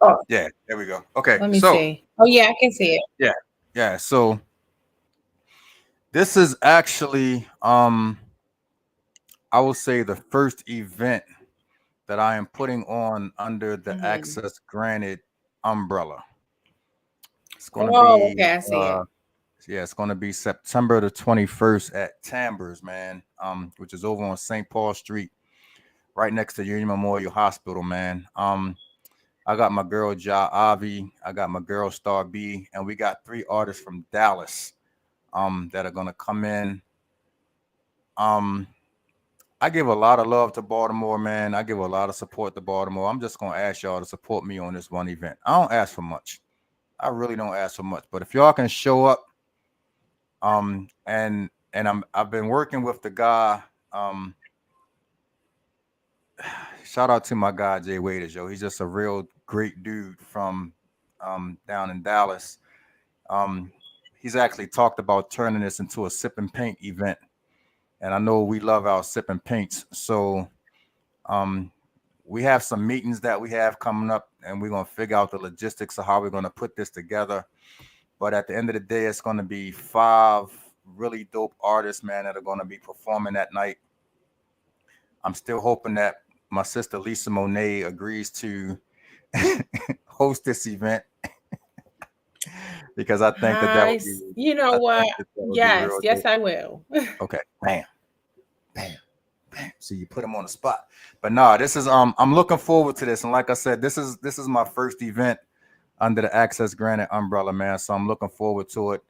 Oh, Yeah, there we go. Okay, let me so see. Oh yeah, I can see it. yeah, yeah. So this is actually, I will say the first event that I am putting on under the Hmm. Access Granted umbrella. It's going to Oh, be, okay, I see it. yeah, it's going to be September the 21st at Tambers, man, which is over on St. Paul Street, right next to Union Memorial Hospital, man. I got my girl Ja Avi, I got my girl Star B, and we got three artists from Dallas, that are going to come in. Um, I give a lot of love to Baltimore, man. I give a lot of support to Baltimore. I'm just gonna ask y'all to support me on this one event. I don't ask for much. I really don't ask for much. But if y'all can show up, and I've been working with the guy. Um, Shout out to my guy Jay Waiters, yo. He's just a real great dude from down in Dallas. Um, he's actually talked about turning this into a sip and paint event, and I know we love our sip and paints. So um, we have some meetings that we have coming up, and we're gonna figure out the logistics of how we're gonna put this together. But at the end of the day, it's gonna be five really dope artists, man, that are gonna be performing that night. I'm still hoping that my sister Lisa Monet agrees to host this event because I think that would be, You know I what? think that would be Yes, real yes, dope. I will. Okay, bam, bam, bam. So you put him on the spot. But no, this is I'm looking forward to this. And like I said, this is my first event under the Access Granted umbrella, man. So I'm looking forward to it.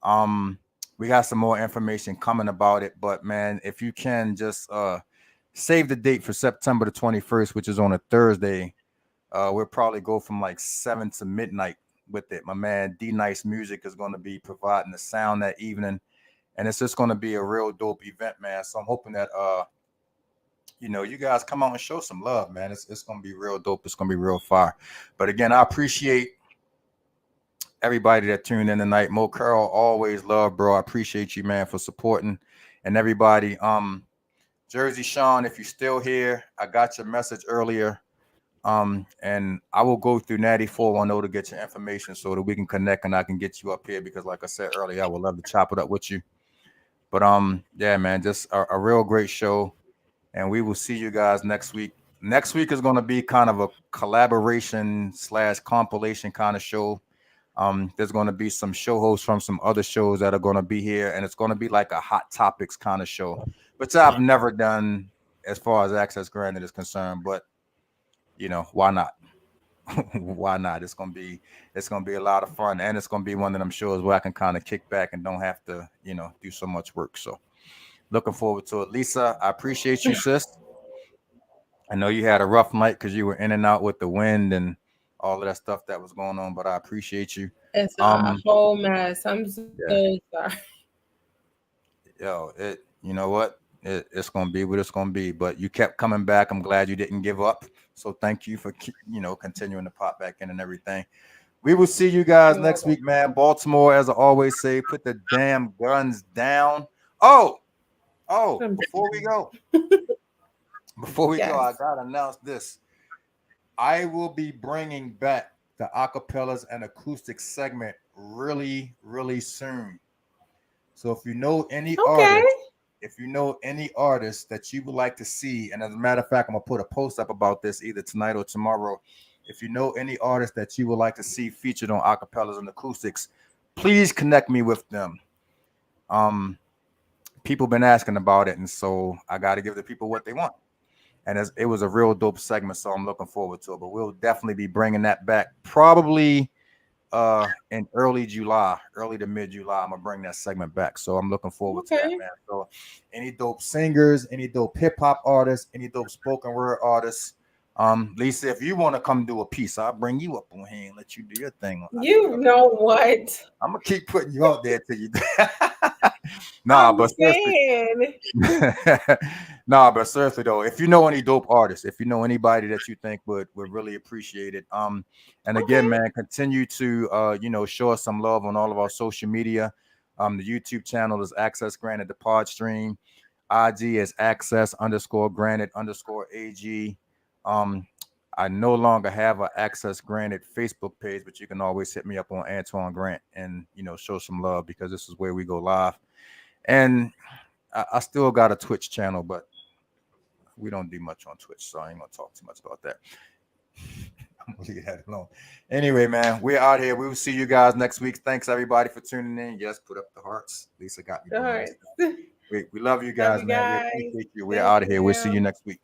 Um, we got some more information coming about it, but man, if you can just save the date for September the 21st, which is on a Thursday. We'll probably go from like 7 to midnight with it. My man D Nice Music is going to be providing the sound that evening, and it's just going to be a real dope event, man. So I'm hoping that you guys come out and show some love, man. It's going to be real dope. It's going to be real fire. But again, I appreciate everybody that tuned in tonight. Mo Curl, always love, bro. I appreciate you, man, for supporting and everybody. Jersey Sean, if you're still here, I got your message earlier. And I will go through Natty 410 to get your information so that we can connect and I can get you up here because, like I said earlier, I would love to chop it up with you. But yeah, man, just a real great show, and we will see you guys next week. Next week is going to be kind of a collaboration slash compilation kind of show. There's going to be some show hosts from some other shows that are going to be here, and it's going to be like a hot topics kind of show, which I've never done as far as Access Granted is concerned. But why not? Why not? It's gonna be a lot of fun, and it's gonna be one of them shows where I can kind of kick back and don't have to do so much work. So looking forward to it. Lisa, I appreciate you, sis. I know you had a rough night because you were in and out with the wind and all of that stuff that was going on, but I appreciate you. It's a Um, whole mess. I'm yeah, so sorry. you know what? It's gonna be what it's gonna be. But you kept coming back. I'm glad you didn't give up. So thank you for continuing to pop back in and everything. We will see you guys You're next welcome. week, man. Baltimore, as I always say, put the damn guns down. Oh, before we go, I Yes. gotta announce this. I will be bringing back the acapellas and acoustic segment really, really soon. So Okay. if you know any artists that you would like to see, and as a matter of fact, I'm gonna put a post up about this either tonight or tomorrow. If you know any artists that you would like to see featured on acapellas and acoustics, please connect me with them. Um, People been asking about it, and so I got to give the people what they want. And it was a real dope segment, so I'm looking forward to it. But we'll definitely be bringing that back probably in early July, early to mid July. I'm gonna bring that segment back, so I'm looking forward to that, Okay. man. So any dope singers, any dope hip hop artists, any dope spoken word artists, Lisa, if you want to come do a piece, I'll bring you up on here and let you do your thing on You acapella. know what? I'm gonna keep putting you out there till you nah, I'm but seriously. saying. Nah, but seriously though, if you know any dope artists, if you know anybody that you think would really appreciate it, and again, Okay. man, continue to show us some love on all of our social media. The YouTube channel is Access Granted the Pod Stream. IG is Access underscore Granted underscore AG. Um, I no longer have an Access Granted Facebook page, but you can always hit me up on Antoine Grant and show some love because this is where we go live. And I still got a Twitch channel, but we don't do much on Twitch, so I ain't gonna talk too much about that. I'm gonna leave that alone. Anyway, man, we're out here. We will see you guys next week. Thanks everybody for tuning in. Yes, put up the hearts. Lisa got me All doing that right. stuff. We love you Love guys, you man. We guys. appreciate you. We're Thank out of here. We'll see you you. next week.